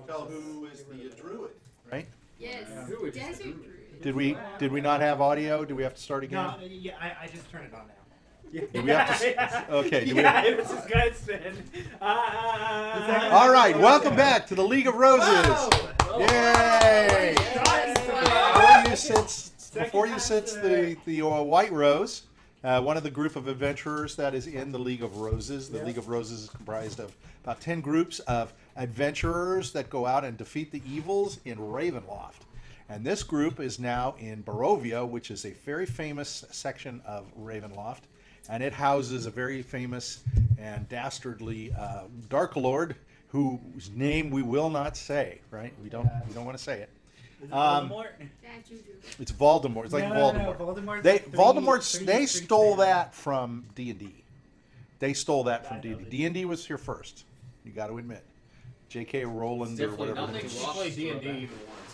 Tell who is the druid. Right? Yes. Desert druid. Did we not have audio? Do we have to start again? No, yeah, I just turned it on now. Do we have to? Okay. Do we Yeah, it was just good spin. All right. Welcome back to the League of Roses. Yay! Before you sits the White Rose, one of the group of adventurers that is in the League of Roses. The League of Roses is comprised of about 10 groups of adventurers that go out and defeat the evils in Ravenloft. And this group is now in Barovia, which is a very famous section of Ravenloft. And it houses a very famous and dastardly Dark Lord, whose name we will not say. Right? We don't want to say it. Is it Voldemort? It's Voldemort. It's like Voldemort. No, Voldemort. They stole that from D&D. They stole that from D&D. D&D was here first. You got to admit. J.K. Rowland or whatever. I don't think she played D&D even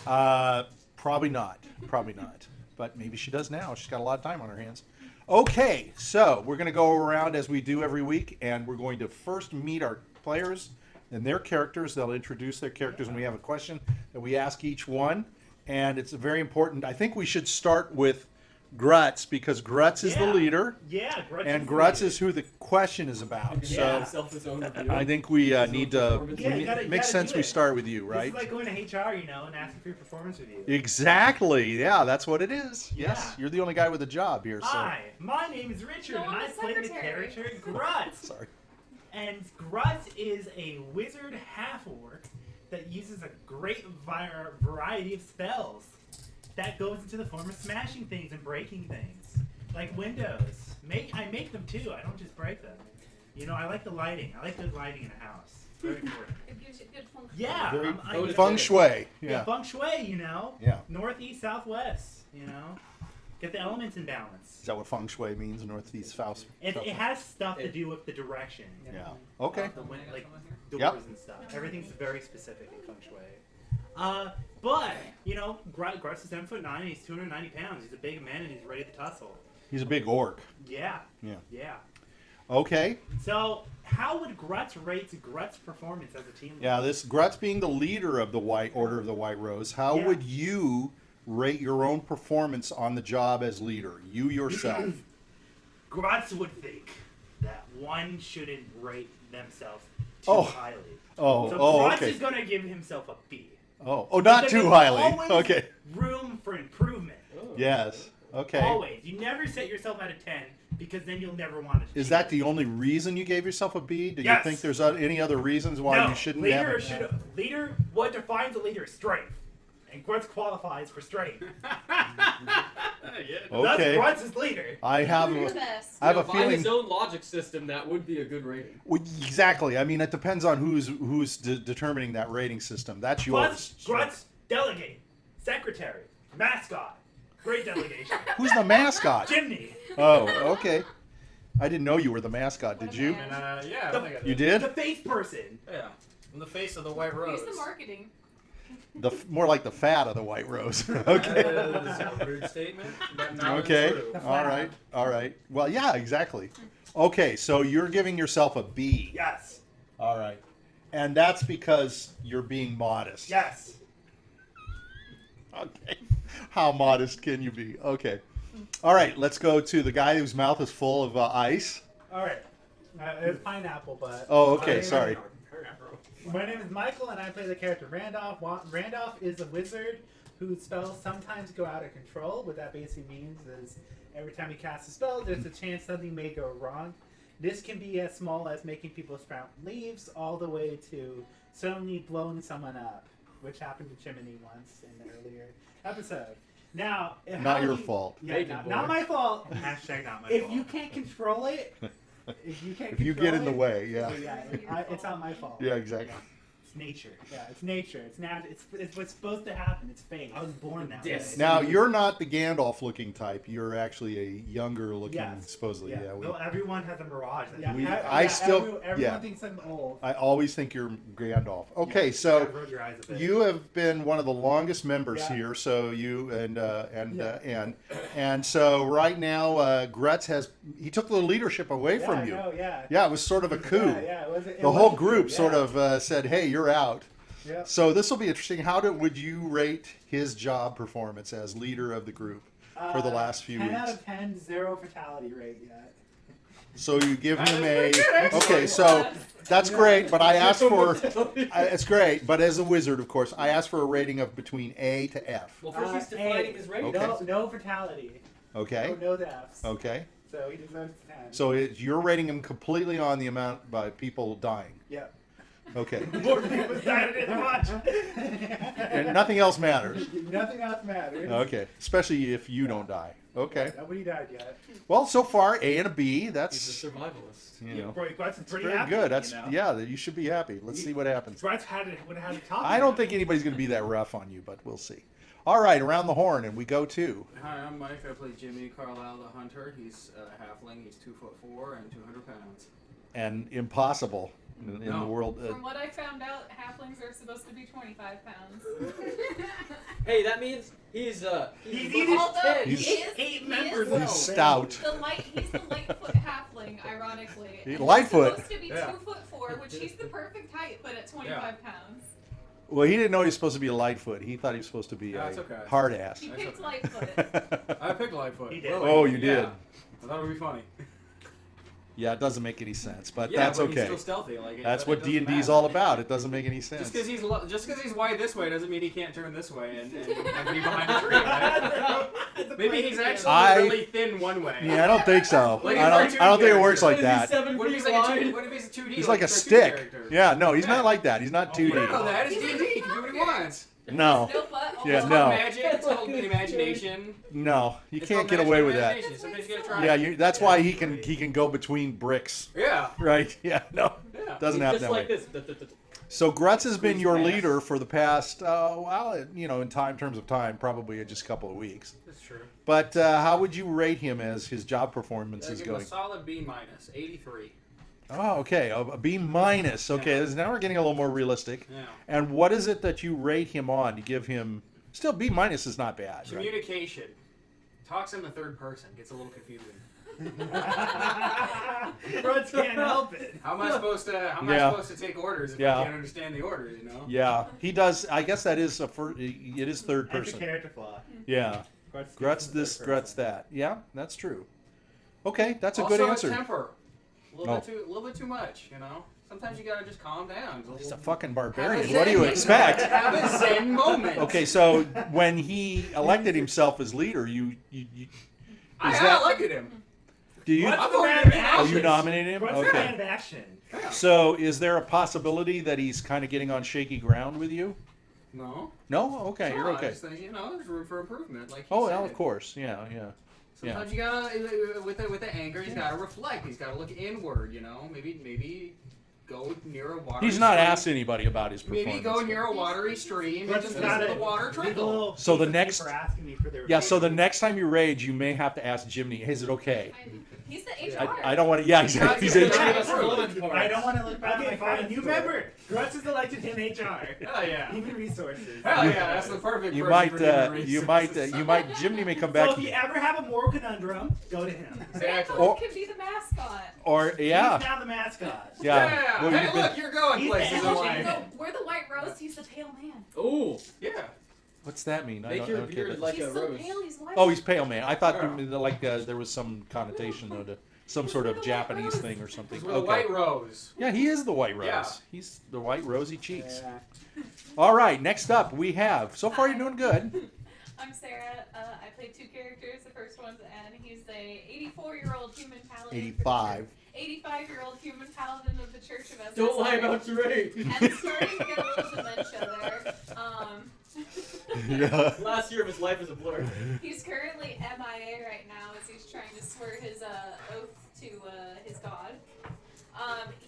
once. Probably not. Probably not. But maybe she does now. She's got a lot of time on her hands. Okay, so we're going to go around as we do every week, and we're going to first meet our players and their characters. They'll introduce their characters, and we have a question that we ask each one. And it's very important. I think we should start with Grutz, because Grutz is the leader. Yeah, Grutz. And Grutz is who the question is about. So I think we need to. Makes sense we start with you, right? It's like going to HR, and asking for your performance review. Exactly. Yeah, that's what it is. Yeah. Yes, you're the only guy with a job here. So. Hi, my name is Richard, and I play the character Grutz. Sorry. And Grutz is a wizard half-orc that uses a great variety of spells that goes into the form of smashing things and breaking things, like windows. I make them too. I don't just break them. I like the lighting. I like good lighting in a house. It's very important. It gives you good feng shui. Yeah. Very feng shui. Yeah, feng shui. Yeah. Northeast, southwest. Get the elements in balance. Is that what feng shui means? Northeast, south. It has stuff to do with the direction. Yeah. Okay. The wind, like doors and stuff. Everything's very specific in feng shui. But Grutz is 7'9" and he's 290 pounds. He's a big man and he's ready to tussle. He's a big orc. Yeah. Yeah. Yeah. Okay. So, how would Grutz rate Grutz's performance as a team leader? Yeah, this Grutz being the leader of the Order of the White Rose, how would you rate your own performance on the job as leader? You yourself. Grutz would think that one shouldn't rate themselves too highly. So Grutz is going to give himself a B. Not too highly. Okay. Room for improvement. Yes. Okay. Always. You never set yourself at a 10 because then you'll never want to. Is that the only reason you gave yourself a B? Do you think there's any other reasons why you shouldn't have it? Leader, what defines a leader is strength. And Grutz qualifies for strength. Okay. That's Grutz's leader. I have a feeling. By his own logic system, that would be a good rating. Well, exactly. I mean, it depends on who's determining that rating system. That's yours. Grutz, delegate, secretary, mascot, great delegation. Who's the mascot? Jiminy. Oh, okay. I didn't know you were the mascot. Did you? And, yeah. You did? The face person. Yeah. I'm the face of the White Rose. He's the marketing. More like the fat of the White Rose. Okay. That's a rude statement. But now Okay. it's true. All right. Well, yeah, exactly. Okay, so you're giving yourself a B. Yes. All right. And that's because you're being modest. Yes. Okay. How modest can you be? Okay. All right, let's go to the guy whose mouth is full of ice. All right. It's pineapple, but. Oh, okay, sorry. My name is Michael, and I play the character Randolph. Randolph is a wizard whose spells sometimes go out of control. What that basically means is every time he casts a spell, there's a chance something may go wrong. This can be as small as making people sprout leaves, all the way to suddenly blowing someone up, which happened to Jiminy once in the earlier episode. Now, not your fault. Yeah, not my fault. Hashtag not my fault. If you can't control it. If you get in the way, it's not my fault. Yeah, exactly. It's nature. Yeah, it's nature. It's what's supposed to happen. It's fate. I was born that way. Now, you're not the Gandalf-looking type. You're actually a younger-looking, supposedly. Yeah. Well, everyone has a mirage. Everyone thinks I'm old. I always think you're Gandalf. Okay, so you have been one of the longest members here. So you and so right now, Grutz he took the leadership away from you. Yeah, it was sort of a coup. The whole group sort of said, "Hey, you're out." Yep. So this will be interesting. Would you rate his job performance as leader of the group for the last few 10 out weeks? of 10, 0 fatality rate yet. So you give That him is a. pretty good, actually. Okay, so that's great, but I asked for. It's great, but as a wizard, of course, I asked for a rating of between A to F. Well, first he's A. defining his rating. Okay. No fatality. Okay. No deaths. Okay. So he deserves 10. So you're rating him completely on the amount by people dying. Yep. Okay. More people died than much. And nothing else matters. Nothing else matters. Okay. Especially if you don't die. Okay. Nobody died yet. Well, so far A and a B. He's a That's survivalist. you know Boy, Grutz is pretty very happy, good. That's you know? yeah. You should be happy. Let's see what happens. Grutz would have had to talk. I don't think anybody's going to be that rough on you, but we'll see. All right, around the horn, and we go to. Hi, I'm Mike. I play Jiminy Carlyle, the hunter. He's a halfling. He's 2'4" and 200 pounds. And impossible in the No. world. From what I found out, halflings are supposed to be 25 pounds. Hey, that means he's He's Although He's- he is, eight he members is of He's No. stout. he's the lightfoot halfling, ironically. And Lightfoot. He's supposed to be Yeah. 2'4", which he's the perfect height, but at 25 pounds. Well, he didn't know he was supposed to be a Lightfoot. He thought he was supposed to be That's a okay. hard ass. He That's picked okay. Lightfoot. I picked Lightfoot. He did. Really. Oh, you did. Yeah. I thought it would be funny. Yeah, it doesn't make any sense, but Yeah, that's but okay. He's still stealthy. That's it what doesn't D&D is matter. all about. It doesn't make any sense. Just because he's wide this way doesn't mean he can't turn this way and be behind a tree. Right? Maybe he's actually really thin one way. Yeah, I don't think so. Like I a don't think it works cartoon like that. What if he's like a 2D? He's like a cartoon stick. character? Yeah, no, he's not like that. He's not You 2D. don't know that. It's D&D. He can do what he wants. No, No butt, Yeah, It's almost. no. called magic. It's called imagination. no, you It's can't called get away with that. imagination. Sometimes you gotta try. Yeah, that's why he can go between bricks, Yeah. right? Yeah, no, Yeah. doesn't happen that way. this. So Grutz has been your Squeeze leader for the past, in terms of time, probably just a couple of weeks. That's true. But how would you rate him as his job performance I is give him a going? solid B-, 83. Oh, okay, a B minus. Okay, now we're getting a little more realistic. Yeah. And what is it that you rate him on? You give him still B minus is not bad. Right? Communication. Talks in the third person. Gets a little confusing. Grutz can't help it. How am I supposed to take orders if Yeah. I can't understand the orders? You know. Yeah, he does. I guess that is it is third That's a person. character flaw. Yeah, Grutz this, Grutz that. Yeah, that's true. Okay, that's a good Also, answer. temper. A little bit too much. You know. Sometimes you gotta just calm down. He's a fucking barbarian. Have a What do you zen- expect? Have a zen moment. Okay, so when he elected himself as leader, I elected him. do you? I'm What's going the to be man Oh, of you anxious. nominated him? Grutz is a man Okay. of action. So is there a possibility that he's kind of getting on shaky ground with you? No. No. Okay, you're No, I okay. just think, there's room for improvement. Like he Oh, said. well, of course. Yeah. Sometimes you gotta, with the anger, he's gotta reflect. He's gotta look inward. You know, maybe go near a watery. He's not stream. asked anybody about his performance. Maybe go near a watery stream and Grutz just has listen got to it. the water Leave a trickle. little So the piece of next- paper asking me for their Yeah, so the opinion. next time you rage, you may have to ask Jiminy, is it okay? He's the HR. I don't want to, yeah, exactly. He's He's HR. I don't want to look bad. Okay, Okay, fine. fine. You remember, Grutz is elected in HR. Hell yeah. Human resources. Hell yeah, that's the perfect You person might, for human resources. Jiminy may come So back, if you ever have a moral conundrum, go to him. Exactly. Or- Randolph can be the mascot. or, yeah, He's now the mascot. yeah. Well, Hey, you've been- look, you're going He's places in the life. No, we're the white rose. He's the pale man. Ooh, yeah. What's that mean? I Make don't your know. Okay, beard but- like he's a so rose. pale. He's white. Oh, he's pale man. I thought Yeah. there was some connotation though to some sort of Japanese thing or something. We're the white rose. Yeah, he is the white rose. Yeah. He's the white rosy cheeks. Yeah. All right, next up we have. So far you're doing good. I'm Sarah. I played two characters. The first one's Anne. He's a 84-year-old human paladin. 85. 85-year-old human paladin of the Church of Essex. Don't lie about your age. And starting to get a little dementia there. Yeah. Last year of his life is a blur. He's currently MIA right now as he's trying to swear his oath to his god.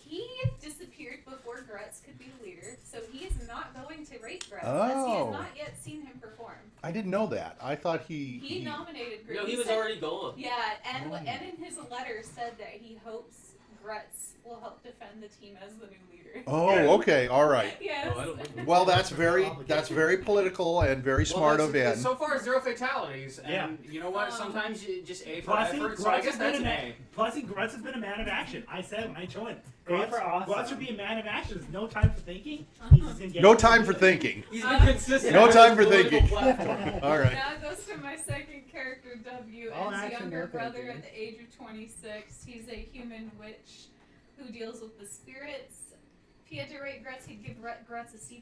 He disappeared before Grutz could be the leader, so he is not going to rate Grutz as he Oh. has not yet seen him perform. I didn't know that. I thought He nominated Grutz. No, he was said- already gone. Yeah, and Oh. and in his letter said that he hopes Grutz will help defend the team as the new leader. Oh, okay, all right. Yes. Oh, I don't Well, that's very political and very smart of it. Ed. So far, 0 fatalities, and Yeah. you know what? Sometimes you just A for Plus, effort. Grutz So I guess has been that's a an man. A. Plus, Grutz has been a man of action. I said when I joined, A for awesome. Grutz would be a man of action. No time for thinking. He's just gonna get No time for thinking. He's been consistent. No on his time for political thinking. platform. All right. Now it goes to my second character, W, All and his action, younger no brother thinking. at the age of 26. He's a human witch who deals with the spirits. If he had to rate Grutz, he'd give Grutz a C+.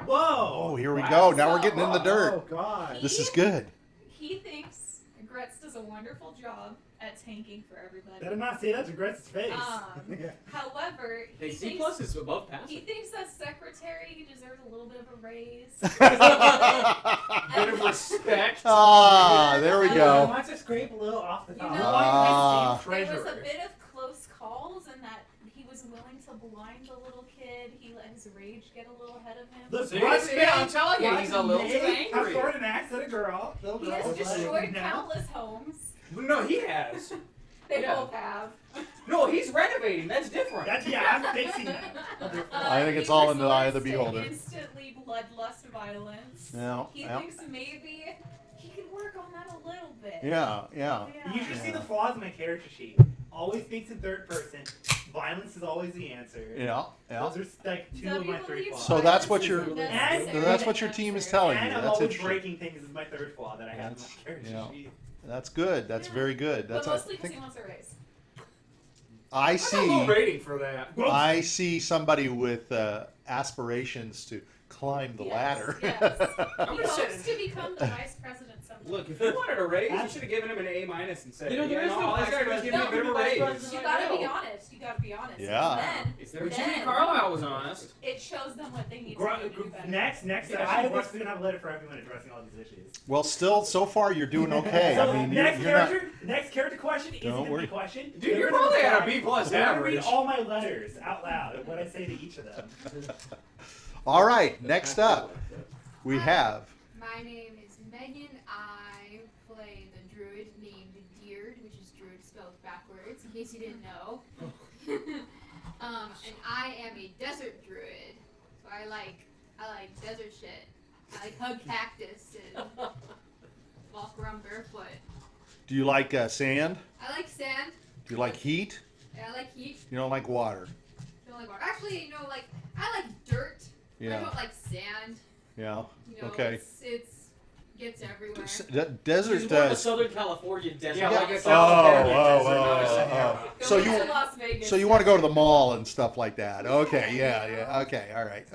Whoa! Oh, here we go. Now we're getting in the Oh dirt. God! This is good. He thinks Grutz does a wonderful job at tanking for everybody. Better not say that to Grutz's face. However, he Hey, C thinks, plus is above he passive. thinks that secretary deserves a little bit of a raise. Bit of respect. Ah, there we He go. wants to scrape a little off the You top. know, Ah. there was a Treasurer. bit of close calls, and that he was willing to blind the little kid. He let his rage get a little ahead of him. Look, See, Grutz see, may- I'm telling you, he's a little too may have angry. thrown an axe at a girl. Little He girl. has destroyed Now- countless homes. No, he has. They Yeah. both have. No, he's renovating. That's different. That's I'm fixing that. I think he it's all in the eye of the resents beholder. Instantly bloodlust violence. Yeah, He yeah. thinks maybe he can work on that a little bit. Yeah, yeah. You should see the flaws in my character sheet. Always thinks in third person. Violence is always the answer. Yeah, yeah. Those are like two of my three flaws. So that's what Violence your- is so unnecessary that's what your team is adventure. telling And you. I'm That's always interesting. breaking things is my third flaw that I have in my That's- character yeah. sheet. That's good. That's Yeah. very good. But That's I mostly because think he wants a raise. I I got a low see. rating for that. I see somebody with aspirations to climb the Yes, ladder. yes. I'm He just hopes saying. to become the vice president someday. Look, if you wanted a raise, you should have given him an A minus and said, You know, there is no all he's vice got to do is give me a president. bit of a No, vice raise. president. You gotta be honest. You gotta be honest. Yeah. Then If there was Then- Jiminy Carlyle was honest. it shows them what they need to do better. Next, Yeah, I she was was- going to have a letter for everyone addressing all these issues. Well, still, so far you're doing okay. So I mean, you're, next you're not. character question isn't Don't going to worry. be a question. Dude, you're They're gonna probably at a decide- B plus They're gonna read average. all my letters out loud and what I say to each of them. All right. Next up, we have. My name is Meagan. I play the druid named Diurd, which is druid spelled backwards, in case you didn't know. And I am a desert druid, so I like desert shit. I like hug cactus and walk around barefoot. Do you like sand? I like sand. Do you like heat? And I like heat. You don't like water? Don't like water. Actually, you know, like I like dirt. But I Yeah. don't like sand. Yeah. You know, Okay. it's gets everywhere. Desert He's more of a does. Southern California desert. Yeah, like a Oh, South California oh, desert, not a oh, Sahara. oh. Go So to you, Las Vegas. so you want to go to the mall and stuff like that? Okay, yeah. Okay, all right.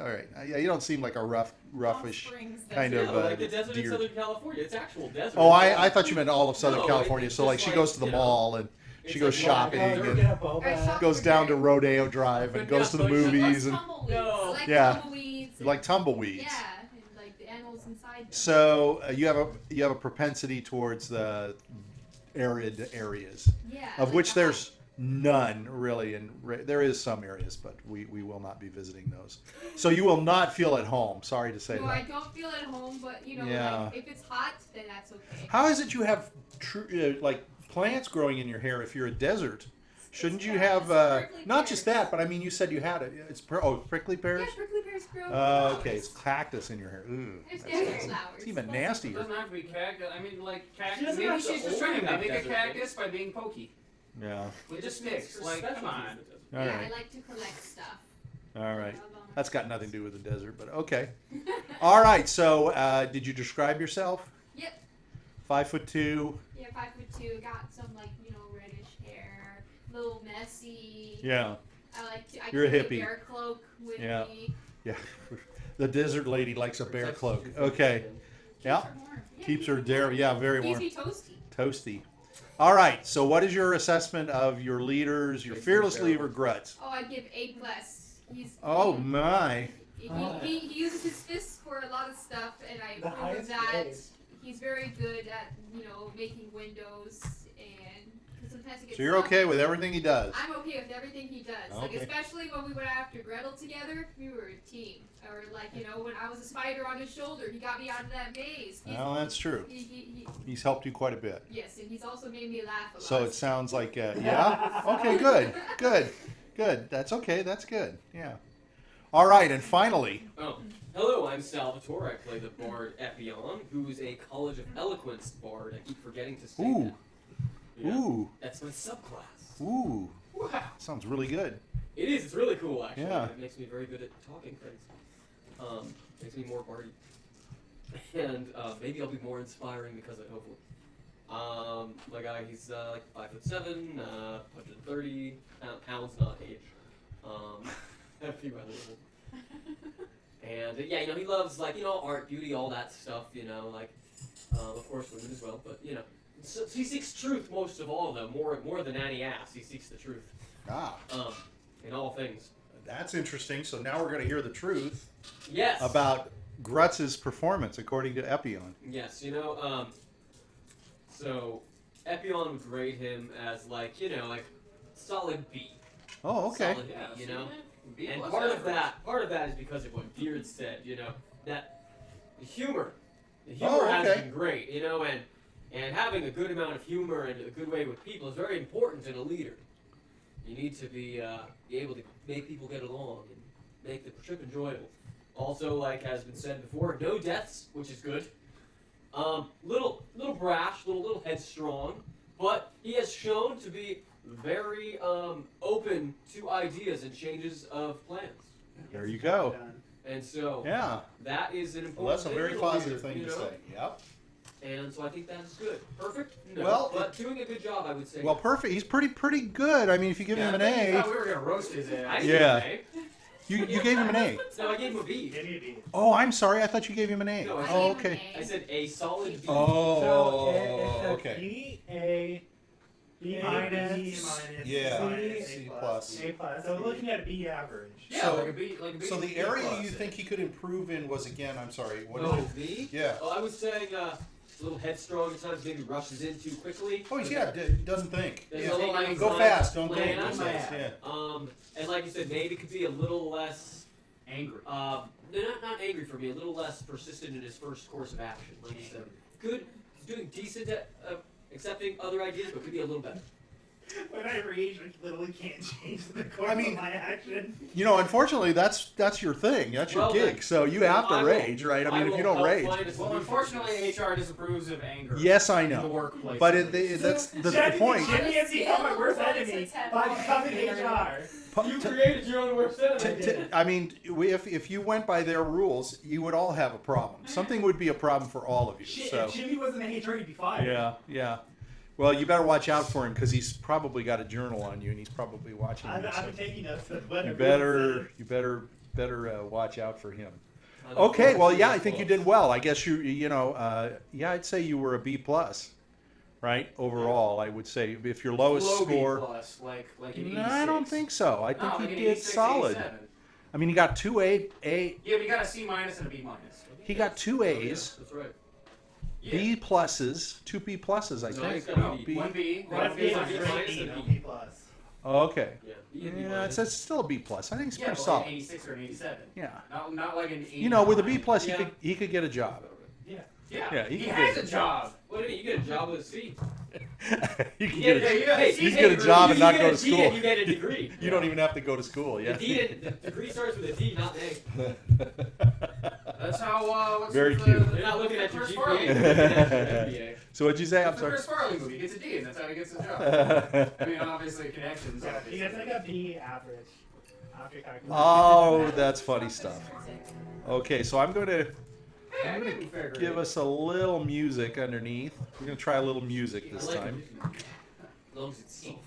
Yeah, you don't seem like a Palm roughish Springs kind Yeah, of like the desert in deer. Southern California. It's actual desert. Oh, I thought you meant all of Southern No, California. it's So like just she like, goes to the you know, mall and she it's goes like shopping Walmart. Go and get a boba. I shop goes for down to dirt. Rodeo Drive and goes to the Yeah, but she movies She and likes tumbleweeds. I No. like Yeah. tumbleweeds. you like tumbleweeds. Yeah, and like the animals inside them. So you have a propensity towards the arid areas, Yeah. of like which the there's none really, and there is some areas, but we will not be visiting those. So you will not feel at home. Sorry to say No, I that. don't feel at home, but you know, Yeah. like if it's hot, then that's okay. How is it you have like plants growing in your hair if you're a desert? Shouldn't you have Prickly not just pears. that, but I mean you said you had it. It's prickly pears. Yeah, prickly pears grow. Okay, it's cactus in your hair. Ooh, There's that desert sounds- flowers. it's even It nastier. doesn't have to be cactus. I mean, like She cactus. doesn't Maybe have she's to just trying to own mimic a that desert cactus by being pokey. Yeah. It just mix. Like, come on. All Yeah, right. I like to collect stuff. All right. Love 'em. That's got nothing to do with the desert, but okay. All right. So, did you describe yourself? Yep. 5'2". Yeah, 5'2", got some like reddish hair, a little messy. Yeah. I like to. I You're a carry hippie. bear cloak with Yeah. me. Yeah. The desert lady likes a bear cloak. Okay. Yeah. Keeps her warm. Yeah, Keeps her there. Yeah, very warm. Keeps me toasty. Toasty. All right. So, what is your assessment of your leaders, your fearless leader, Grutz? Oh, I give A+. He's Oh my. he uses his fists for a lot of stuff, and I The approve of highest that. grade. He's very good at making windows, and 'cause sometimes it gets So you're tough. okay with everything he does? I'm okay with everything he does. Okay. Like especially when we went after Gretel together, we were a team. Or like when I was a spider on his shoulder, he got me out of that maze. Well, that's true. He He's helped you quite a bit. yes, and he's also made me laugh a lot. So it sounds like, yeah? Okay, good. That's okay, that's good, yeah. All right, and finally, Oh, hello, I'm Salvatore. I play the bard Epion, who's a College of Eloquence bard. I keep forgetting to say Ooh. that. Yeah, ooh, That's my subclass. ooh, wow. sounds really good. It is. It's really cool, actually. Yeah. It makes me very good at talking things. Makes me more bardy. And maybe I'll be more inspiring because of it, hopefully. My guy, he's like 5'7", 130 pounds, not age. A few other little. And yeah, you know, he loves like, you know, art, beauty, all that stuff, you know, like, of course women as well, but you know. So he seeks truth most of all, though, more than any ass. He seeks the truth. Ah, In all things. that's interesting. So now we're going to hear the truth Yes. about Grutz's performance according to Epion. Yes, you know, so Epion would grade him as like, you know, like solid B. Oh, okay. Solid B, you know? B And plus part of average. that is because of what Diurd said, you know, that the humor Oh, has okay. been great, you know, and having a good amount of humor and a good way with people is very important in a leader. You need to be able to make people get along and make the trip enjoyable. Also, like has been said before, no deaths, which is good. Little brash, little headstrong, but he has shown to be very open to ideas and changes of plans. There you go. Done. And so Yeah. that is an important Well, that's a thing very in positive leader, thing you to know? say. Yep. And so I think that's good. Perfect? No. Well, but doing a good job, I would say. Well, perfect. He's pretty good. I mean, if you give him an I A, thought we were gonna roast his I ass. didn't Yeah. say. you gave him an A. No, I gave him a B. Give me a B. Oh, I'm sorry. I thought you gave him an A. No, I Oh, gave him okay. an I said a solid B. Oh, So it's a okay. B, A, B minus, Yeah. C, C plus. A plus. So looking at a B average. Yeah, So- like a B. So the B area plus. you think he could improve in was again, I'm sorry, what is Oh, it? B? Yeah. Oh, I was saying a little headstrong at times, maybe rushes in too quickly. Oh, yeah, doesn't think. Doesn't Yeah. take any Go time fast, to don't think. plan. he says, Yeah. And like you said, maybe could be a little less, Angry. no, not angry for me, a little less persistent in his first course of action. Like you said, good, he's doing decent at accepting other ideas, but could be a little better. When I rage, I literally can't change the course I mean- of my action. You know, unfortunately, that's your thing. That's your Well, gig. then, So you have to I will- rage, right? I mean, if will you don't help rage. find a Well, solution. unfortunately, HR disapproves of anger. Yes, I in the know. workplace. But that's the point. Jimmy has become my worst On a enemy scale of by 1 to becoming 10. HR. You created your own worst enemy. I mean, if you went by their rules, you would all have a problem. Something would be a problem for all of you. Shit, So if Jimmy wasn't a HR, he'd be fired. yeah. Well, you better watch out for him because he's probably got a journal on you, and he's probably watching you. I've So been taking notes of what you everyone better watch out for him. I look Okay, forward well, to yeah, this I think you book. did well. I guess yeah, I'd say you were a B plus, right? Overall, I would say if your lowest Low B score. plus, like an No, 86. I don't think so. I No, think like he an did 86, solid. 87. I mean, he got two A. Yeah, but you got a C minus and a B minus. He got two Oh, yeah, A's, that's right. Yeah. B pluses, two B pluses, I No, think. he's got a B. B. One B. That's One B B. minus, B minus and no B. B plus. Oh, okay. Yeah, B and B Yeah, minus. it's still a B plus. I think it's Yeah, pretty but solid. like an 86 or an 87. Yeah. Not like an 89. You know, with a B plus, Yeah. he could get a job. Yeah. Yeah, Yeah, he he can has get a job. What do you mean? You get a job with a C. he can Yeah, get a, you got a C you can get a degree. job and You not get go a to D school. and you get a degree. You don't even have to go to school. Yeah. The degree starts with a D, not an That's how. What's Very the- cute. A. They're not looking at your Chris GPA. Farley. They're looking at your MBA. So what'd you say? I'm That's the sorry. Chris Farley movie. He gets a D, and that's how he gets his job. I mean, obviously connections. Yeah, he Obviously. gets like a B average. After calculation. Oh, that's funny stuff. Okay, so I'm going to Hey, I gave him fair grade. give us a little music underneath. We're going to try a little music this I like time. it. As long as it's soft.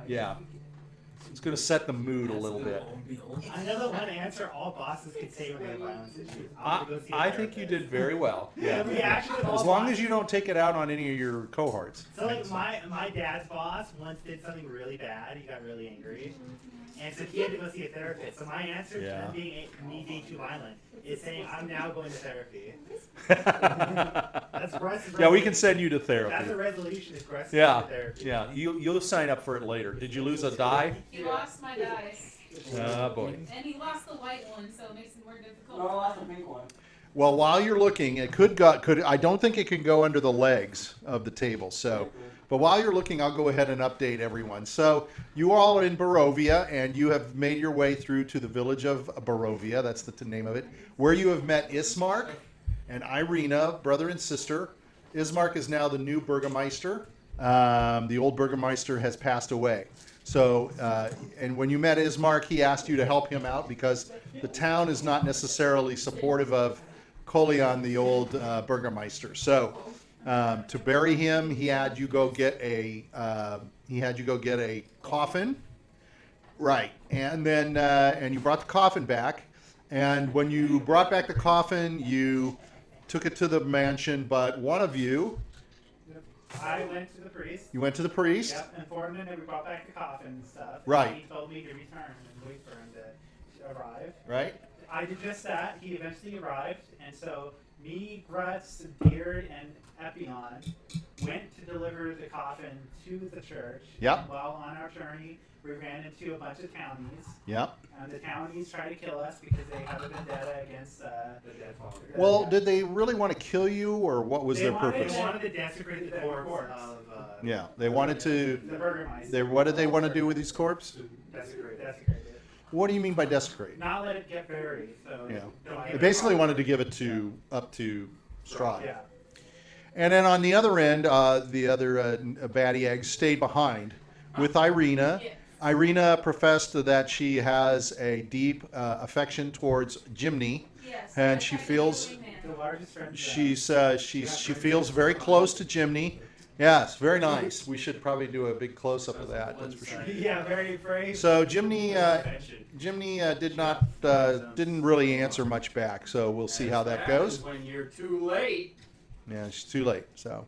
Yeah. It's going to set the mood a little bit. I know the one answer all bosses could say when they have violence issues. I'm gonna go see a I think you therapist. did very well. The Yeah. reaction of all As long bosses- as you don't take it out on any of your cohorts. So like my dad's boss once did something really bad. He got really angry, and so he had to go see a therapist. So my answer to Yeah. him me being too violent is saying I'm now going to therapy. That's Russ's Yeah, we can resolution. send you to That's a therapy. resolution. Is Russ Yeah, going to therapy. yeah. You'll sign up for it later. Did you lose a die? He lost my dice. Ah, boy. And he lost the white one, so it makes it more difficult. No, that's a pink one. Well, while you're looking, it could I don't think it can go under the legs of the table. So, but while you're looking, I'll go ahead and update everyone. So, you all are in Barovia, and you have made your way through to the village of Barovia. That's the name of it, where you have met Ismark and Irina, brother and sister. Ismark is now the new burgomaster. The old burgomaster has passed away. So, and when you met Ismark, he asked you to help him out because the town is not necessarily supportive of Colion, the old burgomaster. So, to bury him, he had you go get a coffin, right? And then and you brought the coffin back. And when you brought back the coffin, you took it to the mansion. But one of you, I went to the priest. you went to the priest. Yep, informed him that we brought back the coffin and stuff. Right. He told me to return and wait for him to arrive. Right. I did just that. He eventually arrived, and so me, Grutz, Diurd, and Epion went to deliver the coffin to the church. Yep. And while on our journey, we ran into a bunch of townies. Yep. And the townies tried to kill us because they have a vendetta against the dead father. Well, did they really want to kill you, or what was their purpose? They wanted to desecrate the corpse of Yeah, they wanted to. the burgomaster. What did they want to do with these corpse? Desecrate it. What do you mean by desecrate? Not let it get buried. So Yeah. don't They get basically it. wanted to give it up to Strahd. Yeah. And then on the other end, the other baddie eggs stayed behind with Irina. Yes. Irina professed that she has a deep affection towards Jiminy, Yes. and I she tried to feels be a wingman. The largest friend. she feels very close to Jiminy. Yes, very nice. We should probably do a big close up of that. That's for sure. Yeah, very afraid. So Jiminy didn't really answer much back. So we'll see how that goes. When you're too late. Yeah, she's too late. So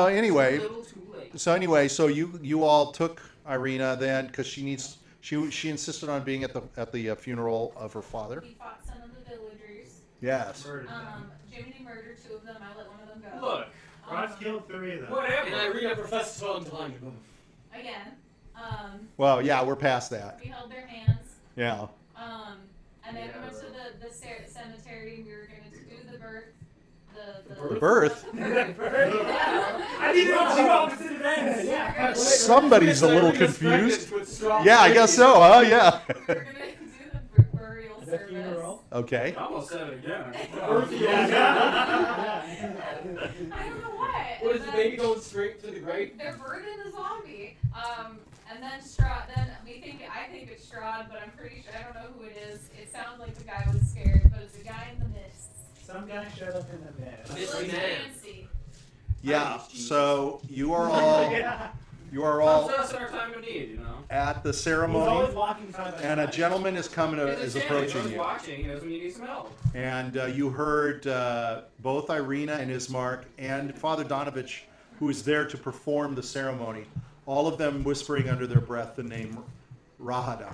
anyway, A little too late. so you all took Irina then because she insisted on being at the funeral of her father. We fought some of the villagers. Yes. Jiminy murdered 2 of them. I let one of them go. Look, Ross killed 3 of them. And whatever. Irina professed on time. Again. Well, yeah, we're past that. We held their hands. Yeah. And then we went to the cemetery. We were going to do the birth. The birth. I need to know two opposite ends. Yeah. Somebody's a little confused. Yeah, I guess so. Huh? Yeah. We're going to do the burial The service. funeral. Okay. I almost said it again. I don't know what. What is And the then baby going straight to the grave? They're burning the zombie. And then Strahd. Then I think it's Strahd, but I'm pretty sure I don't know who it is. It sounds like the guy was scared, but it's a guy in the mist. Some guy showed up in the mist. He Mystery looks man. fancy. Yeah. So you are all Yeah. all That's our time of need, you know. at the He's always ceremony, walking side by and a side. gentleman is He's approaching you. watching. He knows when you need some help. And you heard both Irina and Ismark and Father Donovich, who is there to perform the ceremony, all of them whispering under their breath the name Rahadin.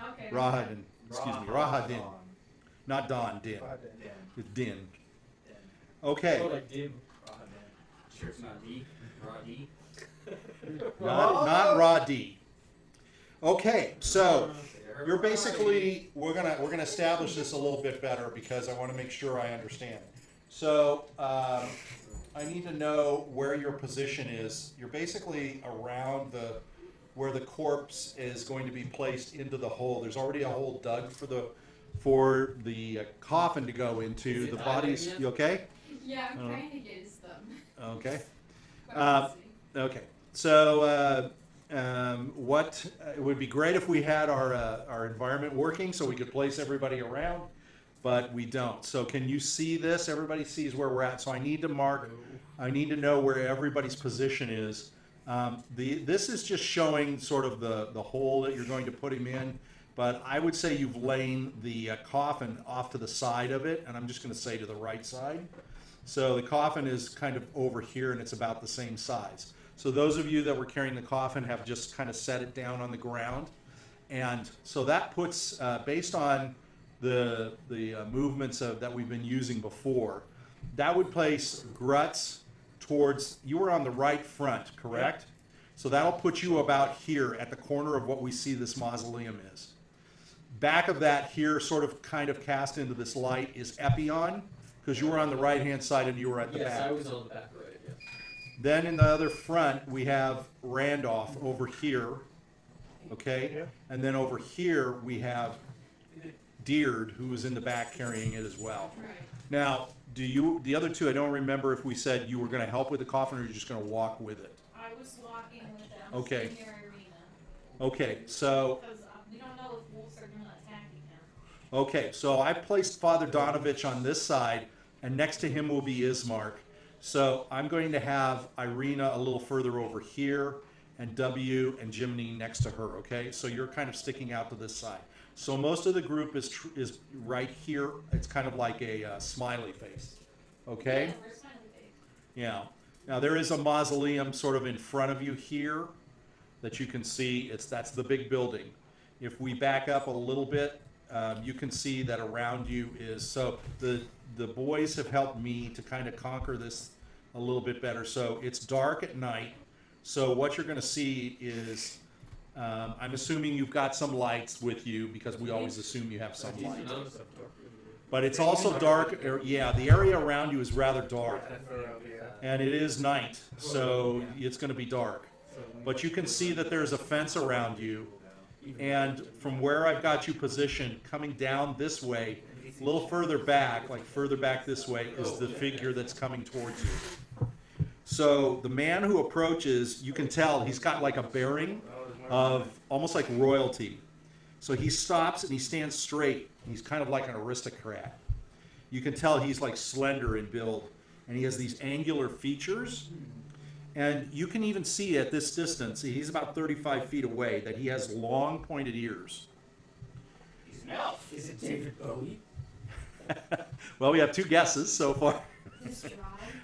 Okay. Rahadin. Excuse me, Rahadin. Not Don, Din. Yeah. It's Din. Okay. Oh, like dim. Sure, it's not D. Raw D. Not Radi. Okay, so you're basically we're gonna establish this a little bit better because I want to make sure I understand. So I need to know where your position is. You're basically around where the corpse is going to be placed into the hole. There's already a hole dug for the coffin to go into. Is it The diving bodies. yet? You okay? Yeah, I'm trying to get his thumb. Okay. But we'll see. Okay. So what it would be great if we had our environment working so we could place everybody around, but we don't. So can you see this? Everybody sees where we're at. So I need to mark. I need to know where everybody's position is. This is just showing sort of the hole that you're going to put him in. But I would say you've laid the coffin off to the side of it, and I'm just going to say to the right side. So the coffin is kind of over here, and it's about the same size. So those of you that were carrying the coffin have just kind of set it down on the ground. And so that puts, based on the movements that we've been using before, that would place Grutz towards, you were on the right front, correct? So that'll put you about here at the corner of what we see this mausoleum is. Back of that here, sort of kind of cast into this light, is Epion, because you were on the right-hand side and you were at the Yes, back. I was on the back right, yes. Then in the other front, we have Randolph over here, okay? And then over here, we have Diurd, who was in the back carrying it as well. Right. Now, the other two, I don't remember if we said you were going to help with the coffin or you're just going to walk with it. I was walking with them. Okay. In your arena. Okay, so Because we don't know if wolves are going to attack again. okay, so I placed Father Donovich on this side, and next to him will be Ismark. So I'm going to have Irina a little further over here, and W and Jiminy next to her. Okay, so you're kind of sticking out to this side. So most of the group is right here. It's kind of like a smiley face. Okay. Yeah, we're smiley face. Yeah. Now there is a mausoleum sort of in front of you here that you can see. That's the big building. If we back up a little bit, you can see that around you is, so the boys have helped me to kind of conquer this a little bit better. So it's dark at night. So what you're going to see is, I'm assuming you've got some lights with you because we always assume you have some light. But it's also dark. Yeah, the area around you is rather dark. And it is night, so it's going to be dark. But you can see that there's a fence around you. And from where I've got you positioned, coming down this way, a little further back, like further back this way, is the figure that's coming towards you. So the man who approaches, you can tell he's got like a bearing of almost like royalty. So he stops and he stands straight. He's kind of like an aristocrat. You can tell he's like slender in build, and he has these angular features. And you can even see at this distance, he's about 35 feet away, that he has long pointed ears. He's an elf. Is it David Bowie? Well, we have two guesses so far. Strahd.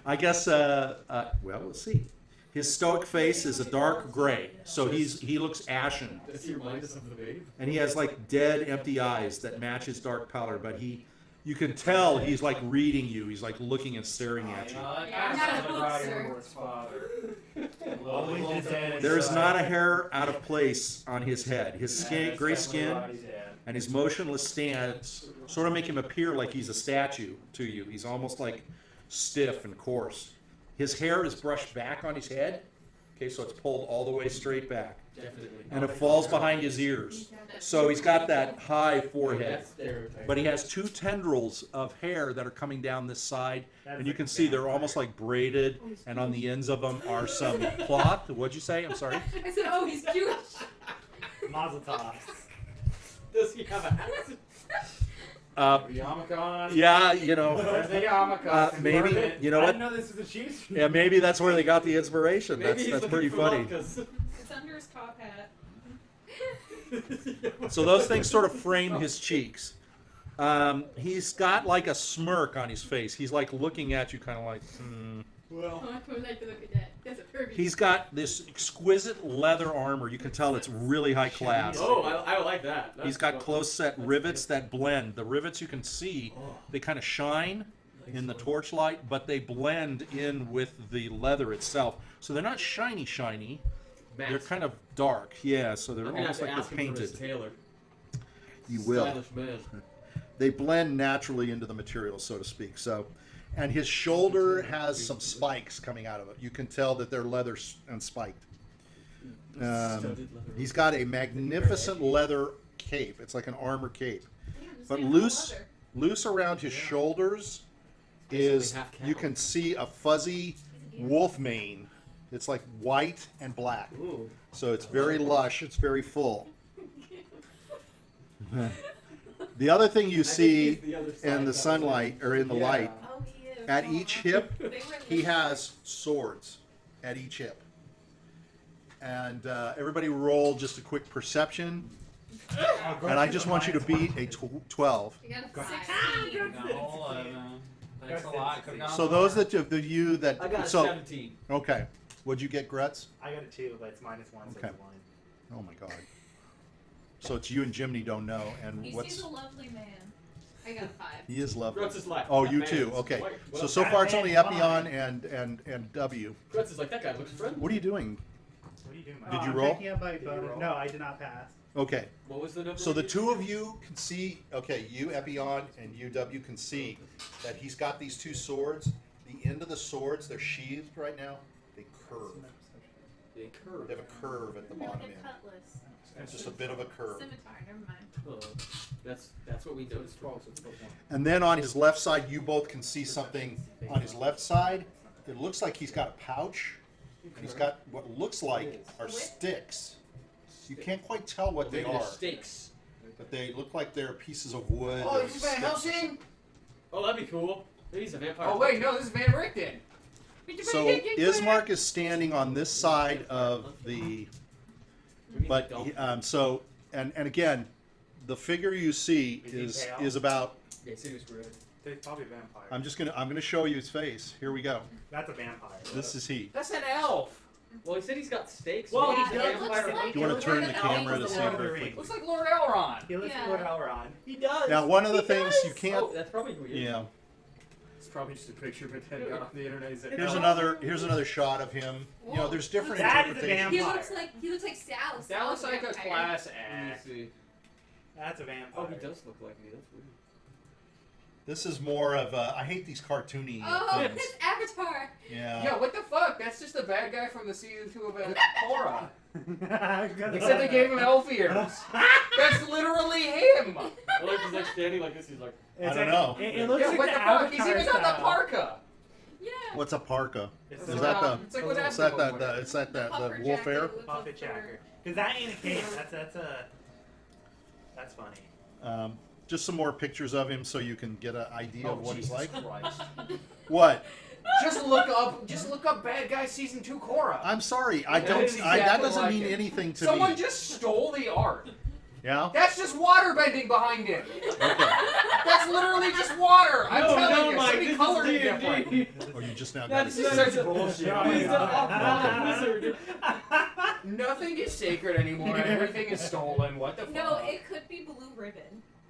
I guess, well, we'll see. His stoic face is a dark gray, so he looks ashen. Does he remind us of the babe? And he has like dead, empty eyes that match his dark pallor, but you can tell he's like reading you. He's like looking and staring at you. Yeah, I'm not a bookser. Always the dead. There is not a hair out of place on his head. His skin, gray skin and his motionless stance sort of make him appear like he's a statue to you. He's almost like stiff and coarse. His hair is brushed back on his head. Okay, so it's pulled all the way straight back. Definitely. And it falls behind his ears. So he's got that high forehead. But he has two tendrils of hair that are coming down this side. And you can see they're almost like braided. And on the ends of them are some cloth. What'd you say? I'm sorry? I said, oh, he's Jewish. Mazel tov. Does he have a hat? The yarmulke. Yeah, you know. There's the yarmulke. Maybe, you know I what? didn't know this was a cheese. Yeah, maybe that's where they got the inspiration. Maybe That's pretty funny. It's under his top hat. So those things sort of frame his cheeks. He's got like a smirk on his face. He's like looking at you kind of like, Well, I would like to look at that. That's a pervy. He's got this exquisite leather armor. You can tell it's really high class. Oh, I like that. He's got close set rivets that blend. The rivets you can see, they kind of shine in the torchlight, but they blend in with the leather itself. So they're not shiny. They're kind of dark. Yeah, so they're almost like they're painted. Tailor. You will. Stylish man. They blend naturally into the material, so to speak. So, and his shoulder has some spikes coming out of it. You can tell that they're leather and spiked. Studded leather. He's got a magnificent leather cape. It's like an armor cape, Yeah, just but stand on loose, leather. loose around his shoulders is Basically half cow. you can see a fuzzy wolf mane. It's like white and black, Ooh. so it's very lush. It's very full. The other thing you see in the sunlight or in the light, Oh, he is. at each hip, They were he has swords at each hip. And everybody roll just a quick perception. And I just want you to beat a 12. You got a Go. 16. No, thanks a lot. Could've gone So those that you I got a so 17. okay, what'd you get, Grutz? I got a 2, but it's -1, so Okay. it's 1. Oh my God. So it's you and Jiminy don't know, and He what's seems a lovely man. I got a 5. he is lovely. Grutz is like. Oh, that you man too. is Okay. quite well- So that far it's man only is Epion fine. and W. Grutz is like, that guy looks friendly. What are you doing? What are you doing, Mike? Did you I'm roll? taking up my bonus. No, I did not pass. Okay. What was the number? So the again? two of you can see, okay, you Epion and UW can see that he's got these two swords. The end of the swords, they're sheathed right now. They curve. They curve. They have a curve at the No, bottom the end. cutlass. It's just a bit of a curve. Scimitar, never mind. That's what we noticed. And then on his left side, you both can see something on his left side. It looks like he's got a pouch. He's got what looks like are sticks. You can't quite tell what they Maybe they're are, stakes. but they look like they're pieces of wood. Oh, or this is Van sticks. Helsing? Oh, that'd be cool. Maybe he's a vampire. Oh, wait, no, this is Van Richten. So Ismark is standing on this side of the. But and again, the figure you see Is he pale? is about. Yeah, see who's good. They're probably vampire. I'm gonna show you his face. Here we go. That's a vampire. This is he. That's an elf. Well, he said he's got stakes. Well, Maybe he he's a does. vampire. like You want to turn the Lord camera to Elrond. see Lord it of the very Rings. Looks like Lord Elrond. He looks Yeah. like Lord Elrond. He does. Now, one of the He things does. you can't. Oh, that's probably who he is. Yeah. It's probably just a picture, but then got on the internet. He said, Here's no. another shot of him. You know, there's different That is a interpretations. vampire. He looks like Sal. That looks like a vampire. class Let act. me see. That's a vampire. Oh, he does look like me. That's weird. This is more of a. I hate these cartoony Oh, things. it's Avatar. Yeah. Yeah, what the fuck? That's just the bad guy from the season 2 of Korra. Except Except they gave him elf ears. That's literally him. Well, like he's like standing like this. He's like. I don't know. It looks Yeah, like what the the fuck? Avatar He's even got the style. parka. Yeah. What's a parka? It's Is that the? It's like what Is that Eskimo the? wear. Is that the Puffer wolf jacket hair? with Puppet the Jacker. Because that ain't a cape. That's funny. Just some more pictures of him so you can get an idea of what Jesus he's like. Christ. What? Just look up Bad Guy Season 2 Korra. I'm sorry. I That don't. is that exactly doesn't like mean it. anything to Someone me. just stole the art. Yeah. That's just water bending behind him. That's literally just water. I'm telling you, somebody colored it different. Or you just now got That's it. Such bullshit. He's an off wizard. Nothing is sacred anymore. Everything is stolen. What the fuck? No, it could be Blue Ribbon.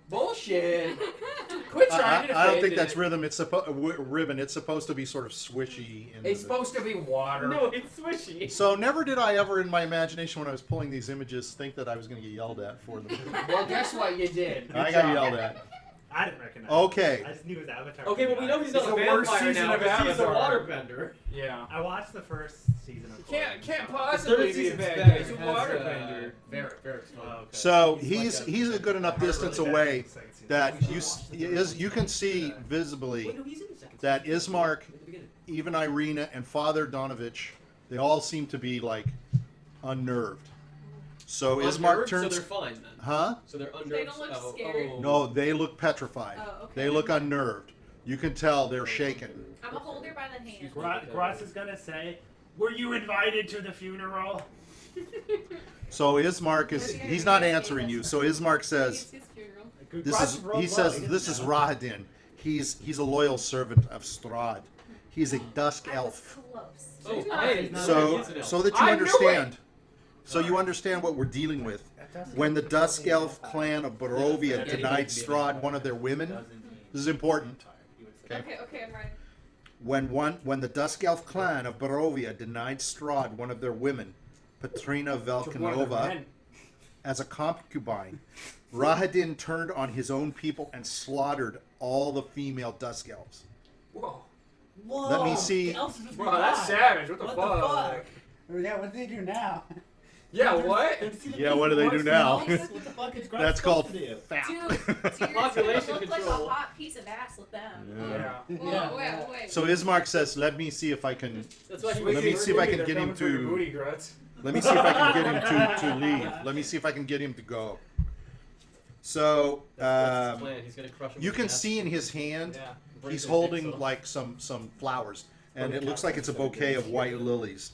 Bullshit. Quit trying to I don't defend think that's it. rhythm. It's ribbon. It's supposed to be sort of swishy. It's supposed to be water. No, it's swishy. So never did I ever, in my imagination, when I was pulling these images, think that I was going to get yelled at for them. Well, guess what? You did. I Good got job. yelled at. I didn't recognize Okay. him. I just knew it was Avatar. Okay, well we know he's not It's a the worst vampire season now of because he's a Avatar. waterbender. Yeah. I watched the first season of Can't The possibly third be a season's bad better. guy. He's a It has, waterbender. Varric's fun. Oh, okay. So He's like he's a good enough distance away that you can see Wait, visibly no, he's in the second that season. Ismark, At the beginning. even Irina, and Father Donovich, they all seem to be like unnerved. So Ismark Unnerved, so turns, they're fine then. huh? So they're unnerved. They don't look scared. No, they look petrified. Oh, okay. They look unnerved. You can tell they're shaken. I'm gonna hold her by the hand. Grutz is gonna say, "Were you invited to the funeral?" So Ismark he's not answering you. So Ismark says, It's his funeral. he says this is Rahadin. He's a loyal servant of Strahd. He's a dusk I was elf. close. Oh, He's not- hey, he's not- So he's an elf. so that you I knew understand. So you understand what we're dealing with. When the Dusk Elf clan of Barovia denied Strahd one of their women, this is important. Okay, I'm ready. When the Dusk Elf clan of Barovia denied Strahd one of their women, Petrina Velkanova, as a concubine, Rahadin turned on his own people and slaughtered all the female Dusk Elves. Whoa. Whoa! Let me see. The elves just Bro, that's fly. savage. What the What fuck? the fuck? Yeah, what do they do now? Yeah, what? Yeah, what do they do now? What the fuck is Grutz That's called supposed to do? fat. Dude, Population look like a control. hot piece of ass with them. Yeah. Whoa, wait. So Ismark says, "Let me see if I can. That's why he Let me see if I can They're get him coming for your to. booty, Grutz. Let me see if I can get him to leave. Let me see if I can get him to go." So That's his plan. He's gonna crush him you with can gas. see in his hand Yeah. Break he's their holding dicks off. like some flowers, and it looks like it's a bouquet of white lilies.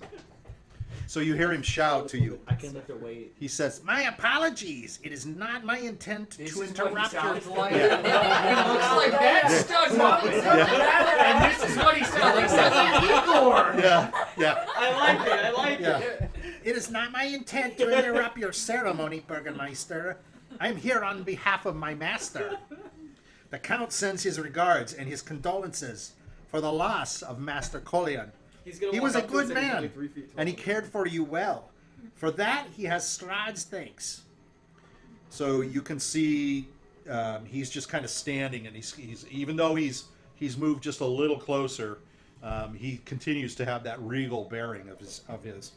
So you hear him shout to you. I can lift her weight. He says, "My apologies. It is not my intent This to is what he interrupt sounds your." like. Yeah. He looks like that stud puppet. And this is what he sounds like. He sounds like Igor. Yeah. I like it. I like Yeah. it. It is not my intent to interrupt your ceremony, burgomaster. I'm here on behalf of my master. The Count sends his regards and his condolences for the loss of Master Colion. He's gonna He walk was a up to us good and he's man, only 3 feet tall. and he cared for you well. For that, he has Strahd's thanks. So you can see he's just kind of standing, and he's even though he's moved just a little closer, he continues to have that regal bearing of his.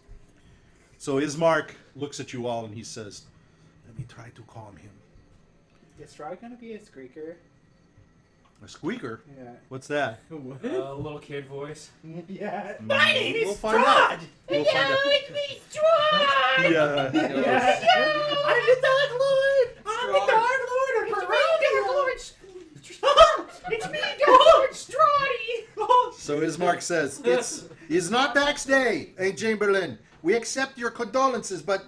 So Ismark looks at you all and he says, "Let me try to calm him." Is Strahd gonna be a squeaker? A squeaker? Yeah. What's that? A little kid voice. Yeah. My name is Strahd! We'll find out. it's me, Strahd! Yeah. I'm the Dark Lord! I'm the Dark Lord of Barovia! It's me, Lord Strahd! So Ismark says, it's not Dax Day, Chamberlain. We accept your condolences, but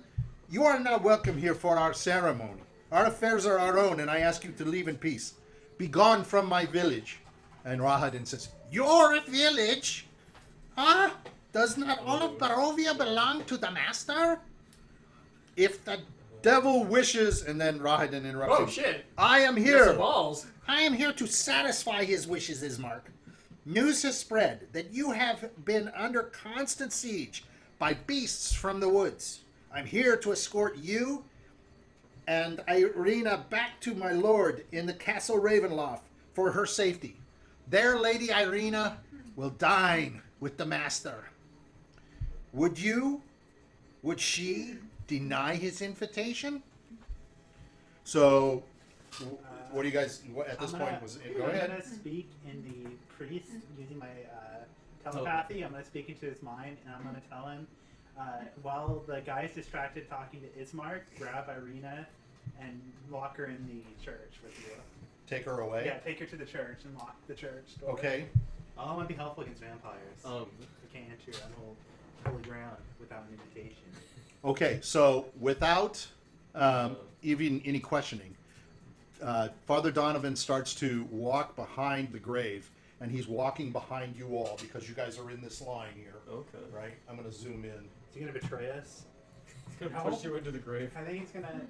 you are not welcome here for our ceremony. Our affairs are our own, and I ask you to leave in peace. Be gone from my village. And Rahadin says, your village? Huh? Does not all of Barovia belong to the master? If the devil wishes, and then Rahadin interrupts Oh him. shit! I am Got here. some balls. I am here to satisfy his wishes, Ismark. News has spread that you have been under constant siege by beasts from the woods. I'm here to escort you and Irina back to my lord in the castle Ravenloft for her safety. There, Lady Irina will dine with the master. Would she deny his invitation? So, what do you guys, at this point, go I'm ahead. gonna speak in the priest using my telepathy. I'm gonna speak into his mind, and I'm gonna tell him while the guy's distracted talking to Ismark, grab Irina and lock her in the church with you. Take her away? Yeah, take her to the church and lock the church door. Okay. I want to be helpful against vampires. We can't enter holy ground without an invitation. Okay, so without even any questioning, Father Donovan starts to walk behind the grave, and he's walking behind you all because you guys are in this line here. Okay. Right? I'm going to zoom in. Is he gonna betray us? He's gonna push you into the grave. I think he's gonna.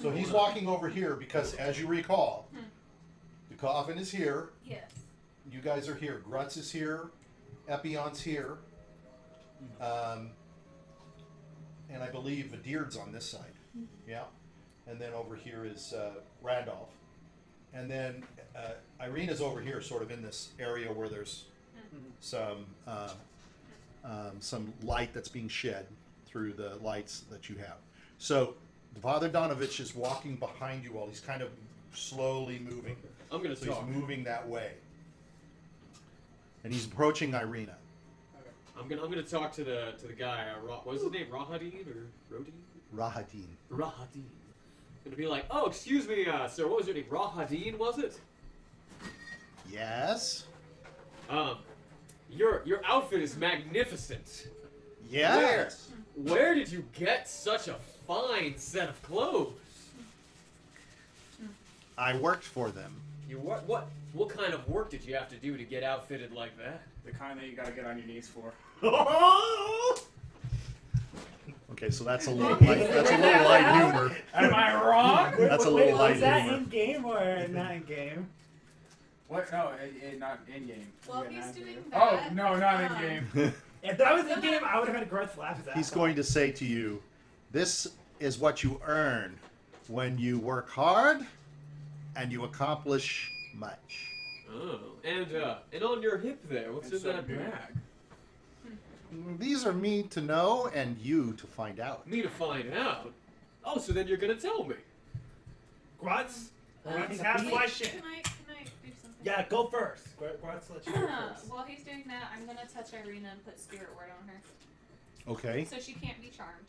So he's walking over here because, as you recall, the coffin is here. Yes. You guys are here. Grutz is here. Epion's here. And I believe the Diurd's on this side. Yeah. And then over here is Randolph. And then Irina's over here, sort of in this area where there's some light that's being shed through the lights that you have. So Father Donovich is walking behind you all. He's kind of slowly moving. I'm gonna So talk. he's moving that way. And he's approaching Irina. I'm gonna talk to the guy. What was his name? Rahadin or Rodin? Rahadin. Rahadin. Gonna be like, oh, excuse me, sir. What was your name? Rahadin, was it? Yes? Your outfit is magnificent. Yes. Where did you get such a fine set of clothes? I worked for them. You what kind of work did you have to do to get outfitted like that? The kind that you gotta get on your knees for. Okay, so that's a little light humor. Am I wrong? That's a little light Was that humor. in game or not in game? What? No, not in game. Well, Yeah, he's not in doing game. that. Oh no, not in game. If that was in game, I would have had Grutz laugh his ass He's off. going to say to you, this is what you earn when you work hard and you accomplish much. Oh, and on your hip there, what's in that bag? These are me to know and you to find out. Me to find out. Oh, so then you're gonna tell me. Grutz, we Um, can have a question. Can I do something? Yeah, go first. Grutz, let you go first. While he's doing that, I'm gonna touch Irina and put spirit word on her, Okay. so she can't be charmed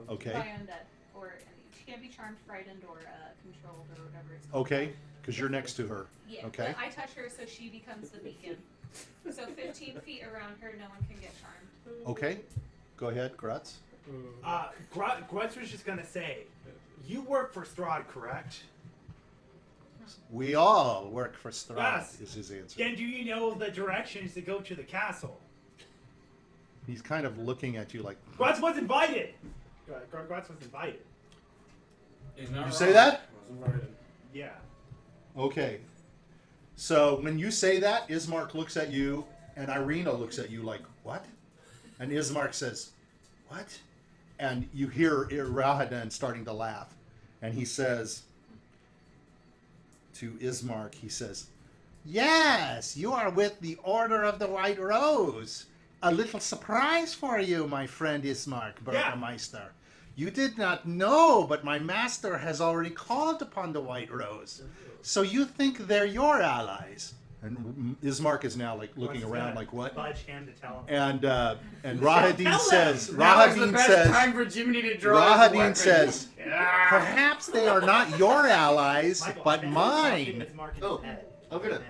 by Okay. undead, or she can't be charmed, frightened, or controlled, or whatever it's called. Okay. Because you're next to her. Yeah. Okay. But I touch her, so she becomes the beacon. So 15 feet around her, no one can get charmed. Okay. Go ahead, Grutz. Grutz was just gonna say, you work for Strahd, correct? We all work for Strahd, Yes. is his answer. Then do you know the directions to go to the castle? He's kind of looking at you like, Grutz was invited! Grutz was invited. you say that? Yeah. Okay. So when you say that, Ismark looks at you and Irina looks at you like, what? And Ismark says, what? And you hear Rahadin starting to laugh. And he says to Ismark, he says, yes, you are with the Order of the White Rose. A little surprise for you, my friend Ismark, burgomaster. You did not know, but my master has already called upon the White Rose. So you think they're your allies? And Ismark is now like looking around like what? Budge him to tell him. And Rahadin says, Now is the Rahadin best says, time for Jiminy to draw his weapon. Rahadin says, perhaps they are not your allies, Michael, but I'm mine. Oh, I'm gonna Um,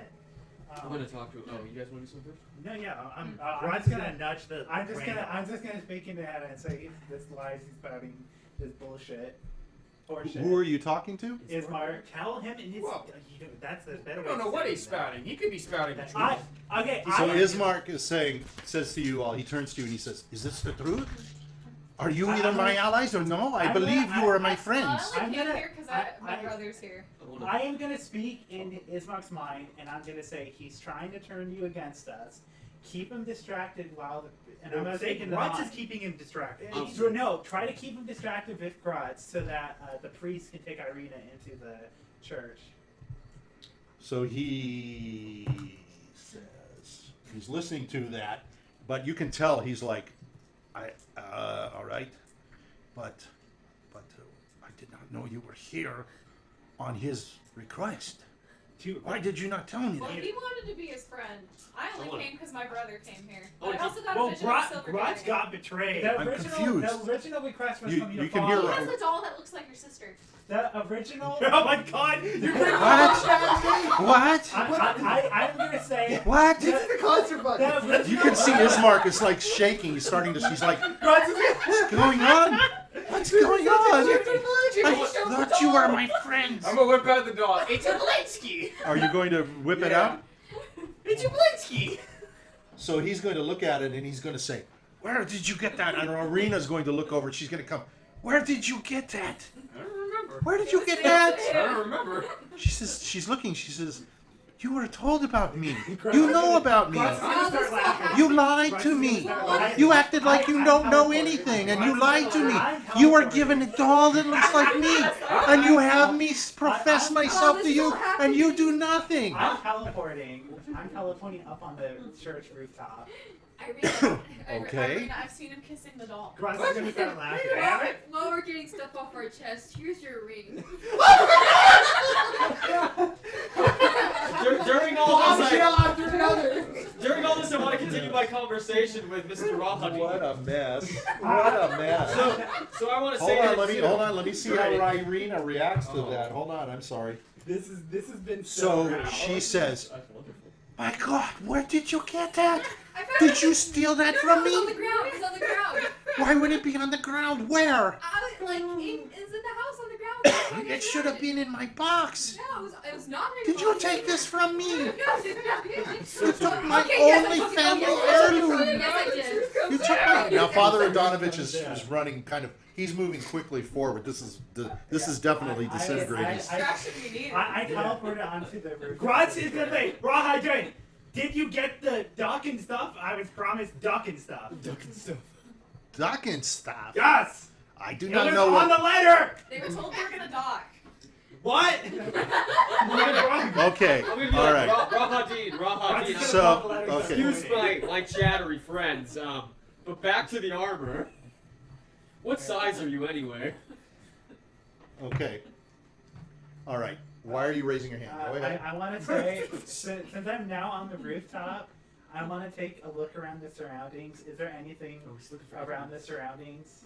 I'm gonna talk to. Oh, you guys want to do something first? No, yeah, I'm I'm Rod's just gonna gonna- nudge the. I'm just Randolph. gonna speak into that and say this lies he's spouting this bullshit. Horseshit. Who are you talking to? Ismark. Tell him in his. Whoa. That's the better I way. don't know to what say he's that. spouting. He could be spouting the truth. So Ismark is says to you all, he turns to you and he says, is this the truth? Are you either my allies or no? I believe you are my friends. I I'm only came gonna- here because my I- brother's here. I am gonna speak in Ismark's mind, and I'm gonna say he's trying to turn you against us. Keep him distracted while and I'm gonna take the Grutz line. is keeping him distracted. No, try to keep him distracted with Grutz so that the priest can take Irina into the church. So he says, he's listening to that, but you can tell he's like, all right, but I did not know you were here on his request. Why did you not tell me Well, that? he wanted to be his friend. I only came because my brother came here. Oh, But I also got a Well, vision of Silver Grutz Dragon. got betrayed. The I'm original, confused. The original request was You- from your you can father. He hear- has a doll that looks like your sister. The original. Oh my God! You're What? I'm gonna say. What? The concert button. original- You can see Ismark is like shaking. He's starting to. She's like, Grutz is. what's going on? What's going on? I thought you were my friends. I'm gonna whip out the dog. It's a Blinsky! Are you going to whip it Yeah. out? It's a Blinsky! So he's going to look at it and he's going to say, where did you get that? And Irina's going to look over and she's going to come, where did you get that? I don't remember. Where did you get that? I don't remember. She says, she's looking, she says, you were told about me. You know about me. Grutz is gonna start laughing. You lied to me. You acted like you don't know anything and you lied to me. You were given a doll that looks like me. And you have me profess myself to you and you do nothing. I'm teleporting. I'm teleporting up on the church rooftop. Okay. Irina, I've seen him kissing the doll. Grutz is gonna start laughing. While we're getting stuff off our chest, here's your ring. During all this, after another. during all this, I want to continue my conversation with Mr. Rahadin. What a mess. What a mess. So I want to say Hold on, let me see how Irina reacts to that. Hold on, I'm sorry. This has been So she says, That's wonderful. my God, where did you get that? I found Did it. you steal that from It's on the me? ground. It's on the ground. Why would it be on the ground? Where? It's in the house on the ground. It should have been in my box. No, it was not. in Did you my take this from me? No, I didn't. You took my Okay, yes, I only took it. family Oh, yes, I took it. heirloom. Yes, I did. You took my. Now, Father Adonovich is running kind of. He's moving quickly forward. This is definitely disintegrating. Distraction you need. I teleported onto the roof. Grutz is gonna say, Rahadin, did you get the duck and stuff? I was promised duck and stuff. Duck and stuff. Yes. I do It not was know on what. the letter. They were told we were gonna dock. What? Okay. I'm gonna be All like, right. Rahadin. So okay. Excuse my chattery friends. But back to the armor. What size are you anyway? Okay. All right. Why are you raising your hand? Go ahead. I want to say, since I'm now on the rooftop, I want to take a look around the surroundings. Is there anything around the surroundings?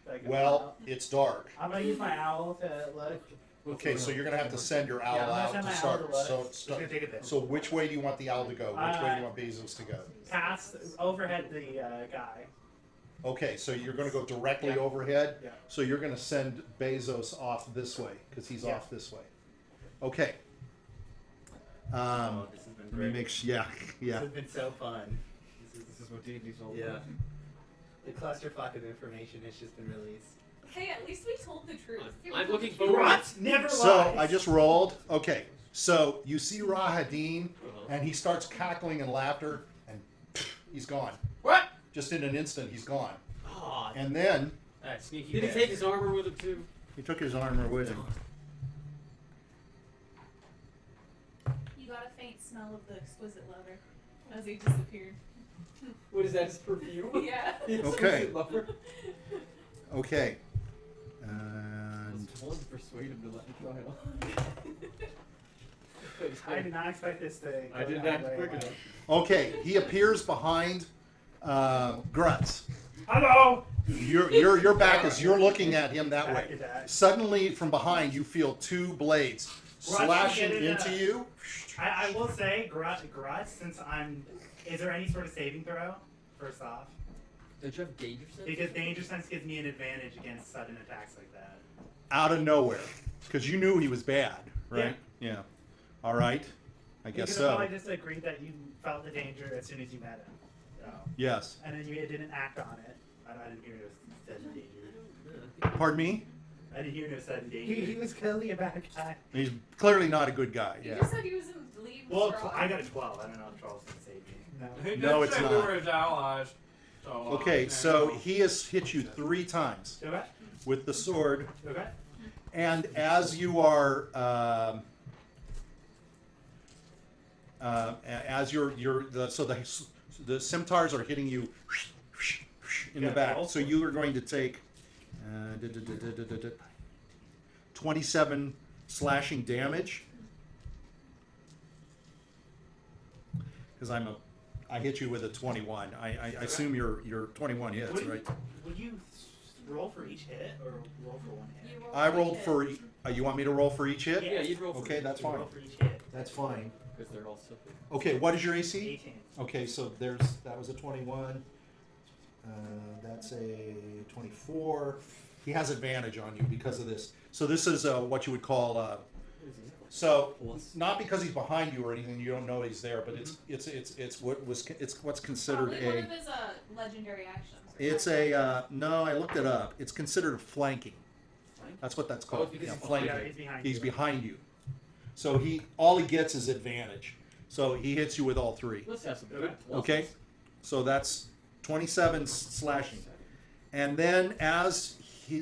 that I can Well, find out? it's dark. I'm gonna use my owl to look. Okay, so you're gonna have to send your owl Yeah, I'm gonna out send to my start. owl to look. So Just gonna take it there. so which way do you want the owl to go? Which way do you want Bezos to go? Past overhead the guy. Okay, so you're gonna go directly overhead. Yeah. So you're gonna send Bezos off this way because he's Yeah. off this way. Okay. This has been Let me make This yeah. has been so fun. This is what D&D's all Yeah. about. The clusterfuck of information has just been released. Hey, at least we told the truth. I'm looking forward. Grutz never lies. So I just rolled. Okay, so you see Rahadin, and he starts cackling in laughter, and he's gone. What? Just in an instant, he's gone. Ah, And then That sneaky did he bastard. take his armor with him too? he took his armor with him. You got a faint smell of the exquisite leather as he disappeared. What is that? His perfume? Yeah. Okay. Lover? Okay. And I was trying to persuade him to let me try it on. I did not expect this to. I go didn't that act way. quick enough. Okay, he appears behind Grutz. Hello. Your back as you're looking at him that Back way. to that. Suddenly, from behind, you feel two blades Grutz, slashing get it, into you. I will say, Grutz, since I'm. Is there any sort of saving throw? First off, Did you have danger sense? because danger sense gives me an advantage against sudden attacks like that. Out of nowhere, because you knew he was bad, right? Yeah. All right. I guess You could so. have probably just agreed that you felt the danger as soon as you met him. So. Yes. And then you didn't act on it. I didn't hear no sudden danger. Pardon me? I didn't hear no sudden danger. He was clearly a bad guy. He's clearly not a good guy. He Yeah. just said he was in the lead. with Well, Strahd. I got a 12. I don't know if 12's going to save me. No. He did No, it's say not. we were his allies. So, Okay, yeah. so he has hit you 3 times Okay. with the sword, Okay. and as you are, as the scimitars are hitting you in the Yeah, back, roll so for it. you are going to take 27 slashing damage. Because I hit you with a 21. I assume your 21 hits, Would, right? would you roll for each hit or roll for one hit? You roll I for rolled hit. for. You want me to roll for each hit? Yeah, you'd roll for Okay, that's You fine. roll for each hit. That's fine. Because they're all separate. Okay, what is your AC? 18. Okay, so that was a 21. That's a 24. He has advantage on you because of this. So this is what you would call. So not because he's behind you or anything, you don't know he's there, but it's what's considered Probably one a. of his legendary actions. It's a no. I looked it up. It's considered flanking. That's what that's called. Oh, because Yeah, he's flanking. Yeah, he's behind He's you. behind you. So all he gets is advantage. So he hits you with all 3. Let's have some good Okay, so that's 27 slashing, and then as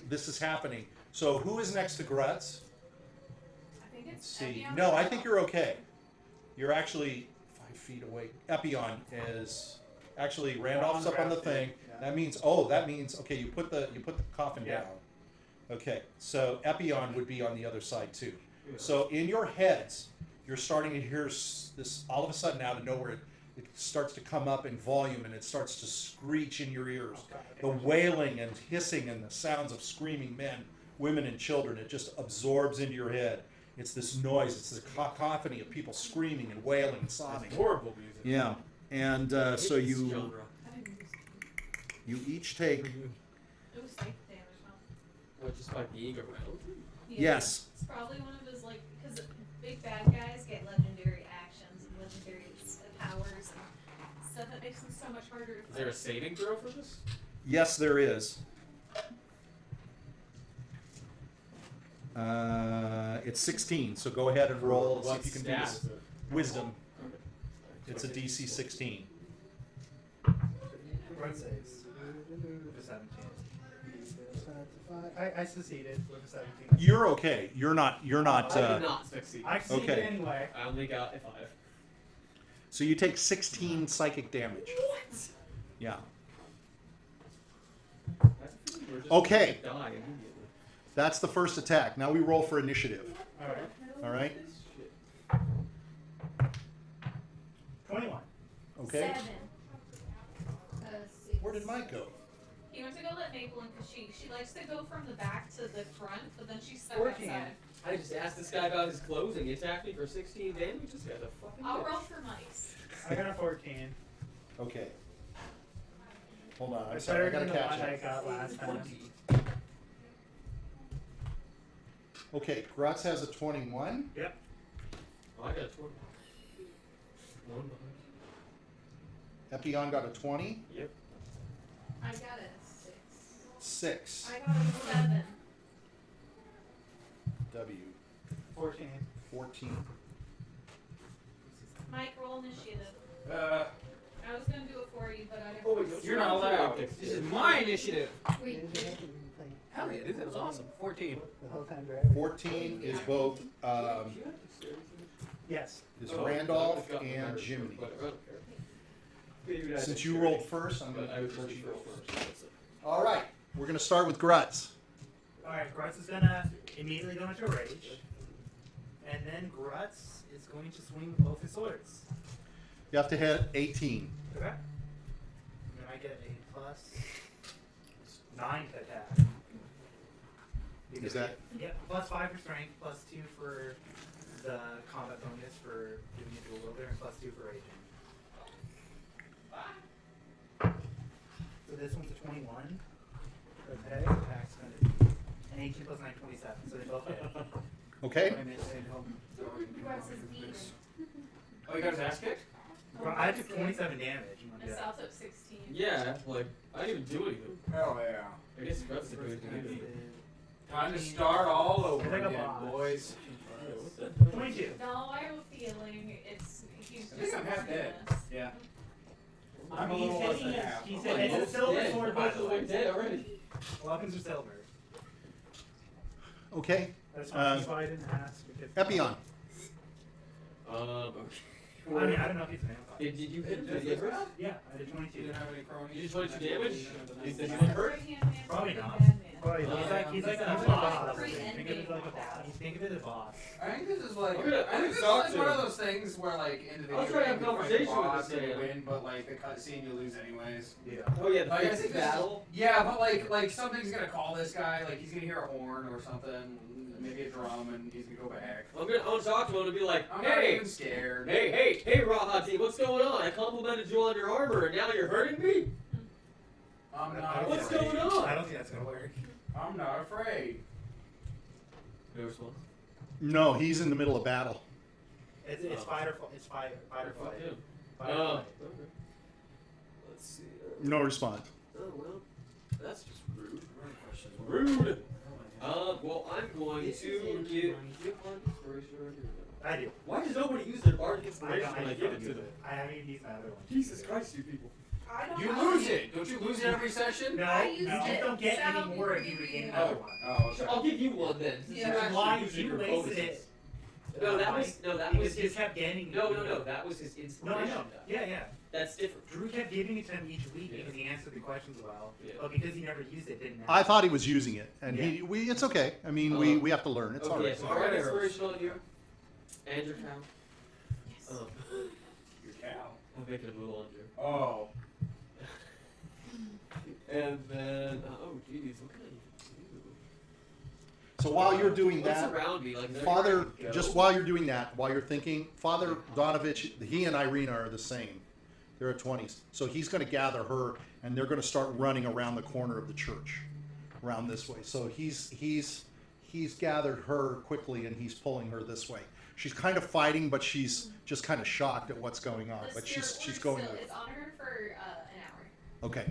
this is happening, so who is next to Grutz? I think Let's it's see. Epion. No, I think you're okay. You're actually 5 feet away. Epion is actually Randolph's up on the thing. Yeah. That means okay. You put the coffin Yeah. down. Okay, so Epion would be on the other side too. So in your heads, you're starting to hear this all of a sudden out of nowhere. It starts to come up in volume and it starts to screech in your ears. The wailing and hissing and the sounds of screaming men, women, and children. It just absorbs into your head. It's this noise. It's this cacophony of people screaming and wailing and sobbing. Horrible music. Yeah, and so you each take. It was psychic damage, huh? What, just by being around? Yeah, Yes. It's probably one of his, because big bad guys get legendary actions and legendary powers and stuff that makes them so much harder to Is there a fight. saving throw for this? Yes, there is. It's 16, so go ahead and roll. See if you can do this. Wisdom. It's a DC 16. Run saves. With a 17. I succeeded with a 17. You're okay. You're not. I did not succeed. I succeeded Okay. anyway. I only got a 5. So you take 16 psychic damage. What? Yeah. I have a feeling we're just Okay. gonna die immediately. That's the first attack. Now we roll for initiative. Alright. All right. 21. Okay. 7. Where did Mike go? He went to go let Maple in because she likes to go from the back to the front, but then she's stuck Working. outside. I just asked this guy about his clothes and he attacked me for 16 damage. This guy's a fucking I'll bitch. roll for mice. I got a 14. Okay. Hold on. I'm It's sorry. I better gotta than the catch one I up. got last time. 20. Okay. Grutz has a 21. Yep. Oh, I got a 20. One behind. Epion got a 20. Yep. I got a 6. 6. I got a 7. W. 14. 14. Mike, roll initiative. Uh, I was gonna do it for you, but I didn't. Oh, wait, you're not allowed. This is my initiative. Wait, Hell yeah, this is awesome. 14. The whole time. 14 is both Yes. is Randolph and Jiminy. Since you rolled first, I'm going But I to would let let you you go roll first. first. All right. We're going to start with Grutz. Alright, Grutz is gonna immediately go into a rage. And then Grutz is going to swing both his swords. You have to hit 18. Okay. And then I get a +9 to attack. Is that? Yep, +5 for strength, +2 for the combat bonus for giving it to a wielder, and +2 for raging. So this one's a 21. Okay, attack's gonna be an 18 + 9, 27. So they both hit. Okay. Grutz is beaten. Oh, you got his ass kicked? Well, I took 27 damage. And Sal took 16. Yeah, like, I didn't even do anything. Hell yeah. I guess Grutz did anything either. Time to start all over It's like a again, boss. boys. 22. No, I have a feeling he's I just think I'm half dead. this. Yeah. I'm I'm a little less than he's half. He said it's a silver sword, by the way. Dead already. Weapons are silver. Okay. That's why I didn't ask. Epion. Okay. I mean, I don't know if he's an vampire. Did you hit him? Did you hit him? Yeah, I did You 22. didn't have any cronies? You did 22 damage? Is He's he a hurt? right-hand man, Probably he's a not. bad man. Probably He's not. like, he's like a He's boss. pretty Think of it like a endgame boss. with Think of it as a boss. I think this is like, I'm gonna- I think this is talk like to one him. of those things where like in the I was video trying to have game, a you fight conversation the with boss this and you man. win, but like the cutscene you lose anyways. Yeah. Oh yeah, the Like, I fixed think this- battle. Yeah, but like something's gonna call this guy, like he's gonna hear a horn or something, maybe a drum, and he's gonna go back. I'm gonna talk to him and be like, I'm not hey, even scared. hey, Rahadin, what's going on? I complimented you on your armor and now you're hurting me? I'm I not don't What's afraid. going on? I don't think that's gonna work. I'm not afraid. No response. No, he's in the middle of battle. It's fight or flight. It's fight or Fuck flight. him. Fight or Okay. flight. Let's see. No response. Oh well, that's just rude. Rude. Well, I'm going to give one inspiration right here. I do. Why does nobody use their bardic I inspiration don't. when I I give don't it to use them? it. I haven't used my other one. Jesus Christ, you people. I don't You know. lose it. Don't you lose it every session? No, I used no. You it. don't get Sal any more if you gave regain me another Oh. one. Oh, okay. I'll give you one then. Since Yeah. you actually Why used you your wasted bonuses. it? No, that was Because his. he kept getting. No, that was his No, I inspiration. know. die. Yeah, yeah. That's different. Drew kept giving it to him each week Yeah. because he answered the questions well. Yeah. But because he never used it, didn't. I thought he was using it, and it's okay. I mean, we have to learn. It's all Okay, right. so bardic inspiration on you, and your cow. Yes. Your cow. I'm making a little under. Oh. And then, oh geez, what can I even do? So while you're doing What's that, around me? Like, Father, just while you're doing that, while you're thinking, Father Donovich, he and Irina are the same. They're at 20s. So he's going to gather her, and they're going to start running around the corner of the church, around this way. So he's gathered her quickly, and he's pulling her this way. She's kind of fighting, but she's just kind of shocked at what's going on. The But spirit she's works going still. with It's on her for an hour. Okay.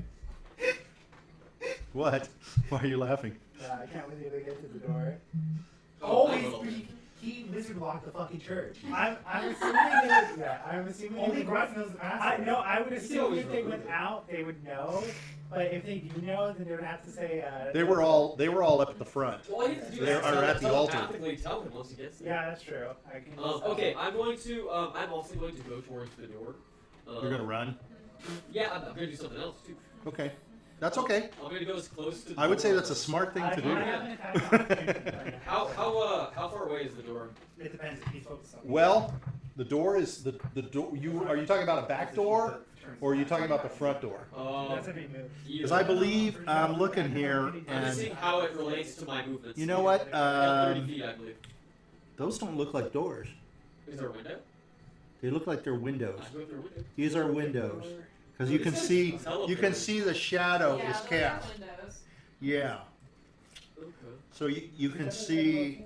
What? Why are you laughing? I can't wait to get to the door. Always he wizard locked the fucking church. I'm assuming they would. Yeah, I'm assuming. Only they would- Grutz knows the password. I know. I would He's assume always if they wrong. went out, they would know. But if they do know, then they would have to say. They were all up at the front. All I need to do They is are at the altar. telepathically tell him once he gets there. Yeah, that's true. I can. Okay, I'm going to. I'm also going to go towards the door. You're gonna run. Yeah, I'm going to do something else too. Okay, that's okay. I'm going to go as close to. The I would say door. that's a smart thing I to have an attack of opportunity right now. How far away is the door? It depends if he's focused on. Well, the door is the door. Are you talking about a back door, or are you talking about the front door? That's a big move. Because I believe I'm looking here, I'm just and seeing how it relates to my movements. you know what? Yeah, 30 feet, I believe. Those don't look like doors. Is there a window? They look like they're windows. I go through a window. These are windows, because you can see the shadow yeah, is those are cast. windows. Yeah. Okay. So you can see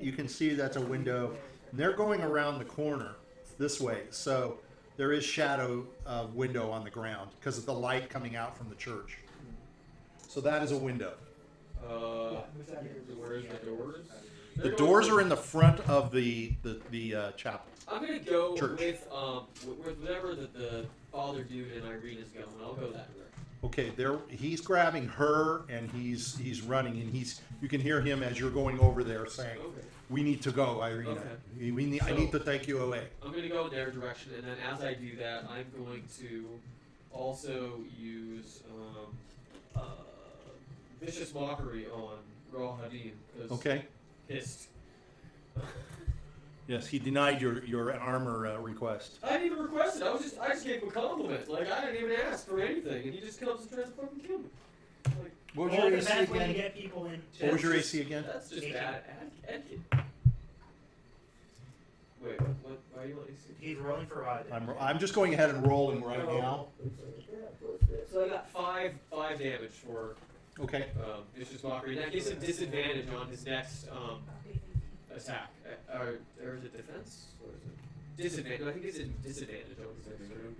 that's a window. They're going around the corner this way, so there is shadow of window on the ground because of the light coming out from the church. So that is a window. Where is the doors? The doors are in the front of the chapel. I'm gonna go Church. with whatever the father dude and Irene is going. I'll go that direction. Okay, he's grabbing her and he's running, and you can hear him as you're going over there saying, Okay. "We need to go, Irina. Okay. I need to take you away." I'm gonna go in their direction, and then as I do that, I'm going to also use vicious mockery on Rahadin because Okay. pissed. Yes, he denied your armor request. I didn't even request it. I just gave him a compliment. Like I didn't even ask for anything, and he just comes and tries to fucking kill me. Like, What was Well, your AC that's when you again? get people in. What was your AC again? that's just Etiquette. bad etiquette. Wait, what? Why are you letting AC? He's rolling for Rahadin. I'm just going ahead and rolling right now. So I got five damage for Okay. vicious mockery. That gives him disadvantage on his next attack. Or is it defense? Or is it disadvantage? No, I think it's a disadvantage on his next turn.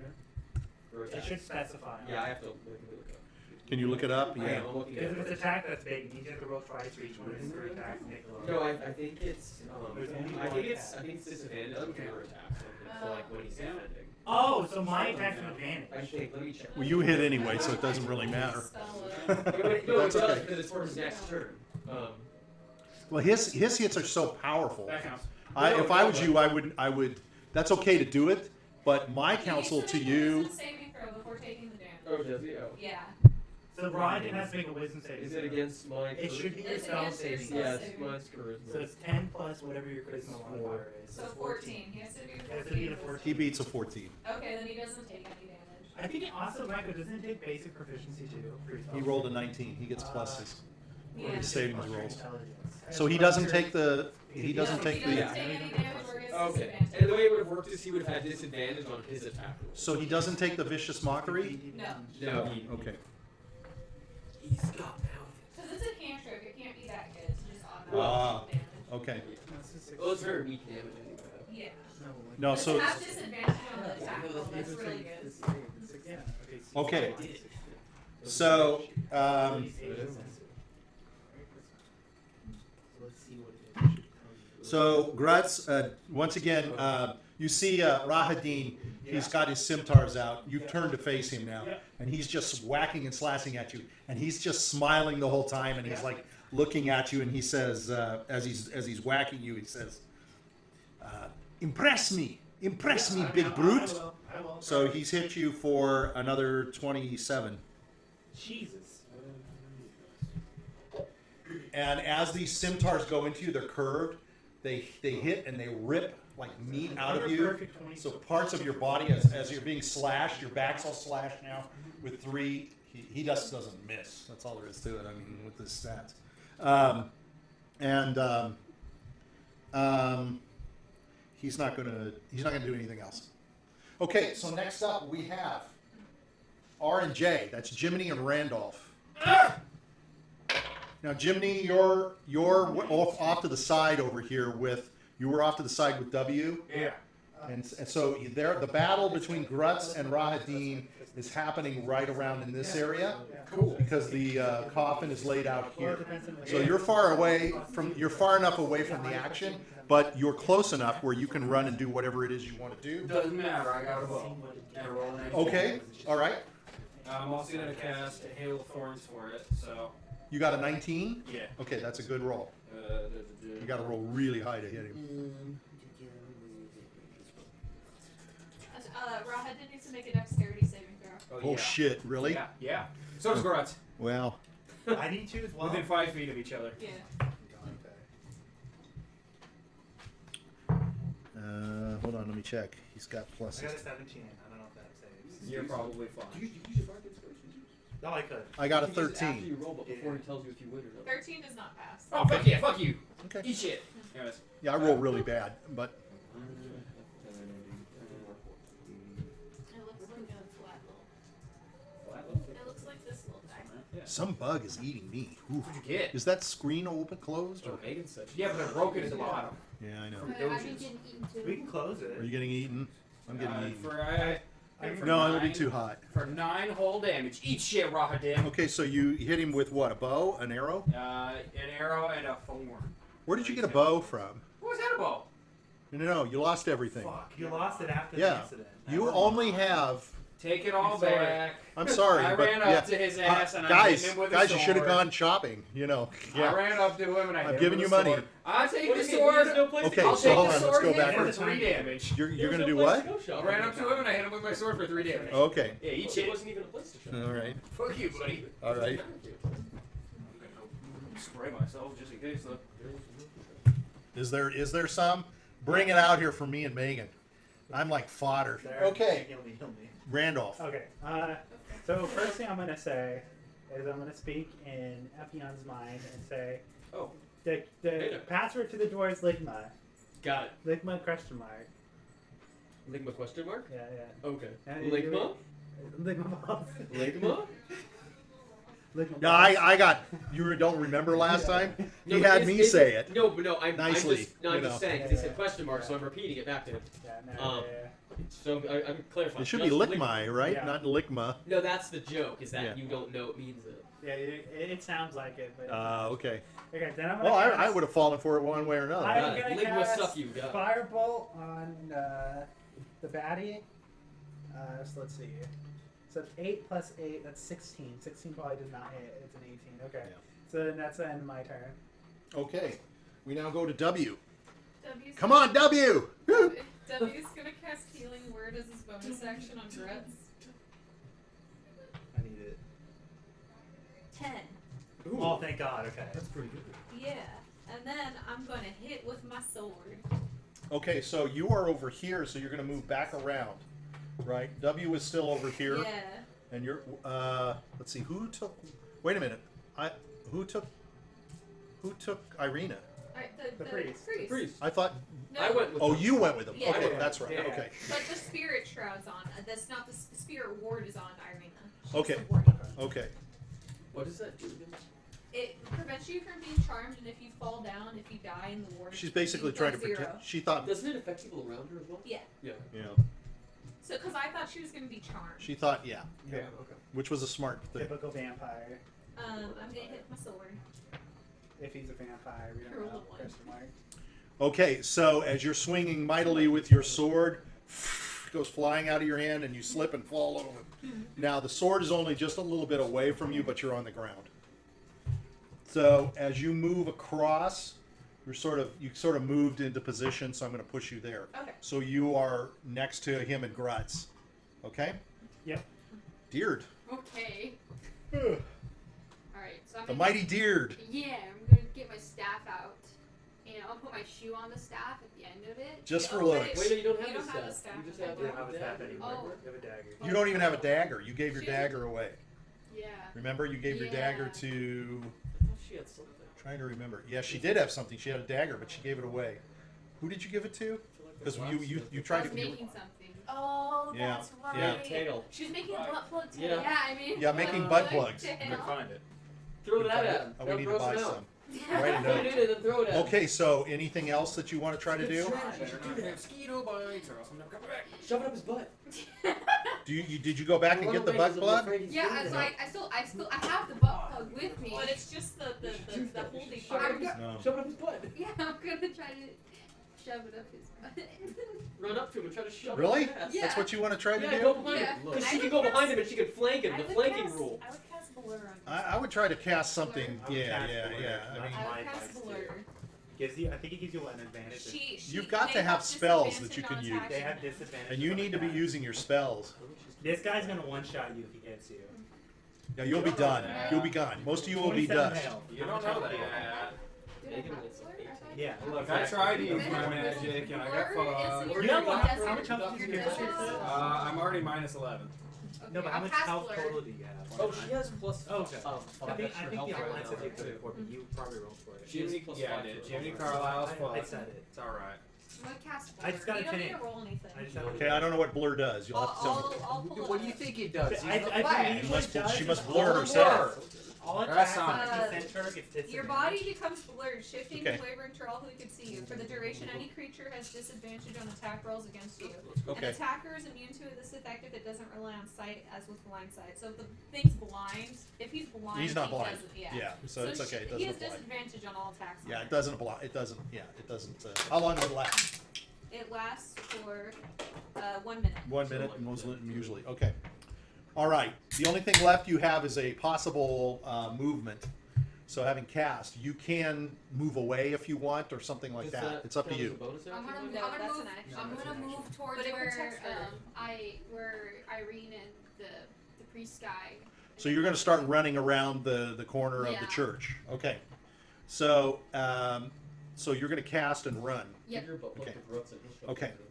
Or It attack. should specify. Yeah, I have to look it up. Can you look it up? I Yeah. am. I'm looking at Because if it. it's attack that's big, you have to roll twice for each one of his three attacks. And take a No, look. I think it's There's only I one think it's attack. disadvantage on counter attacks. So like when he's defending. Oh, so my attack's an advantage. I think. Let me check. Well, you hit anyway, so it doesn't really matter. No, it That's does okay. because it's for his next turn. Well, his hits are so powerful. That counts. If I was you, I would. That's okay to do it, but my counsel to you. It's a saving throw before taking the damage. Oh, does he? Oh. Yeah. So Rahadin has to make a wisdom saving. Is it against my? It should be your It's spell against your saving. spell Yeah, it's saving. mine's charisma. So it's 10 plus whatever your charisma modifier is. So 14. He has to be He has to be a 14. He beats a 14. Okay, then he doesn't take any damage. I think it also, Michael, doesn't it take basic proficiency too? For your spell He rolled a 19. He gets pluses. Yeah. His savings Plus your rolls. intelligence. So he doesn't take the. He doesn't No, take he doesn't the. take any damage or gets Okay. disadvantage. And the way it would have worked is he would have had disadvantage on his attack rolls. So he doesn't take the vicious mockery. No. No, he. Okay. He's got now. Because it's a cantrip, it can't be that good. It's just Ah. automatic damage. Okay. Well, it's very weak damage anyway. Yeah. No. But So. to have disadvantage on the attack roll, that's really good. Yeah. Okay. So. So Grutz, once again, you see Rahadin. He's got his scimitars out. You've turned to face him now, and he's just whacking and slashing at you, and he's just smiling the whole time, and he's like looking at you, and he says, as he's whacking you, he says, "Impress me, big brute." So he's hit you for another 27. Jesus. And as these scimitars go into you, they're curved. They hit and they rip like meat out of you. So parts of your body, as you're being slashed, your back's all slashed now with 3. He just doesn't miss. That's all there is to it. I mean, with his stats. He's not gonna do anything else. Okay, so next up we have R and J. That's Jiminy and Randolph. Now, Jiminy, you're off to the side over here with. You were off to the side with W. Yeah. And so there, the battle between Grutz and Rahadin is happening right around in this area. Cool. Because the coffin is laid out here. So you're far enough away from the action, but you're close enough where you can run and do whatever it is you want to do. Doesn't matter. I got a bow. And a roll an action. Okay, all right. I'm also gonna cast a hail of thorns for it. So. You got a 19? Yeah. Okay, that's a good roll. You got to roll really high to hit him. Rahadin needs to make a dexterity saving throw. Oh shit! Really? Yeah. Yeah. So does Grutz. Well, I need to as well. Within 5 feet of each other. Yeah. hold on, let me check. He's got I pluses. got a 17. I don't know if that saves. You're probably fine. You use your bardic inspiration. No, I could. I got a You use it after 13. you roll, but before he tells you if you win or not. 13 does not pass. Oh fuck yeah! Fuck you. Okay. Eat shit. Anyways. Yeah, I roll really bad, but It looks like a flat little. Flat little. It looks like this little guy. Yeah. some bug is eating me. Oof. What'd you get? Is that screen open, closed? Or? Oh, Meagan said. Yeah, but I broke it at the bottom. Yeah, I know. But I've been getting eaten too. We can close it. Are you getting eaten? I'm getting eaten. For No, it'll be 9 too hot. For 9 whole damage. Eat shit, Rahadin. Okay, so you hit him with what? A bow? An arrow? An arrow and a thorn. Where did you get a bow from? What was that about? No, you lost everything. Fuck, you lost it after the Yeah. incident. You only have. Take it all I'm sorry. back. I'm sorry, I but ran yeah. up to his ass and I guys, hit him with a guys, sword. you should have gone shopping. You know. I ran up to him and I I'm hit him giving with you a money. sword. I take What the do you mean? sword. There's no place Okay, to I'll go so take hold the on, let's sword go hit back. for 3 damage. You're There's gonna no do place what? to go I shopping. ran up to him and I hit him with my sword for 3 damage. Okay. Yeah, eat There shit. wasn't even a place to shop. All right. Fuck you, buddy. All right. I'm gonna spray myself just in case though. Is there some? Bring it out here for me and Meagan. I'm like fodder. There. Okay, Heal me, heal me. Randolph. Okay. So first thing I'm gonna say is I'm gonna speak in Epion's mind and say Oh, the password to the door is Ligma. got it. Ligma question mark. Ligma question mark? Yeah, yeah. Okay. And Ligma? Ligma balls. Ligma? Ligma No, balls. I got. You don't remember last time? No, He but had is- me is say it. No, but no, I'm Nicely, just, no, you I'm just know. saying, because he said question mark, so I'm repeating it back to him. Yeah, no, Um, yeah, yeah. So I'm clarifying. It should be just Lickmy, right? Yeah. Not Lickma. No, that's the joke, is that Yeah. you don't know it means it. Yeah, it sounds like it, but Okay. okay. Then I'm gonna Well, I cast- would have fallen for it one way or another. I'm Got it. gonna Ligma cast suck you, got it. Firebolt on the baddie. So let's see. So it's 8 plus 8. That's 16. 16 probably does not hit. It's an 18. Okay. Yeah. So then that's the end of my turn. Okay. We now go to W. W's Come on, W! Woo! W's gonna cast Healing Word as his bonus action on Grutz. I need it. 10. Oh, thank God. Okay. That's pretty good. Yeah. And then I'm gonna hit with my sword. Okay, so you are over here, so you're going to move back around, right? W is still over here, Yeah. and you're. Let's see, who took? Wait a minute. Who took Irina? The priest. Priest. I thought. No, I went with Oh, him. you went with him. Yeah. Okay, Yeah. that's right. Yeah. Okay. but the spirit shroud's on. That's not the spirit ward is on Irina. She's Okay. the warding. Okay. What does that do again? It prevents you from being charmed, and if you fall down, if you die in the ward, She's basically you trying to go 0. protect. She thought. Doesn't it affect people around her as well? Yeah. Yeah. Yeah. So, because I thought she was gonna be charmed. She thought, yeah, Yeah, okay. which was a smart thing. Typical vampire. I'm gonna hit my sword. If he's a vampire, we don't Roll know. a 1. Question mark. Okay, so as you're swinging mightily with your sword, it goes flying out of your hand, and you slip and fall over. Now the sword is only just a little bit away from you, but you're on the ground. So as you move across, you sort of moved into position. So I'm going to push you there. Okay. So you are next to him and Grutz. Okay. Yep. Diurd, Okay. the Alright, so I'm gonna mighty Diurd. Yeah, I'm gonna get my staff out. And I'll put my shoe on the staff at the end of it. Just for Oh, looks. wait. Wait, no, you don't have You the don't have the staff. staff. You just I have You don't the have a staff anymore. Oh. You have a dagger. You don't even have a dagger. You gave your She- dagger away. Yeah. Remember, you gave your dagger Yeah. to. Oh, she had something. Trying to remember. Yeah, she did have something. She had a dagger, but she gave it away. Who did you give it to? Because you I tried was to. making something. Oh, Yeah, that's right. yeah. Tail. She was making a butt plug tail. Yeah. Yeah, I mean. Yeah, making butt plugs. Couldn't find it. Throw that at him. Oh, we That'll need to gross buy him out. some. Write a Put it note. in it and throw it at him. Okay, so anything else that you want to try to do? Mosquito bites or else I'm never coming back. Shove it up his butt. Do you did you go back and get the butt plug? Yeah, so I have the butt plug with me. But it's just the holding Shove part. it up- No. shove it up his butt. Yeah, I'm gonna try to shove it up his butt. Run up to him and try to shove Really? it up his ass. Yeah. That's what you want to try to Yeah, go do? behind Yeah. him. Because I she can would go cast- behind him and she can flank him. The flanking rule. I would cast Blur on you. I would try to cast something. I would Yeah, cast yeah, Blur. yeah. I Not mean, I my would cast advice, Blur. Gives you, I think it gives you an advantage. You've got to have spells that you can use. They have disadvantage. and you need to be using your spells. This guy's gonna one-shot you if he hits you. Yeah, you'll be done. You'll be gone. Most of you will be 27 dust. health. You don't know that. Meagan was like 18. Yeah. Look, I tried to use my magic and I got fucked. You know what? How much health do you get? I'm already minus 11. No, but how much health total do you have? Oh, she has plus. Oh, okay. Oh, I think her the health outline right says now, you put too. it for, but you probably rolled for it. She has plus Yeah, I 5 did. for Jiminy her. Carlyle's fault. I said it. It's alright. I'm gonna cast I just Blur. got You a don't need 10. to roll anything. I just have Okay, I don't know what blur does. You'll have to tell me. I'll pull it What do you up. think it does? I believe Unless what it she does must is blur all herself. All That's attacks not- on the center gets disadvantage. Your body becomes blurred, shifting Okay. and wavering to all who can see you. For the duration, any creature has disadvantage on attack rolls against you. An Okay. attacker is immune to this effect if it doesn't rely on sight, as with blind sight. So if the thing's blind, if he's blind, He's not he blind. doesn't- yeah. Yeah, so it's okay. It He has doesn't apply. disadvantage on all attacks. Yeah, on it her. doesn't apply. It doesn't. Yeah, it doesn't. How long does it last? It lasts for 1 minute. 1 minute, usually. Okay. All right. The only thing left you have is a possible movement. So having cast, you can move away if you want or something like Does that. It's up to count as a you. bonus I'm action? gonna, No, I'm gonna that's move. an action. I'm gonna move towards But it where protects her. where Irene and the priest guy. So you're going to start running around the corner of the Yeah. church. Okay. So So you're going to cast and run. Yep. Give your butt Okay. to Grutz and he'll show Okay. you.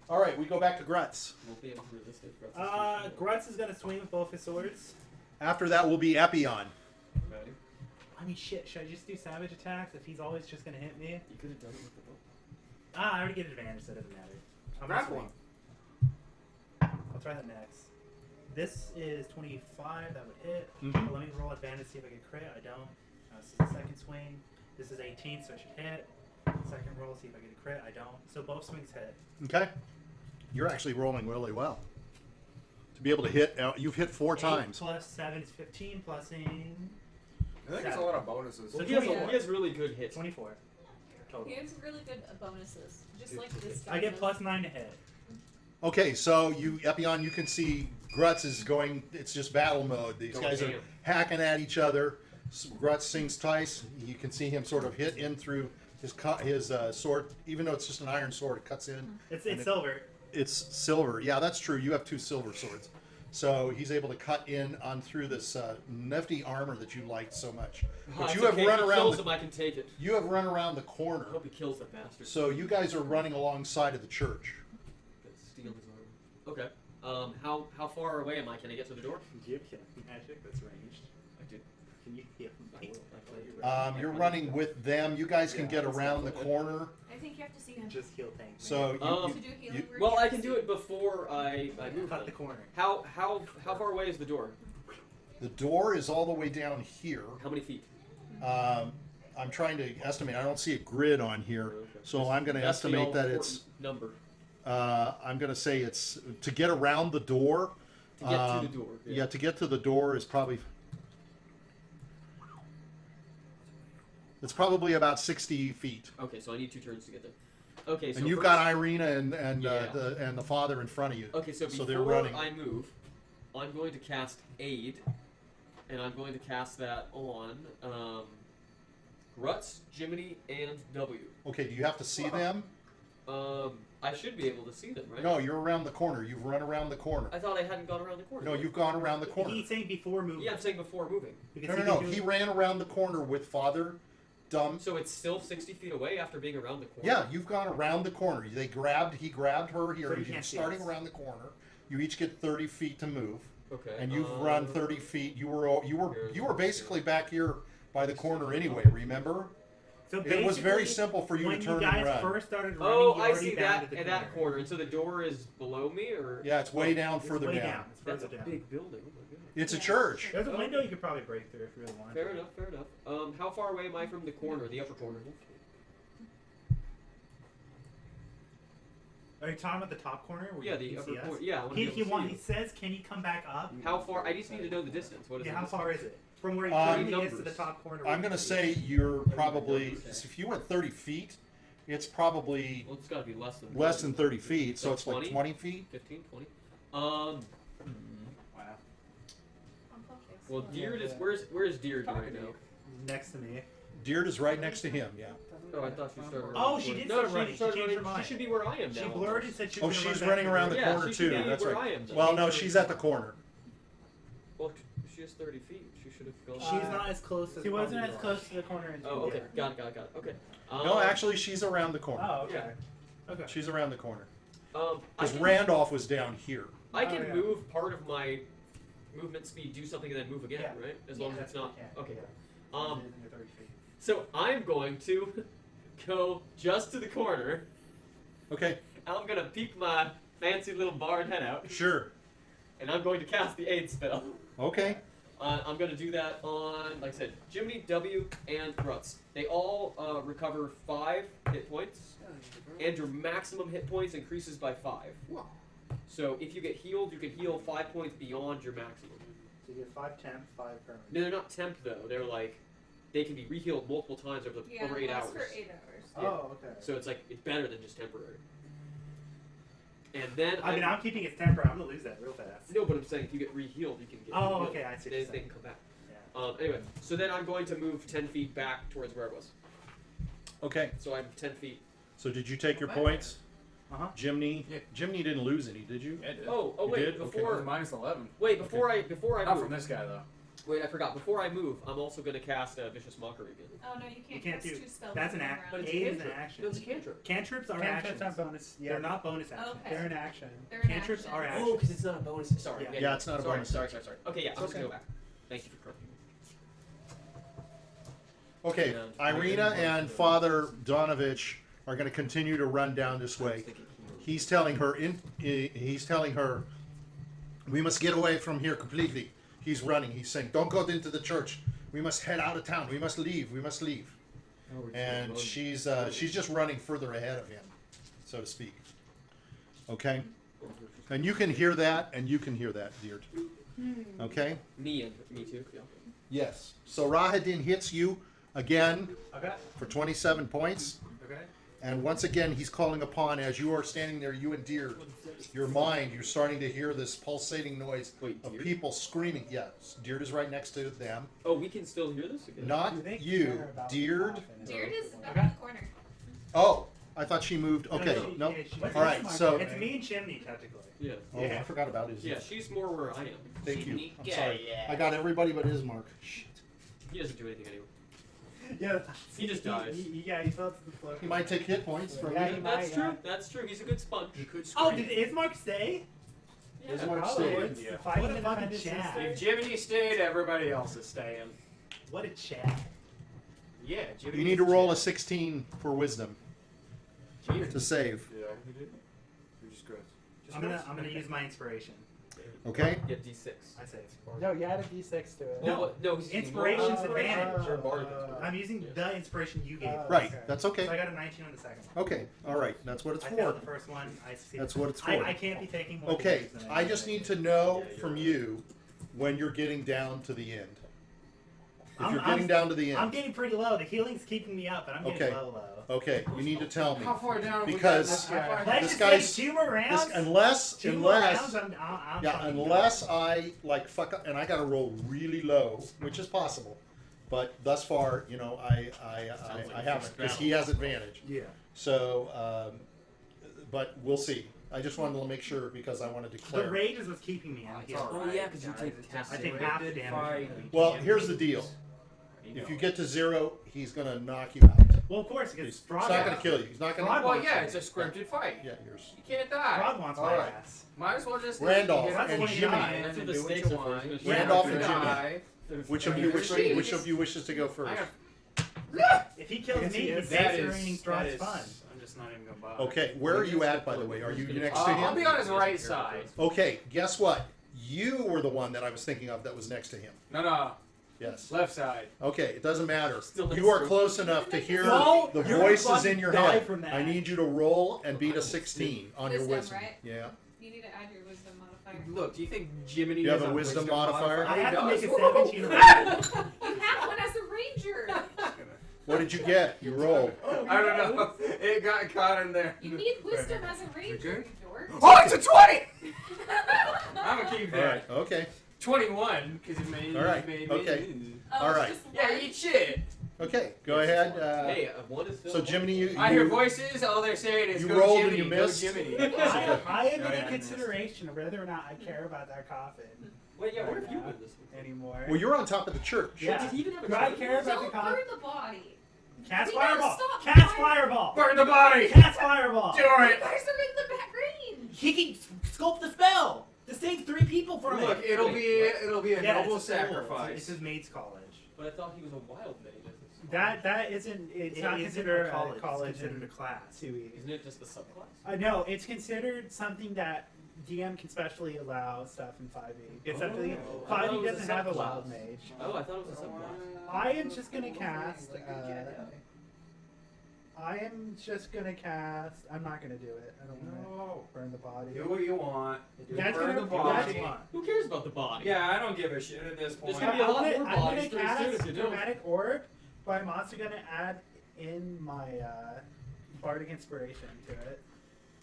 All right, we go back to Grutz. Won't be able to resist it. Grutz is Grutz is gonna swing with both his swords. After that will be Epion. ready. I mean, shit. Should I just do savage attacks if he's always just gonna hit me? You could have done it with the bow. I already get advantage, so it doesn't matter. I'm gonna Grab swing. I'll try that next. This is 25. That would hit. Mhm. But let me roll advantage, see if I get crit. I don't. This is the second swing. This is 18, so it should hit. Second roll, see if I get a crit. I don't. So both swings hit. Okay. You're actually rolling really well. To be able to hit, you've hit 4 8 times. plus 7 is 15, plusing I think it's a lot of bonuses. So He has, Yeah. he has really good hits. 24 total. He has really good bonuses, just like this guy. I get does. plus 9 to hit. Okay, so Epion, you can see Grutz is going. It's just battle mode. These Go guys are ham. hacking at each other. Grutz sings twice. You can see him sort of hit in through his sword, even though it's just an iron sword. It cuts in. It's And silver. It's silver. Yeah, that's true. You have 2 silver swords, so he's able to cut in on through this nifty armor that you liked so much. But It's you have okay, run if he around. kills The, him, I can take it. you have run around the I corner. hope he kills that bastard. So you guys are running alongside of the church. Steal his armor. Okay. How far away am I? Can I get to the door? Do you have healing magic that's ranged? I do. Can you heal? I will. I will. You're running with them. You guys can get around the corner. I think you have to see him. Just heal tank. So you, Um, To do healing you- word, Well, you I have can to do see it before I move. Cut the then. corner. How far away is the door? the door is all the way down here. How many feet? I'm trying to estimate. I don't see a grid on here, Okay. so I'm going to That's the estimate that it's. all-important number I'm going to say it's to get around the door. to get to the door. Yeah, to get to the door is probably. It's probably about 60 feet. Okay, so I need 2 turns to get there. Okay, so And you've first- got Irina and Yeah. the father in front of you. Okay, so so before they're running. I move, I'm going to cast Aid, and I'm going to cast that on Grutz, Jiminy, and W. Okay, do you have to see them? I should be able to see them, right? No, you're around the corner. You've run around the corner. I thought I hadn't gone around the corner. No, you've gone around the corner. He's saying before moving. Yeah, I'm saying before moving. Because No. can do He it- ran around the corner with Father Dumb. So it's still 60 feet away after being around the corner? Yeah, you've gone around the corner. He grabbed her here. So you You're can't see starting us. around the corner. You each get 30 feet to move, Okay. and you've run 30 feet. You were basically back here by the corner anyway. Remember? So It was very basically, simple for you when to turn you guys and run. first started running, Oh, you I already see bounded that the at that corner. And so the door is below me, or? Yeah, it's way down It's further way down. It's That's further a down. big building. Oh my god. It's a Yeah. church. There's a window you could probably break through if you really wanted. Fair to. enough, fair enough. How far away am I from the corner, the upper corner? Are you talking about the top corner? Where Yeah, you the can upper see us? corner. Yeah, I want to He, be he, able to want, see he you. says, can he come back up? How far? I just need to know the distance. What is Yeah, the how distance? far is it? From where he Um, currently is to the numbers. top corner. I'm going to say you're probably, if you went 30 feet, it's probably Well, it's got to be less than less than 30 feet, so So it's like 20? 20 feet. 15, 20. Wow. I'm focused. Well, Diurd is where's Diurd right now? Next to me. Diurd is right next to him, yeah. Oh, I thought she started. Oh, running she before- did No, start she running. She started changed her running. mind. She should be where I am now. She blurred and said she Oh, was gonna she's run running back around to the Yeah, corner she should too. be That's where right. I am. then. Well, no, she's at the corner. Well, she has 30 feet. She should have gone. She's not as close as She wasn't probably as you close to the corner as Oh, you okay. were. Got it. Okay. No, actually, she's around the corner. Oh, okay. Okay. She's around the corner. I Because can, Randolph was down here. I can Oh, yeah. move part of my movement speed, do something, and then move again, Yeah. right? As long as Yeah. it's not. Yeah. Okay. Yeah. Um, You're 30 feet. So I'm going to go just to the corner. Okay, I'm gonna peek my fancy little bard head out, sure. and I'm going to cast the aid spell. Okay. I'm going to do that on, like I said, Jiminy, W, and Grutz. They all recover 5 hit points, and your maximum hit points increases by 5. So if you get healed, you can heal 5 points beyond your maximum. So you get 5 temp, 5 permanent. No, they're not temp though. They're like, they can be re-healed multiple times over Yeah, over 8 lasts hours. for 8 hours. Oh, okay. So it's like it's better than just temporary. And then I mean, I'm keeping it temporary. I'm gonna lose that real fast. no, but I'm saying if you get re-healed, you can get. Oh, re-healed. okay, I see what They, you're they saying. can come back. Yeah. Anyway, so then I'm going to move 10 feet back towards where I was. Okay. So I'm 10 feet. So did you take your points? Uh-huh. Jiminy? Yeah. Jiminy didn't lose any, did you? Yeah, it did. Oh You wait, did? Okay. It was before minus 11. wait, before I Not move. from this guy though. Wait, I forgot. Before I move, I'm also going to cast Vicious Mockery again. Oh no, you You can't, can't cast do. two spells. That's an in one act. round. But it's A a is an cantrip. action. No, it's a cantrip. Cantrips are Cantrips actions. are bonus. Yeah, They're not bonus actions. Okay. They're an action. They're an Cantrips action. are Oh, actions. because it's not a bonus. Sorry. Yeah. Yeah, it's not a sorry, bonus. Sorry. Okay, yeah, I'm just Okay. going to go back. Thank you for correcting me. Okay, And Irina and Father Donovich are going to continue to run down this I was way. thinking He's telling her, we must get away from here completely. He's running. He's saying, don't go into the church. We must head out of town. We must leave. We must leave. And she's just running further ahead of him, so to speak. Okay? And you can hear that, and you can hear that, Diurd. Okay? Me too. Yeah. Yes. So Rahadin hits you again Okay. for 27 points. Okay. And once again, he's calling upon, as you are standing there, you and Diurd, your mind, you're starting to hear this pulsating noise Wait, of Diurd? people screaming. Yes, Diurd is right next to them. Oh, we can still hear this again? Not Do they you, care about Diurd. the coffin? Diurd is back Okay. in the corner. Oh, I thought she moved. Okay, no. All right, so. It's me and Chimney, technically. Yeah. Oh, I forgot about his. Yeah, she's more where I am. Thank you. Chimney I'm sorry. guy. I got everybody but Ismark. Shit. He doesn't do anything anyway. Yeah. He just dies. Yeah, he fell to the floor. He might take hit points from Yeah, me. he That's might, true. yeah. That's true. He's a good sponge. He could Oh, scream. did Ismark stay? Yeah. Ismark Probably. stayed. It's Yeah. the fighting What a fucking independence Chad. system. If Jiminy stayed, everybody else is staying. What a chat. Yeah, Jiminy. You need to roll a 16 for wisdom to save. Yeah, he did. You're just gross. I'm gonna use my inspiration. Okay? Yeah, D6. I say. No, you add a d6 to it. No. No, he's Inspiration's advantage. advantage. I'm using the inspiration you gave. Right, Okay. that's So I okay. got a 19 on the second one. Okay, all right, that's what it's I for. failed the first one. I succeeded. That's what it's for. I can't be taking more Okay, damage than I just do. need to know from you when you're getting down to the end. If you're getting down to the I'm end. getting pretty low. The healing's keeping me up, but I'm getting Okay. low. Okay, you need to tell me. How far down? Because Let's This just guy's- say 2 more rounds. Unless, Two more rounds. yeah, I'm fucking unless I like fuck up and I gotta roll really low, which is possible. But thus far, you know, I haven't because he has advantage. Yeah. So, but we'll see. I just wanted to make sure because I want to The declare. rage is what's keeping me out It's here. all Oh, right, yeah, 'cause you guys, take it's half I a take half the scripted damage. fight. Well, here's the deal. You If know. you get to 0, he's gonna knock you out. Well, of course, because He's Strahd not gonna kill you. He's not Strahd gonna. Well, yeah, it's a scripted fight. Yeah, yours. You can't die. Strahd wants All my right. ass. Might as well just Randolph get up and when you Jiminy. die That's and what the do what stakes you are for. want. It's You Randolph have and to Jiminy. die. Which of you wishes to go first? I have- If he kills Yes, me, he he's is. That ruining is, Strahd's fun. I'm just not even gonna bother. Okay, where are you at, by the way? Are you next to I'll be him? on his right side. Okay, guess what? You were the one that I was thinking of that was next to him. No, Yes. left side. Okay, it doesn't matter. Still next You are to him. close enough to hear No, the you're voices fucking in your die head. from that. I need you to roll and beat a 16 on your Wisdom, wisdom. right? Yeah. You need to add your wisdom modifier. Look, do you think Jiminy You have is a wisdom modifier? I have to make a He 17 does. You have one as a ranger. What did you get? You rolled. I don't know. It got caught in there. You need wisdom as a ranger, good? you dork. Oh, it's a 20! I'm gonna keep All that. right. Okay. 21, because it made All right, made okay. me. Oh, All it's right. just Yeah, one? eat shit. Okay. Go ahead. Hey, one is still. So Jiminy, you. I hear voices. All they're saying is You go rolled and Jiminy, you go missed. Jiminy. I am Yeah, in yeah, consideration of whether or not I care about that coffin Wait, yeah, where have you been this week? anymore. Well, you're on top of the church. Yeah. Did he even have a Do I trophy? care about the Don't coffin? burn the body. Cast We gotta fireball! stop Cast fire- fireball! Burn the body. Cast fireball! Do You it. guys are in the back range. He can sculpt the spell to save 3 people from Look, it. it'll be a Yeah, noble it's a school. sacrifice. It's his mate's college. But I thought he was a wild mage. That isn't. It's It not isn't considered a college. college It's considered a in class. 2E. Isn't it just the subclass? No, it's considered something that DM can specially allow stuff in 5e. It's something Oh, I thought it 5e was a doesn't have a subclass. wild mage. Oh, I thought it was a subclass. I am just gonna cast. I am just gonna cast. I'm not gonna do it. I don't want No. to burn the body. Do what you want. That's Burn gonna- the body. that's- Who cares about the body? Yeah, I don't give a shit at this point. There's gonna be a lot more I'm bodies gonna pretty soon cast if you don't. dramatic orb, but I'm also gonna add in my bardic inspiration to it.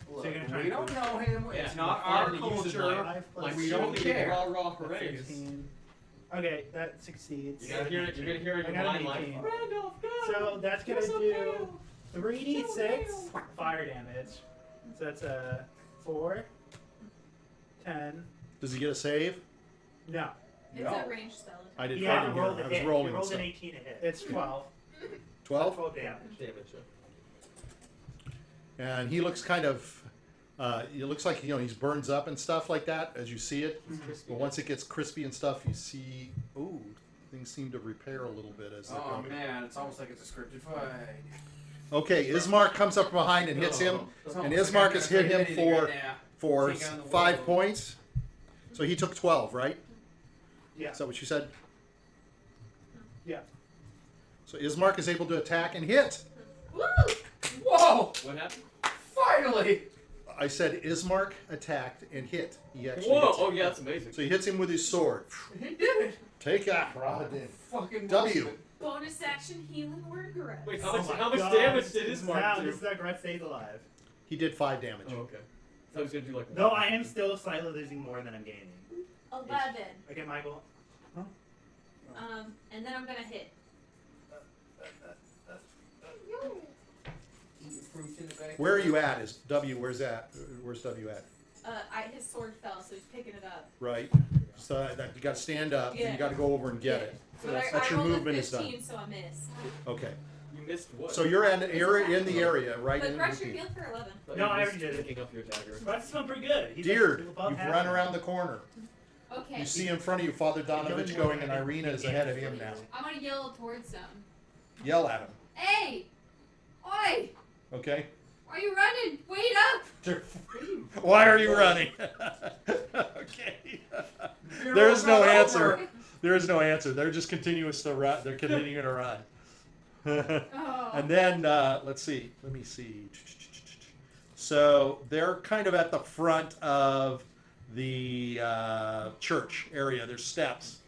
Look, So you're gonna try we and don't prove- know him. Yeah, It's not our finally uses culture. my- 5 plus Like, we don't cheerleading care. Rah-rah hoorays. 15. Okay, that succeeds. You're gonna hear it. You're gonna hear it I in got your an mind 18. like Randolph. Go! So that's gonna Kiss a do pale. 3d6 fire damage. So that's a 4, 10. Does he get a save? No. It's No. a ranged spell. I did He had fighting to roll here. the I was hit. rolling He rolled stuff. an 18 to hit. It's 12. 12? 12 damage. Damage. And he looks kind of, it looks like, he burns up and stuff like that as you see it. But once it gets crispy and stuff, you see, ooh, things seem to repair a little bit as they Oh go. man, it's almost like it's a scripted fight. Okay, Ismark comes up behind and hits him. It's And almost like Ismark I'm has gonna hit fight him anything for right now. for Take on the 5 world. points. So he took 12, right? Yeah. Is that what you said? Yeah. So Ismark is able to attack and hit. Woo! Whoa! What happened? Finally! I said Ismark attacked and hit. He actually Whoa! hits him. Oh yeah, that's amazing. So he hits him with his sword. He did it! Take that, Rahadin. Fucking W. Bonus action healing word Grutz. Wait, Oh how much God. damage did This his is how mark do? this is how Grutz stays alive. He did 5 damage. Oh, okay. So I was gonna do like. Though I am still slightly losing more than I'm gaining. 11. Okay, Michael. And then I'm gonna hit. Fruit in the bag. Where are you at? Is W? Where's that? Where's W at? His sword fell, so he's picking it up. Right. So that you got to stand up. And Yeah. you got to go over and get Yeah. it. But That's I your rolled movement a is done. 15, so I missed. Okay. You missed what? So you're in the area, right? But in Grutz, you're between. healed for 11. But No, you I missed already did it. picking up your dagger. Grutz is doing pretty good. He's Diurd, like above you've half. run around the corner. Okay. You see in front of you Father Donovich going, and Irina is ahead of him now. I'm gonna yell towards them. Yell at him. Hey! Oi! Okay? Why are you running? Wait up! Why are you running? Okay. There is no answer. There is no answer. They're just continuous to run. They're continuing to run. Oh. And then let's see. Let me see. So they're kind of at the front of the church area. There's steps.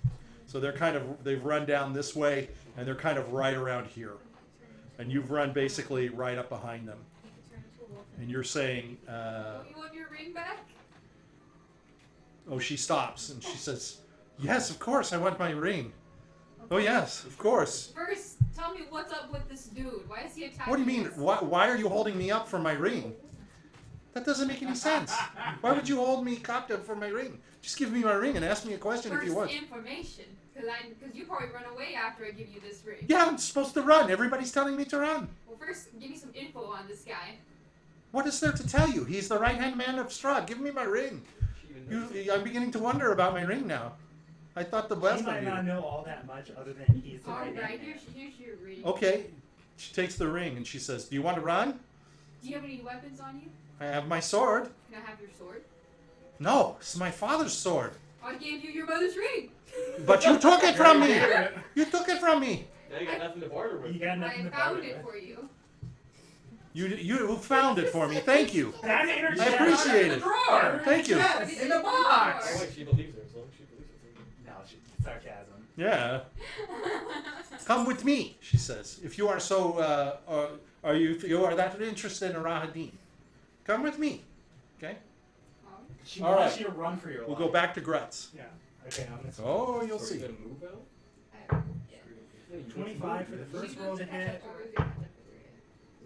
So they've run down this way, and they're kind of right around here. And you've run basically right up behind them. And you're saying, You want your ring back? oh, she stops and she says, yes, of course, I want my ring. Oh, yes, of course. First, tell me what's up with this dude. Why is he attacking What do you mean? us? Why are you holding me up for my ring? That doesn't make any sense. Why would you hold me captive for my ring? Just give me my ring and ask me a question if you want. First information. Because you probably run away after I give you this ring. Yeah, I'm supposed to run. Everybody's telling me to run. Well, first, give me some info on this guy. What is there to tell you? He's the right-hand man of Strahd. Give me my ring. I'm beginning to wonder about my ring now. I thought the He best might of not you. know all that much other than he's the right Alright, man. here's your ring. Okay. She takes the ring and she says, do you want to run? Do you have any weapons on you? I have my sword. Can I have your sword? No, it's my father's sword. I gave you your mother's ring. But you took it from me. You took it from me. Now you got nothing to barter with. You got I nothing to found bargain it with. for you. You found it for me. Thank you. That I interject. appreciate it. Drawer! Thank you. Yes, in the box! Oh wait, she believes her. As long as she believes it. No, sarcasm. Yeah. Come with me, she says. If you are so, if you are that interested in Rahadin, come with me. Okay. She All wants right. you to run for your life. We'll go back to Grutz. Yeah. Okay, I'm gonna. Oh, you'll So are you see. gonna move out? Yeah. Yeah, you 25 for the moved. first She roll moves to to catch hit. up to her.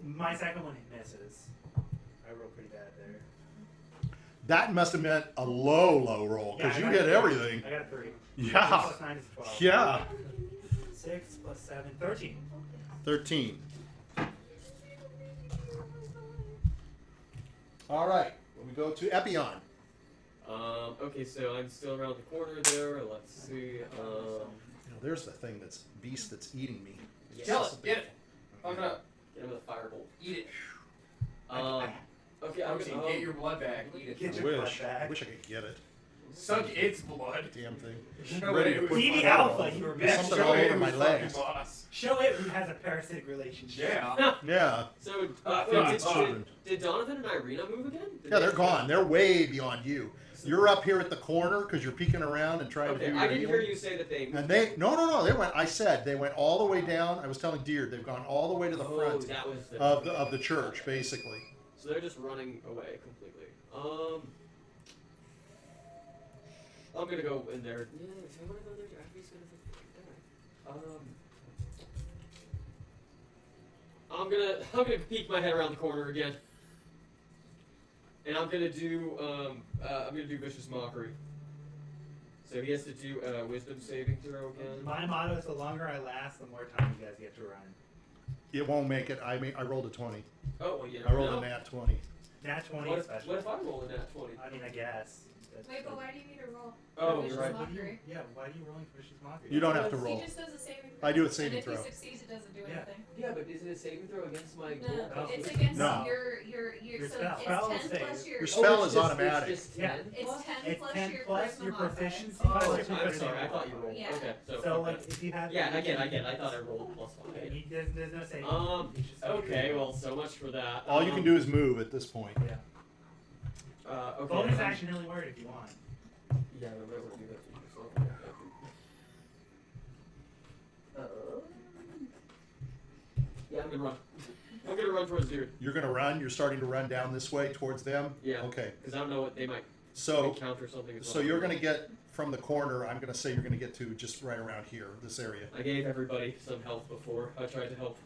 My second one misses. I rolled pretty bad there. That must have meant a low roll because Yeah, you I got hit a 3. everything. I got a 3. Yeah. 6 plus 9 is 12. Yeah. 6 plus 7, 13. 13. All right. We go to Epion. Okay, so I'm still around the corner there. Let's see. There's the thing beast that's eating me. Kill it! Get it! Fuck it up. Get him with a firebolt. Eat it. Okay, I'm Protein, gonna. get your blood back. Eat it. Get I your wish. blood back. I wish I could get it. Suck its blood. Damn thing. No Ready way, to it put was Be the my alpha, head you on. were There's best. something all over my legs. Show it who has a parasitic relationship. Yeah. Yeah. So, Feeds its children. did Donovan and Irina move again? Did Yeah, they- they're gone. They're way beyond you. You're up here at the corner because you're peeking around and trying to Okay, do your I didn't hear healing. you say that they moved. And they no, they went. I said they went all the way down. I was telling Diurd they've gone all the way to the Oh, front that was the. of the church, basically. So they're just running away completely. I'm gonna go in there. Yeah, if I wanna go there, Jackie's gonna die. I'm gonna peek my head around the corner again. And I'm gonna do vicious mockery. So he has to do a wisdom saving throw again. My motto is the longer I last, the more time you guys get to run. It won't make it. I rolled a 20. Oh, well, yeah. I rolled a nat 20. Nat 20 What if, special. what if I roll a nat 20? I mean, I guess. That's Wait, but good. why do you need to roll? Oh, Vicious you're right. What do you, Mockery? yeah, why are you rolling for vicious mockery? You don't have to roll. He just does a saving throw. I do a And saving if throw. he succeeds, it doesn't do Yeah. anything. Yeah, but isn't it a saving throw against my No, goal? it's against No. your so spell. it's Spell 10 save. plus your Your spell is just, automatic. It's just 10? Yeah. It's 10 It's plus 10 your plus charisma your modifier. proficiency. Oh, plus your I'm proficiency sorry. I thought you rolled. Yeah. Okay, so. So, like, if you have. Yeah, I get. I thought I rolled plus 5. There's no saving. You just- Okay, well, so much for that. All you can do is move at this point. Yeah. Okay. Bonus action early word if you want. Yeah, I remember to do that to yourself. Yeah, I'm gonna run. I'm gonna run towards Diurd. You're going to run. You're starting to run down this way towards them. Yeah. Okay. Because I don't know what they might So encounter something. As so well. you're going to get from the corner. I'm going to say you're going to get to just right around here, this area. I gave everybody some health before. I tried to help.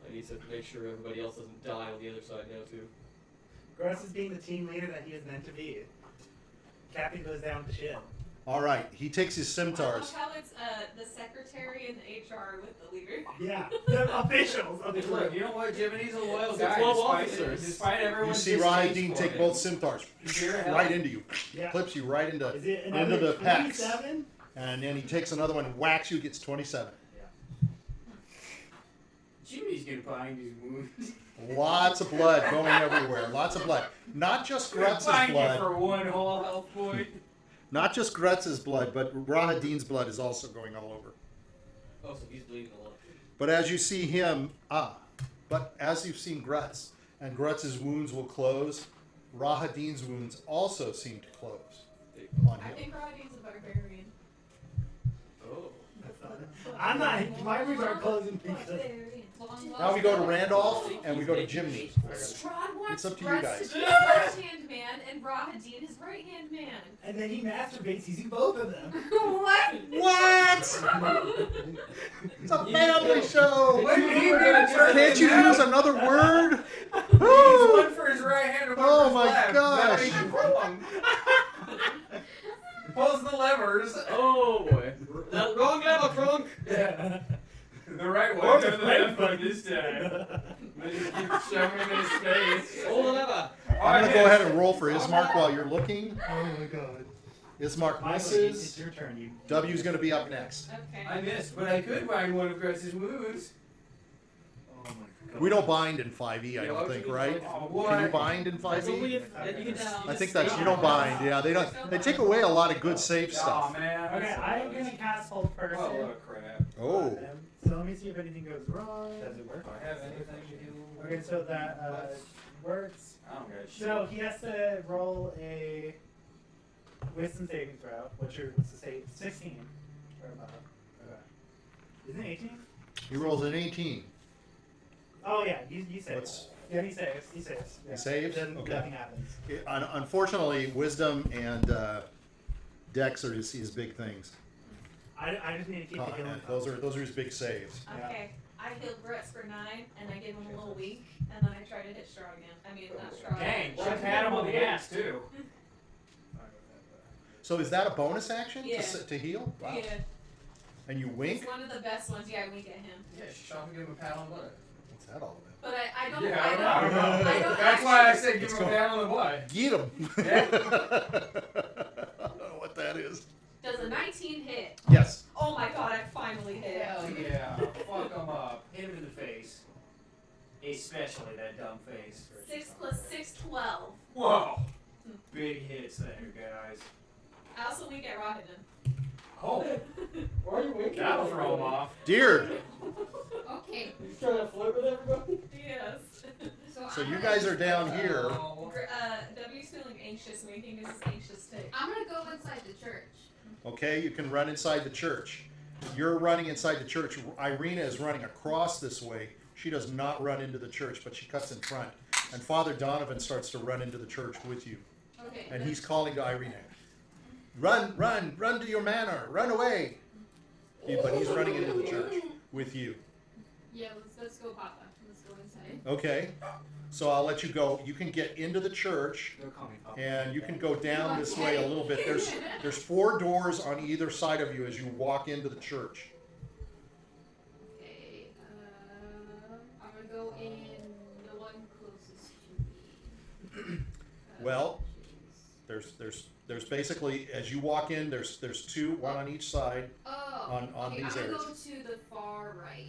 I need to make sure everybody else doesn't die on the other side now too. Grutz is being the team leader that he is meant to be. Captain goes down with the ship. All right. He takes his I scimitars. love how it's the secretary and the HR with the leader. Yeah, the officials of the Look, group. you know what? Jiminy's a loyal It's guy. 12 Despite, officers. despite You everyone's see distaste Rahadin for take him. both scimitars Sure, hell. right into you. Yeah. Clips you right into Is it into another the pecs. 27? And then he takes another one, whacks you, gets 27. Jiminy's gonna find his wounds. Lots of blood going everywhere. Lots of blood. Not just Grutz's Find you blood. for one whole health point. Not just Grutz's blood, but Rahadin's blood is also going all over. Oh, so he's bleeding a lot. But as you see him, but as you've seen Grutz, and Grutz's wounds will close, Rahadin's wounds also seem to close on I him. think Rahadin's a barbarian. Oh. I'm not. My roots aren't closing because. Now we go to Randolph, and we go to Jiminy. Strahd wants It's up to you Grutz guys. to be his left-hand man and Rahadin his right-hand man. And then he masturbates using both of them. What? What? It's a family show. What do you mean we're gonna turn Can't it you down? use another word? He's one for his right hand and one Oh for his my left. gosh. That makes you pull him. Pulls the levers. Oh boy. That wrong level, trunk. Yeah. The right Or one. the To the right left one this time. Then you keep shoving him in his face. Hold the lever. I'm going to go ahead and roll for Ismark while you're looking. Oh my god. Ismark Michael, it's misses. your turn. You. W's going to be up next. Okay. I missed, but I could find one of Grutz's wounds. Oh my god. We don't bind in 5e, I Yeah, don't why think, would you right? Oh, Can you what? bind in That's only 5e? if then you can just. No. I think that's, you don't bind, yeah. They don't. They take away a lot of good save Oh stuff. man. Okay, I am gonna cast Hold Person. Oh, look, crap. Oh. So let me see if anything goes wrong. Does it work? Do I have anything to do? Okay, so that works. I don't got shit. So he has to roll a wisdom saving throw, what's the save? 16 or above. Okay. Isn't it 18? He rolls an 18. Oh yeah, you save. What's- Yeah, he saves. He saves. Yeah. He saves? Then Okay. nothing happens. Unfortunately, wisdom and dex are his big things. I just need to keep the healing. Those are his big saves. Okay. I healed Grutz for 9, and I gave him a little weak, and then I tried to hit Strahd again. I mean, not Strahd. Dang, Chip had him on the ass too. So is that a bonus action Yeah. to heal? Wow. Yeah. And you wink? It's one of the best ones. Yeah, I wink at him. Yeah, shop and give him a pat on the butt. What's that all about? But I don't. Yeah, I don't. I don't That's why I actually- said give him a pat on the butt. Get him! Yeah. I don't know what that is. Does a 19 hit? Yes. Oh my god, I finally hit. Hell yeah. Fuck him up. Hit him in the face. Especially that dumb face. 6 plus 6, 12. Whoa. Big hits there, guys. I also wink at Rahadin. Oh, Why are you winking? that'll throw him off. Diurd. Okay, You trying to flirt with everybody? Yes. So you guys are down here. Oh. W's feeling anxious, making his anxious tick. I'm gonna go inside the church. Okay, you can run inside the church. You're running inside the church. Irina is running across this way. She does not run into the church, but she cuts in front. And Father Donovan starts to run into the church with you. Okay. And he's calling to Irina. Run, run, run to your manor. Run away. But he's running into the church with you. Yeah, let's go, Papa. Let's go inside. Okay. So I'll let you go. You can get into the church, and you can go down this way a little bit. There's 4 doors on either side of you as you walk into the church. Okay, I'm gonna go in the one closest to me. Well, there's basically, as you walk in, there's 2, one on each side, Oh, on okay, these I'm gonna areas. go to the far right.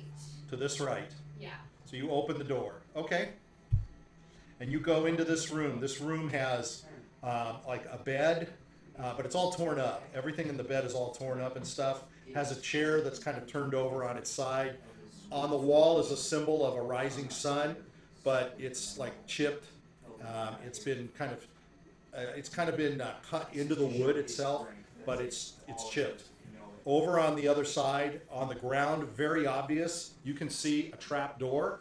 To this right. Yeah. So you open the door. Okay. And you go into this room. This room has like a bed, but it's all torn up. Everything in the bed is all torn up and stuff. Has a chair that's kind of turned over on its side. On the wall is a symbol of a rising sun, but it's like chipped. It's been kind of been cut into the wood itself, but it's chipped. Over on the other side, on the ground, very obvious, you can see a trap door.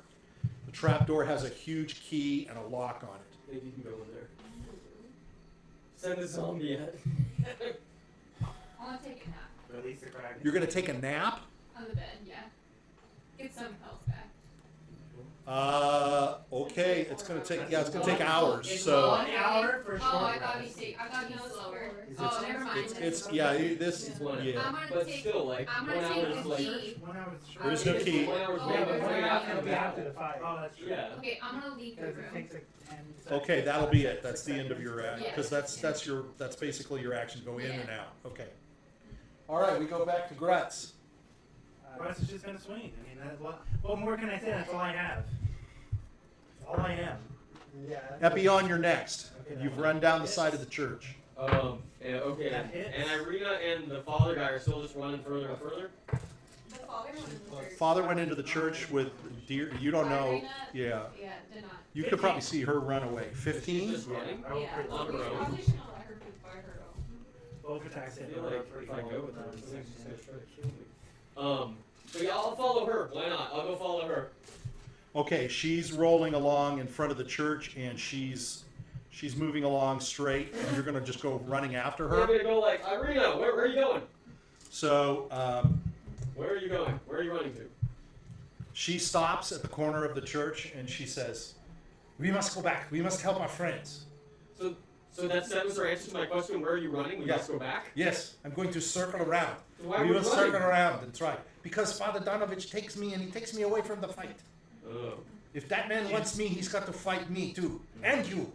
The trap door has a huge key and a lock on it. Maybe you can go in there. Send the zombie yet. I wanna take a nap Release the kraken. You're gonna take a nap? on the bed, yeah. Get some health back. Okay, it's gonna take hours. It's So 1 hour for Oh, short I thought rest. I thought he was slower. It's- Oh, never mind. it's yeah. This It's 1 yeah. I'm gonna But take. still, like, I'm 1 gonna hour take is the like. key. 1 hour is short. There's no key. 1 hour is Oh, maybe there's right no after key. the battle. After the fight. Oh, that's true. Yeah. Okay, I'm gonna leave the Because it room. takes like 10 seconds. Okay, that'll be it. That's the end of your act, Yeah. because that's basically your action. Go in and out. Okay. All right, we go back to Grutz. Russ is just gonna swing. I mean, what more can I say? That's all I have. That's all I am. Yeah. Epion, you're next. Okay, You've that run one. down the side of the church. Yeah, okay. That hits. And Irina and the father guy are still just running further and further. The father went in the church. Father went into the church with Diurd. You don't know. Irina? Yeah. Yeah, did not. You could probably see her run away. 15? Just running. I will Yeah, pretty- on we her own. probably shouldn't have let her move by her own. Both attacks I hit. feel like if I go with her, it's like she's gonna try to kill me. But yeah, I'll follow her. Why not? I'll go follow her. Okay, she's rolling along in front of the church, and she's moving along straight, and you're gonna just go running after I'm her. gonna go like, Irina, where are you going? So Where are you going? Where are you running to? she stops at the corner of the church, and she says, "We must go back. We must help our friends." So that was her answer to my question. Where are you running? We Yeah. must go back. Yes, I'm going to circle around. Why We would will you circle running? around and try. Because Father Donovich takes me, and he takes me away from the fight. Oh. If that man wants me, he's got to fight me too, and you.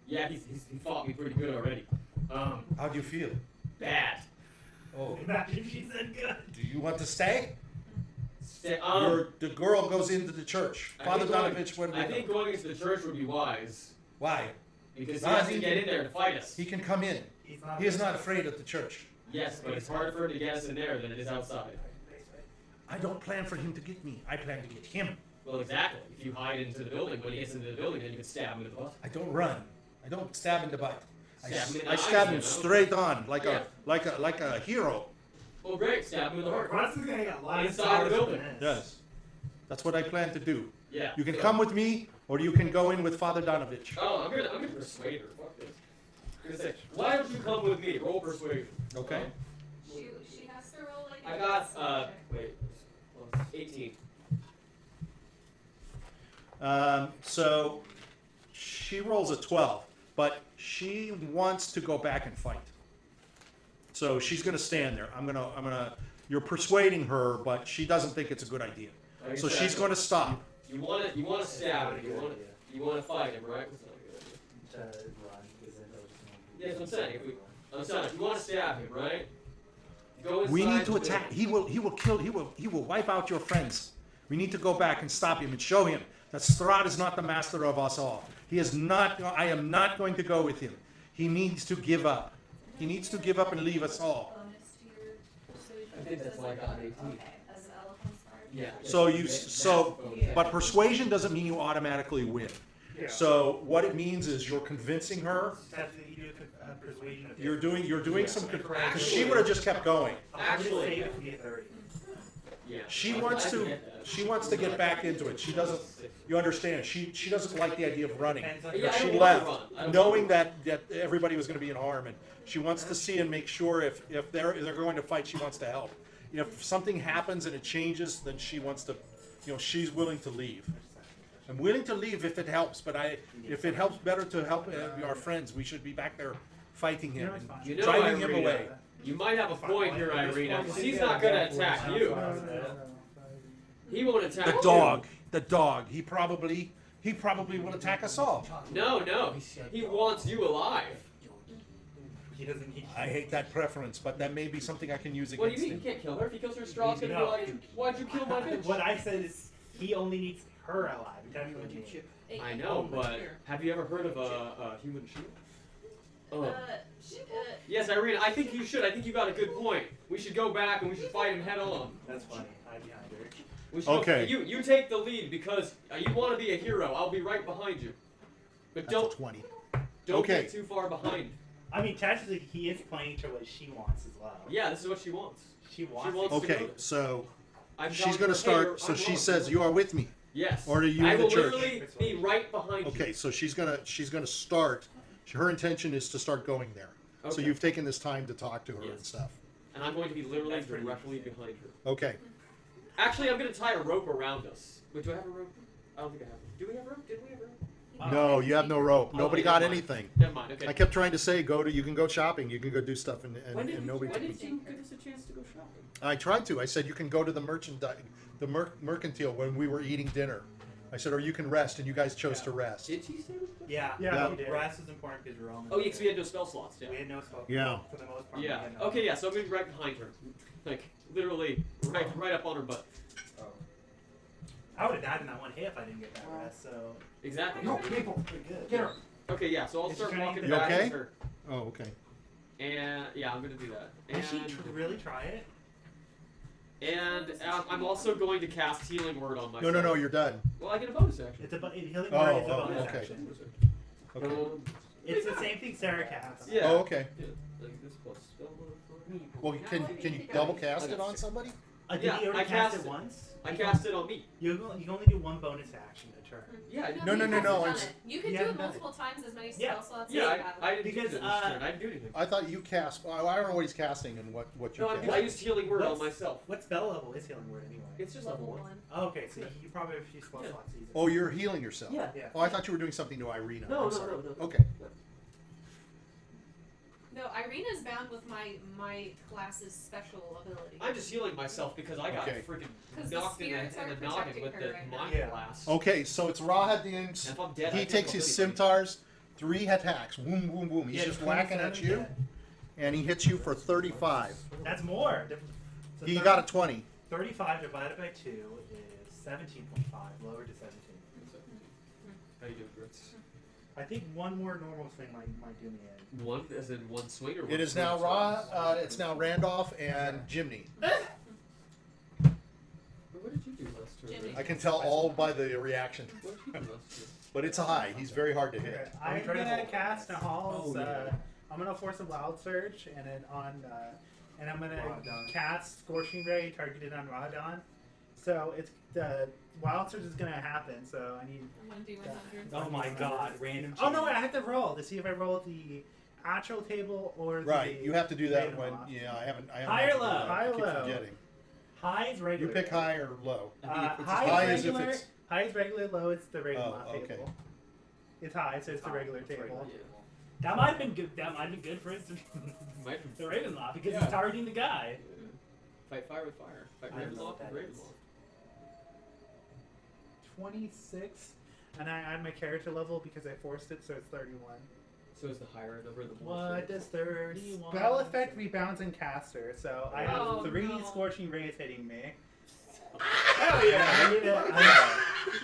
Yeah, he fought me pretty good already. How do you feel? Bad. Oh, Imagine she said good. do you want to stay? The girl goes into the church. I Father think going- Donovich went I with think him. going into the church would be wise Why? because he Ah, has to he get can- in there to fight us. He can come in. He is not afraid of the church. Yes, but it's harder for him to get us in there than it is outside. I don't plan for him to get me. I plan to get him. Well, exactly. If you hide into the building, when he gets into the building, then you can stab him in the butt. I don't run. I don't stab in the butt. Stab him in the I eyes, stab you him know? straight on, like Yeah. a hero. Well, great. Stab him in the heart. Russ is gonna get a lot of Inside stars the from building. this. Yes. That's what I plan to do. Yeah. You can so- come with me, or you can go in with Father Donovich. Oh, I'm gonna persuade her. Fuck this. I'm gonna say, why don't you come with me? Roll persuasion. Okay. She has to roll like. I got wait, 18. So she rolls a 12, but she wants to go back and fight. So she's gonna stand there. You're persuading her, but she doesn't think it's a good idea. Like I So said, she's gonna stop. You want to stab him. You want to fight him, right? That's not a good idea. To run, because then they'll just Yeah, that's what I'm saying. I'm saying, if you want to stab him, right? Go inside. We need to the attack. building. He will wipe out your friends. We need to go back and stop him and show him that Strahd is not the master of us all. He is not. I am not going to go with him. He needs to give up. He needs to give up and leave us all. Bonus to your persuasion. I think that's why I got 18. Okay, as an elephant's card. Yeah. But persuasion doesn't mean you automatically win. Yeah. So what it means is you're convincing her. Have to do persuasion. of You're doing some. Correct. Because she would have just kept going. Actually- save it to be a 30. Yeah. She I wants can to. get that. She wants to get back into it. She doesn't. You understand? She doesn't like the idea of running. Depends on Yeah, your- I She don't wanna left, run. I don't knowing wanna that everybody was going to be in harm, and she wants to see and make sure if they're going to fight, she wants to help. If something happens and it changes, then she wants to. She's willing to leave. I'm willing to leave if it helps, but if it helps better to help our friends, we should be back there fighting him and You know, driving him Irina, away. You might have a point here, Irina, because he's not going to attack you. He won't attack The you. dog. He probably will attack us all. No, he wants you alive. He doesn't need. I hate that preference, but that may be something I can use What do against you mean? him. You can't kill her. If he kills her, Strahd's going to No. be like, why'd you kill my bitch? What I said is he only needs her alive. He doesn't really need me. I know, but have you ever heard of a human shield? Yes, Irina, I think you should. I think you got a good point. We should go back and we should fight him head on. That's funny. Hide behind her. We should Okay. You take the lead because you want to be a hero. I'll be right behind you. But That's a 20. don't Okay. get too far behind. I mean, technically, he is playing to what she wants as well. Yeah, this is what she wants. She wants. wants- it. Okay, so I'm she's telling going her, to start. hey, So I'm she wrong. says, "You are with me." Yes. Or are you I in the will church? literally be right behind you. Okay, so she's gonna start. Her intention is to start going there. So Okay. you've taken this time to talk to her and Yes. stuff. And I'm going to be literally That's pretty directly behind her. Okay. Actually, I'm going to tie a rope around us. Wait, do I have a rope? I don't think I have one. Do we have a rope? Did we have a rope? No, you have no rope. Nobody Okay, got never mind. anything. Never mind. Okay. I kept trying to say, you can go shopping, you can go do stuff, and When did nobody took me. you give us a chance to go shopping? I tried to. I said you can go to the mercantile when we were eating dinner. I said, or you can rest, and you guys chose to rest. Did she say this? Yeah. Yeah, The we did. rest is important because we're all. Oh, yeah, because we had no spell slots. Yeah. We had no spell. Yeah. For the most part. we Yeah. had no- Okay. Yeah. So I'm gonna be right behind her, like literally right up on her butt. I would have died in that one hit if I didn't get that rest. So. Exactly. No, people, Pretty good. get her. Okay. Yeah. So I'll Is start she trying to walking get You back okay? with her. Oh, okay. And yeah, I'm gonna do that. Did she And really try it? I'm also going to cast Healing Word on myself. No, you're done. Well, I get a bonus action. It's a healing Oh, word is a oh, bonus okay. action. Okay. It's the same thing Sarah casts. Yeah. Oh, okay. Yeah, like this plus spell modifier. Well, can you double cast it on somebody? Did Yeah, you already I cast cast it it. once? I cast it on me. You can only do one bonus action a turn. Yeah, I did. No, You've I'm done s- it. You can You do haven't it done it. multiple times as many Yeah. spell slots as Yeah, you have. I didn't Because, do this turn. I didn't do anything. I thought you cast. Well, I don't know what he's casting and what you No, cast. I used Healing Word on What's- myself. What spell level is healing word anyway? It's just Level level 1. 1. Oh, okay, so you probably have a few spell Yeah. slots easy. Oh, you're healing yourself. Yeah. Yeah. Oh, I thought you were doing something to Irina. No, I'm no, sorry. no. Okay. No, Irina's bound with my class's special ability. I'm just healing myself because I got Okay. freaking 'Cause the knocked in spirits the are noggin protecting with her the right now. mind Yeah. blast. Okay, so it's Rahadin's. And if I'm dead, I He can't takes help his anybody. scimitar's, 3 attacks. Boom, boom, boom. He's Yeah, just whacking at 27 you, and he hits you for 35. That's more. So He got a 20. 35 divided by 2 is 17.5, lower to 17. How you doing, Grutz? I think one more normal swing might do me in. One, as in one swing or one It is swing? now it's now Randolph and Jiminy. What did you do last turn? Jimmy. I can tell all by the reaction, What did you do last turn? but it's high. He's very hard to Okay, hit. I'm I'm trying to gonna hold. cast a Hall's. Oh, yeah. I'm gonna force a Wild Surge, and then and I'm gonna Rahadin. cast Scorching Ray targeted on Rahadin. So it's the Wild Surge is gonna happen. So I need. 1d100. Oh my god, random. Oh no! I have to roll to see if I roll the actual table or Right, the you have to do that when. Ravenloft. Yeah, I haven't. High or actually low? done that. High or I keep low? forgetting. High is You regular. pick high or low. High is is if regular. it's- High is regular. Low is the Ravenloft Oh, okay. table. It's high, so it's the high, regular it's table. regular. Yeah. That might have been good. That might have been good for instance. Might be- the Ravenloft because Yeah. he's targeting the guy. Fight fire with fire. Fight I don't know Ravenloft what with that is. Ravenloft. 26, and I add my character level because I forced it, so it's 31. So is the higher number the more? What does 31? Spell effect rebounds and caster, so I have Oh, 3 no. scorching rays hitting me. Hell yeah! I need it.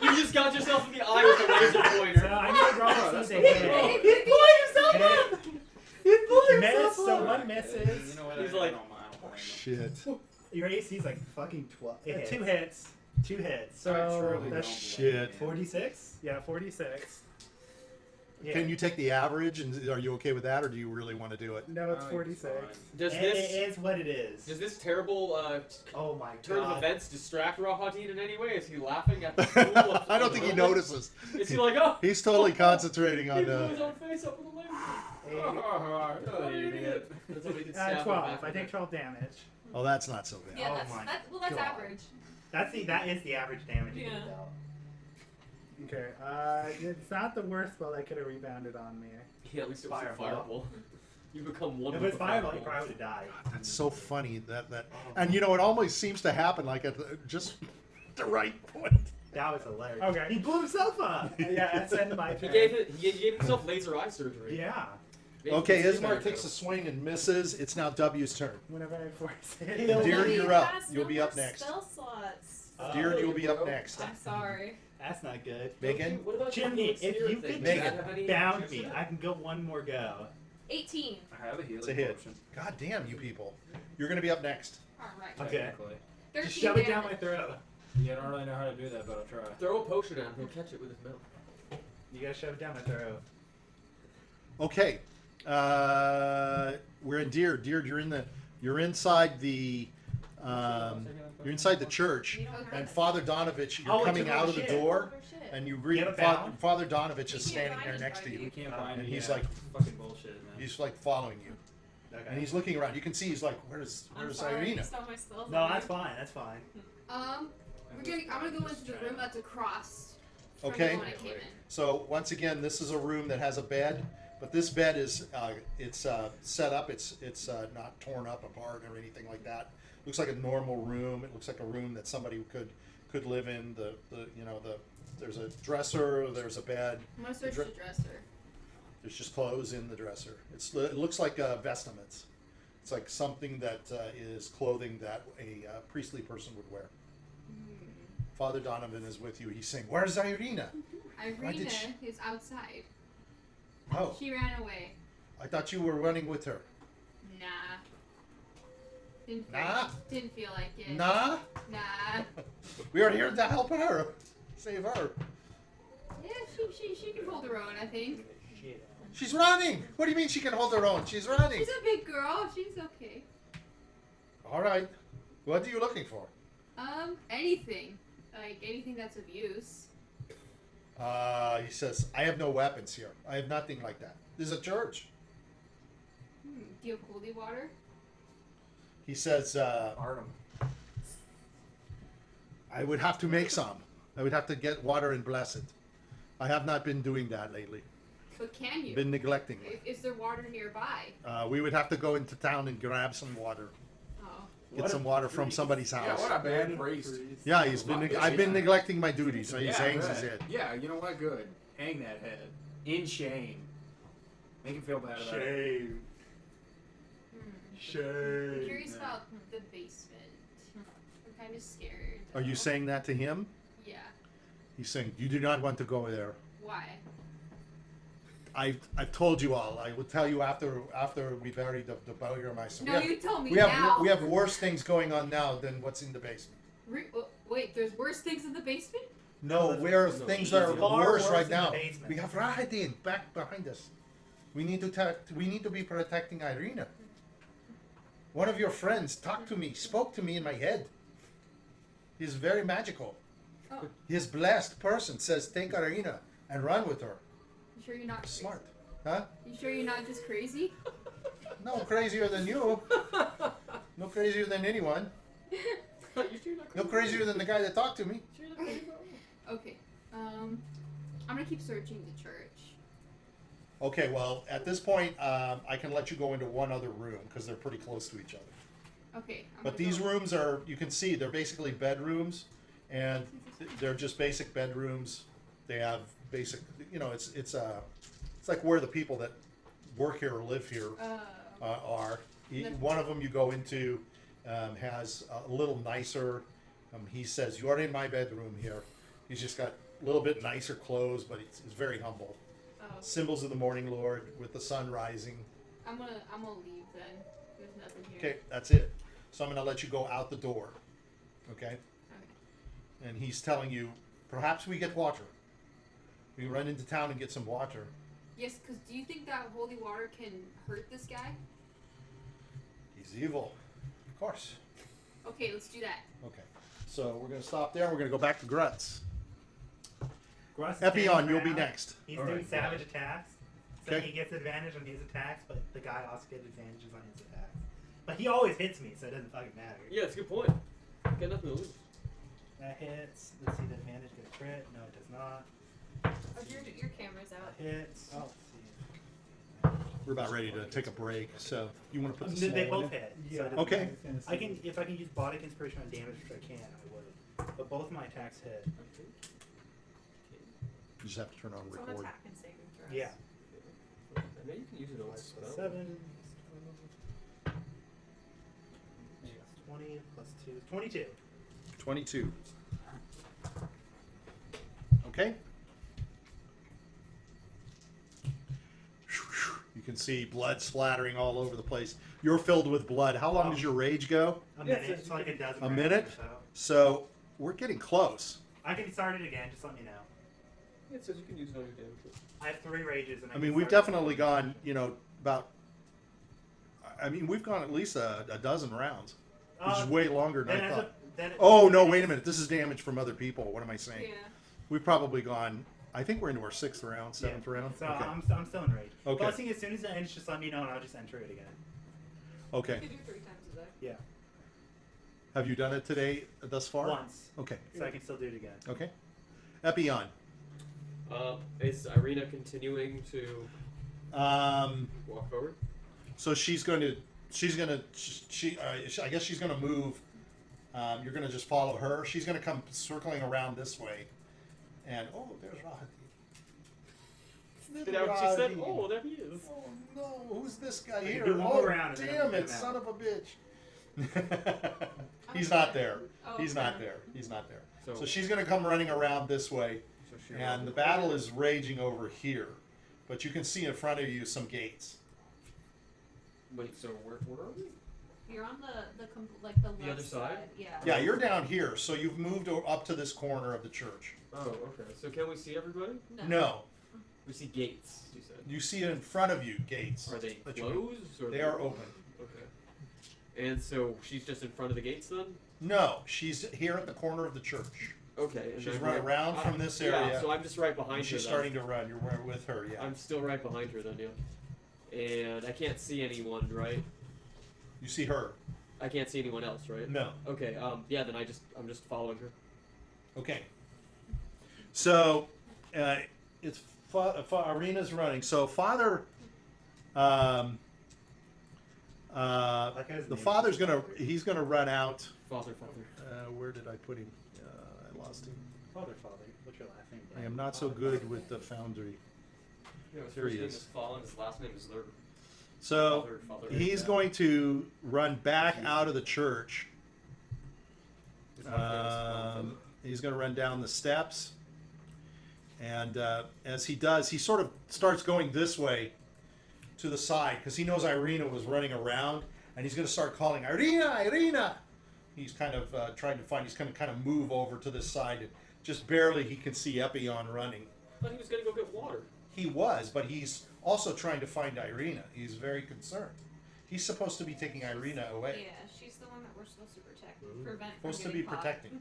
You just got yourself in the eye with a laser pointer. So I need to roll a Hey, C6. He's pulling himself up! He's Miss, so one misses. You know what? He's I like- don't mind. I don't blame him. Shit. Your AC's like fucking 12. It 2 hits. hits. 2 hits. So truly that's don't. Shit. 46? yeah, 46. Yeah. Can you take the average, and are you okay with that, or do you really want to do it? No, it's I think 46. fine. Does It this is what it is. does this terrible Oh my turn of god. events distract Rahadin in any way? Is he laughing at the fool of I don't think he notices. Is he like, oh, He's totally concentrating he on blew his the. own face up with a laser? Oh, you idiot. And somebody did stab him 12. back I in take the- 12 damage. Oh, that's not so bad. Yeah, Oh that's my that's God. average. That is the average damage you Yeah. can deal. Okay. It's not the worst spell that could have rebounded on me. Yeah, at least it was a Fireball. fireball. You become one If with it's the fireball, he fireball. probably would have died. That's so funny and you know it almost seems to happen like at just the right point. That was hilarious. Okay. He blew himself up. Yeah, that's the end of my He turn. gave himself laser eye surgery. Yeah. Maybe Okay, it's Ismar advantage takes a of swing and misses. It's now W's turn. Whenever I force it. Dear, Nobody you're up. has You'll no be more up next. Spell slots. Dear, you'll be up next. I'm sorry. That's not good. Megan? What about your Jiminy, healing if spirit you thing? could Does Megan. that have any bound extra? me, I can go one more go. 18. I have a healing It's a hit. potion. God damn you people. You're going to be up next. All right. Okay. Technically. 13 Just shove it down my damage. throat. Yeah, I don't really know how to do that, but I'll try. Throw a potion at him. He'll catch it with his mouth. You gotta shove it down my throat. Okay. We're in Diurd. Diurd, you're inside the church, You don't have and it. Father Donovich, you're Oh, it coming took all out the of the shit. door, Oh, shit. and you greet You have it Father, bound? Father Donovich You is can't standing find there us next to right You you. can't find And it. he's Yeah, like- fucking bullshit, man. He's like following you, Okay. and he's looking around. You can see he's like, "Where's I'm sorry. Irina?" You stole my spells. No, on that's me. fine. That's fine. I'm gonna go into the room that's across from Okay. the one I came in. So once again, this is a room that has a bed, but this bed is set up. It's not torn up apart or anything like that. Looks like a normal room. It looks like a room that somebody could live in. There's a dresser. There's a bed. I'm gonna search Dre- the dresser. There's just clothes in the dresser. It looks like vestments. It's like something that is clothing that a priestly person would wear. Father Donovan is with you. He's saying, "Where's Irina?" Why did Irina she- is outside. Oh, She ran away. I thought you were running with her. Nah. Didn't feel, Nah? Didn't feel like it. Nah, Nah. we are here to help her, save her. Yeah, she can hold her own, I think. Shit. She's running. What do you mean she can hold her own? She's running. She's a big girl. She's okay. All right. What are you looking for? Anything. Like, anything that's of use. He says, "I have no weapons here. I have nothing like that. This is a church." Do you have holy water? He says, Artem. "I would have to make some. I would have to get water and bless it. I have not been doing that lately. But can you? Been neglecting it. Is there water nearby? We would have to go into town and grab some water. Oh. Get What some a water from priest. somebody's Yeah, house. what a bad priest. Yeah, I've been neglecting my duties, so he Yeah, hangs good. his head. Yeah, you know what? Good. Hang that head. In shame. Make him feel bad about it. Shame. I'm Shame. curious about the basement. I'm kind of scared. Are you saying that to him? Yeah. He's saying, "You do not want to go there. Why? I've told you all. I will tell you after we bury the burgomaster. No, you tell me we have now. we have worse things going on now than what's in the basement. Wait, there's worse things in the basement? No, where things are Far worse worse right in the now. basement. We have Rahadin back behind us. We need to be protecting Irina. One of your friends talked to me, spoke to me in my head. He's very magical. Oh. His blessed person says, "Take Irina and run with her." You sure you're not crazy? Smart, huh? You sure you're not just crazy? No crazier than you. No crazier than anyone. No crazier than the guy that talked to me. Okay. I'm gonna keep searching the church. Okay, well, at this point, I can let you go into one other room because they're pretty close to each other. Okay. I'm But gonna these go- rooms are, you can see, they're basically bedrooms, and they're just basic bedrooms. They have basic, it's like where the people that work here or live here are. One of them you go into has a little nicer. He says, "You are in my bedroom here." He's just got a little bit nicer clothes, but it's very humble. Oh, Symbols of the morning lord with the sun rising. I'm gonna leave then. There's nothing here. Okay, that's it. So I'm going to let you go out the door. Okay? Okay. And he's telling you, perhaps we get water. We run into town and get some water. Yes, because do you think that holy water can hurt this guy? He's evil. Of course. Okay, let's do that. Okay. So we're going to stop there. We're going to go back to Grutz. Grutz is Epion, standing you'll be around. next. He's All doing right. savage attacks. So Okay. he gets advantage on his attacks, but the guy also gets advantages on his attacks. But he always hits me, so it doesn't fucking matter. Yeah, it's a good point. Got nothing to lose. That hits. Let's see, the advantage get a crit. No, it does not. Your camera's out. Hits. Oh. We're about ready to take a break, so you want to put the They small one both in? hit. Yeah. So it doesn't Okay. matter. I can, if I can use Bodic Inspiration on damage, which I can, I would. But both my attacks hit. Okay. You just have to turn on It's on record. attack and saving throws. Yeah. And then you can use it on spell. 7. 20 plus 2 is 22. 22. Okay. You can see blood splattering all over the place. You're filled with blood. How long does your rage go? A Yeah, minute. it's- It's like a dozen A rounds minute? or so. So we're getting close. I can start it again. Just let me know. Yeah, it says you can use it on your damage. I have 3 rages. And I mean, we've start- definitely gone, about, I mean, we've gone at least a dozen rounds, which is way longer than I thought. Oh, no, wait a minute. This is damage from other people. What am I saying? Yeah. We've probably gone, I think we're into our 6th round, 7th round. So Okay. I'm still in rage. Okay. But I think as soon as it ends, just let me know and I'll just enter it again. You Okay. can do 3 times a day. Yeah. Have you done it today thus far? Once. Okay. So I can still do it again. Okay. Epion. Is Irina continuing to walk forward? So she I guess she's gonna move. You're gonna just follow her. She's gonna come circling around this way, and there's Rahadin. Did that what she said? Oh, there he is. Oh no, who's this guy can here? do one Oh, more round and then damn we'll it, get him son out. of a bitch. He's not there. Oh, He's okay. not there. He's not there. So- So she's gonna come running around this way. So she And the battle is raging over here, but you can see in front of you some gates. Wait, so where are we? You're on the left other side? Yeah. Yeah, you're down here, so you've moved up to this corner of the church. Oh, okay. So can we see everybody? No, We see gates, you said. you see in front of you gates. Are they that you- closed? Or They are open. Okay. And so she's just in front of the gates then? No, she's here at the corner of the church. Okay. And She's then running around from this area. Yeah, so I'm just right behind And she's her. starting to run. You're right with her, yeah. I'm still right behind her then, yeah. And I can't see anyone, right? You see her. I can't see anyone else, right? No. Okay. Yeah. Then I'm just following her. Okay. So, it's Irina's running. So Father, the father's he's gonna run out. Father. Where did I put him? I lost him. Father. What's your last name? I am not so good with the foundry. Yeah, his Here first he name is. is Fallen. His last name is Lur. So Father. he's going to run back out of the church. He's going to run down the steps, and as he does, he sort of starts going this way to the side because he knows Irina was running around, and he's going to start calling Irina. He's kind of trying to find. He's going to kind of move over to this side, and just barely he can see Epion running. I thought he was gonna go get water. He was, but he's also trying to find Irina. He's very concerned. He's supposed to be taking Irina away. Yeah, she's the one that we're supposed to protect. Prevent from Supposed to getting be caught. protecting.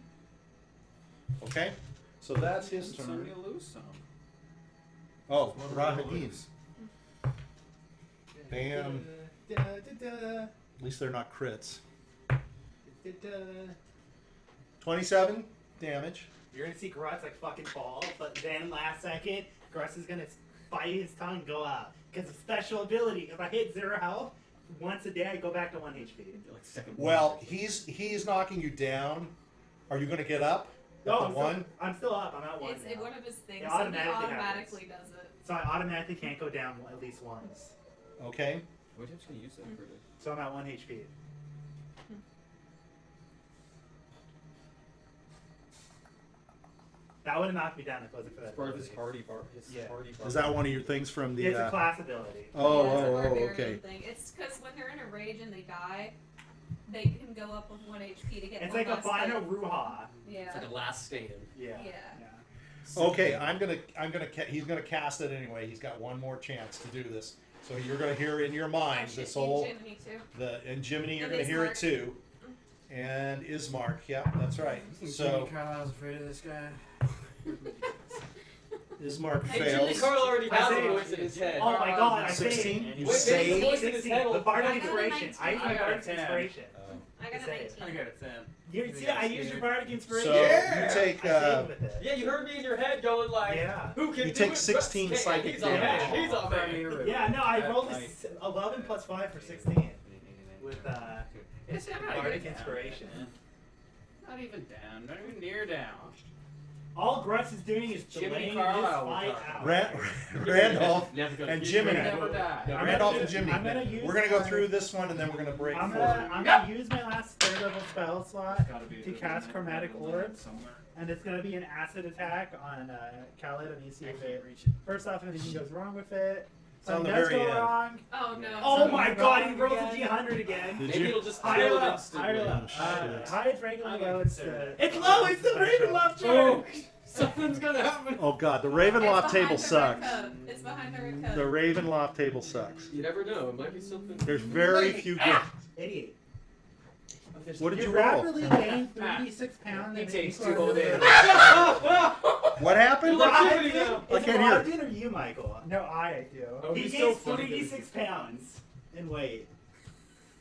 Okay, so that's his turn. Somebody will lose some. Oh, Rahadin. Bam. At least they're not crits. 27 damage. You're gonna see Grutz like fucking fall, but then last second, Grutz is gonna bite his tongue and go out. Because of special ability, if I hit 0 health, once a day I go back to 1 HP. Like second. Well, he's knocking you down. Are you going to get up? At No, the I'm one? I'm still up. I'm at 1 It's now. one of his things. It So he automatically automatically does it. So I automatically can't go down at least once. Okay. We're just gonna use that for this. So I'm at 1 HP. That would have knocked me down if it wasn't for that. It's part of his ability. hardy bar. Is that one of your things from the? It's a class ability. Oh, Yeah, it's a oh, oh, barbarian okay. Thing. It's because when they're in a rage and they die, they can go up with 1 HP to get. It's one like a last final hit. Ruha. Yeah. It's like a last stand. Yeah. Yeah. Okay, he's gonna cast it anyway. He's got one more chance to do this. So you're gonna hear in your mind Oh, this shit, whole Jiminy too. and Jiminy, you're And gonna hear it Ismark. too. And Ismark, yeah, that's right. So Carlyle's afraid of this guy. Ismark Hey, Jiminy fails. Carlyle already I has a saved. voice in his head. Oh my god, I 16? saved. You Wait, saved? maybe voice in his 16, head the will- Bardic I got a Inspiration. I 19. used my I got a Bardic 10. Inspiration. I got a Save. 19. I got a 10. You see, I used your Bardic Inspiration. So Yeah. you take I saved with it. Yeah, you heard me in your head going like, Yeah. who can You do take it? 16 Grutz psychic can. He's on damage. man. He's on man. Yeah, no, I That's rolled a nice. 11 plus 5 for 16 with It's not Bardic even Inspiration. down, man. Not even down. Not even near down. All Grutz is doing is Jiminy delaying this Carlyle fight was out. Randolph Never gonna and get Jiminy. rid of Never it. die. I'm Randolph gonna and do- Jiminy. I'm gonna use We're gonna go my- through this one and then we're gonna break I'm forward. gonna use my last third level spell slot Gotta be to cast Chromatic Orb, and it's gonna be an acid attack on Khaled, and you see if it first off if anything goes wrong with it. It's on Something the does very go end. wrong. Oh no. Oh Something my went god, he wrong rolled again? a D100 again. Did Maybe you? it'll just Higher kill it up, instantly. higher up. shit. High is regular low, it's the... It's low, it's the Ravenloft Oh, chart! something's gonna happen. Oh god, the It's Ravenloft behind table the red sucks. cup. It's behind the red cup. The Ravenloft table sucks. You never know. It might be something. There's very few good. Idiot. What did You you roll? rapidly gain 3d6 pounds. He and takes equal 2 whole to- days. What happened? You're like Rahadin? Jiminy now. I can't hear it. Rahadin or you, Michael? No, I do. Oh, He he's gains so funny. 3d6 pounds in weight.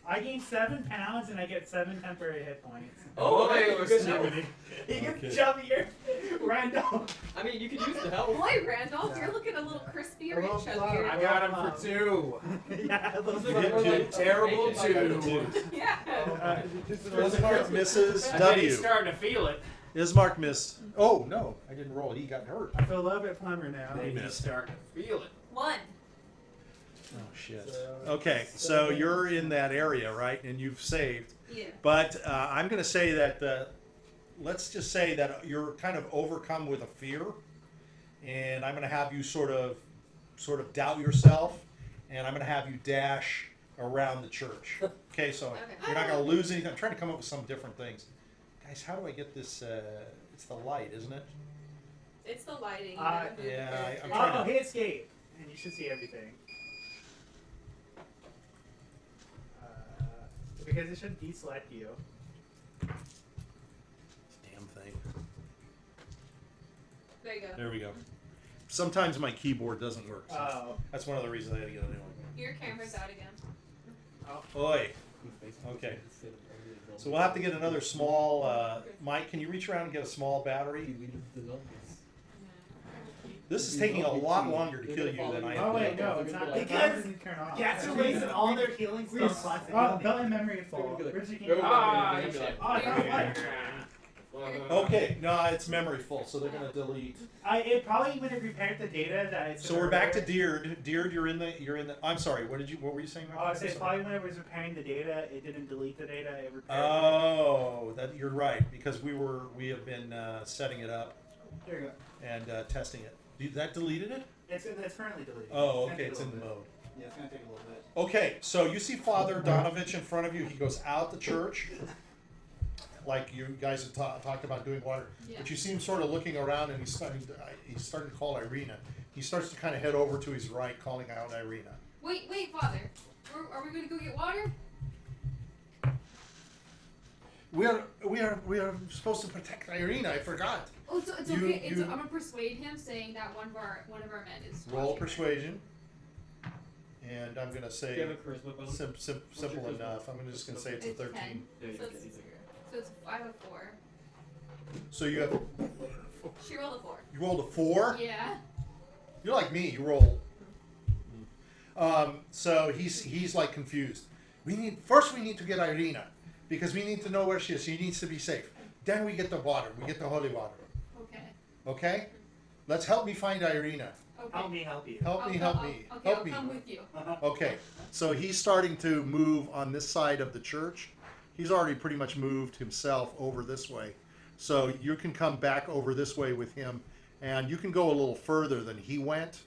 I gain 7 pounds and I get 7 temporary hit points. Oh, Boy, hey, it was good Jiminy. job. He gets Okay. chubbier. Randolph. I mean, you could use the help. Boy, Randolph, you're looking a little crispier A little and flour. chubbier. I got him for 2. Yeah, a little Those are bit. more like Terrible bacon. two. Yeah. Ismark misses And then he's W. starting to feel it. Ismark missed. Oh no, I didn't roll. He got hurt. I feel a little bit plumber now. He He's missed. starting to feel it. 1. Oh shit. Okay, so you're in that area, right? And you've saved. Yeah. But I'm going to say that let's just say that you're kind of overcome with a fear, and I'm going to have you sort of doubt yourself, and I'm going to have you dash around the church. Okay, so Okay. you're not going to lose anything. I'm trying to come up with some different things. Guys, how do I get this? It's the light, isn't it? It's the lighting. Yeah, I'm Oh, trying to. he escaped. And you should see everything. Because it should deselect you. Damn thing. There you go. There we go. Sometimes my keyboard doesn't work. So Oh. that's one of the reasons I had to get a new one. Your camera's out again. Oi. Okay. So we'll have to get another small. Mike, can you reach around and get a small battery? This is taking a lot longer to kill you than I Oh, wait, thought. no, it's not. Because It turn off. Cats are wasting all their healing spells. Oh, belt and memory full. Richard, can you Ah, oh, shit. I got one. Okay, no, it's memory full, so they're gonna delete. It probably would have repaired the data that it's. So we're back to Diurd. Diurd, you're in the. I'm sorry. What were you saying? Oh, I say probably when it was repairing the data, it didn't delete the data. It repaired. Oh, that you're right because we have been setting it up it. There you go. and testing it. That deleted it? It's currently deleted. Oh, gonna okay, take it's a in the little mode. bit. Yeah, it's gonna take a little bit. Okay, so you see Father Donovich in front of you. He goes out the church, like you guys had talked about doing water. Yeah. But you see him sort of looking around, and he's starting to call Irina. He starts to kind of head over to his right, calling out Irina. Wait, Father. Are we going to go get water? We are supposed to protect Irina. I forgot. Oh, so it's You- okay. It's, you- I'm gonna persuade him, saying that one of our men is. Roll watching. persuasion, and I'm gonna say Do you have a charisma bonus? simple enough. I'm just gonna say it's a It's 13. 10. Yeah, you So can it's- easily. So it's I have a 4. So you have She rolled a 4. you rolled a 4. Yeah. You're like me. You roll. So he's like confused. We need to get Irina because we need to know where she is. She needs to be safe. Then we get the water. We get the holy water. Okay. Okay? Let's help me find Irina. Okay. Help me help you. Help me. Okay, Help I'll me. come with you. Okay. So he's starting to move on this side of the church. He's already pretty much moved himself over this way. So you can come back over this way with him, and you can go a little further than he went.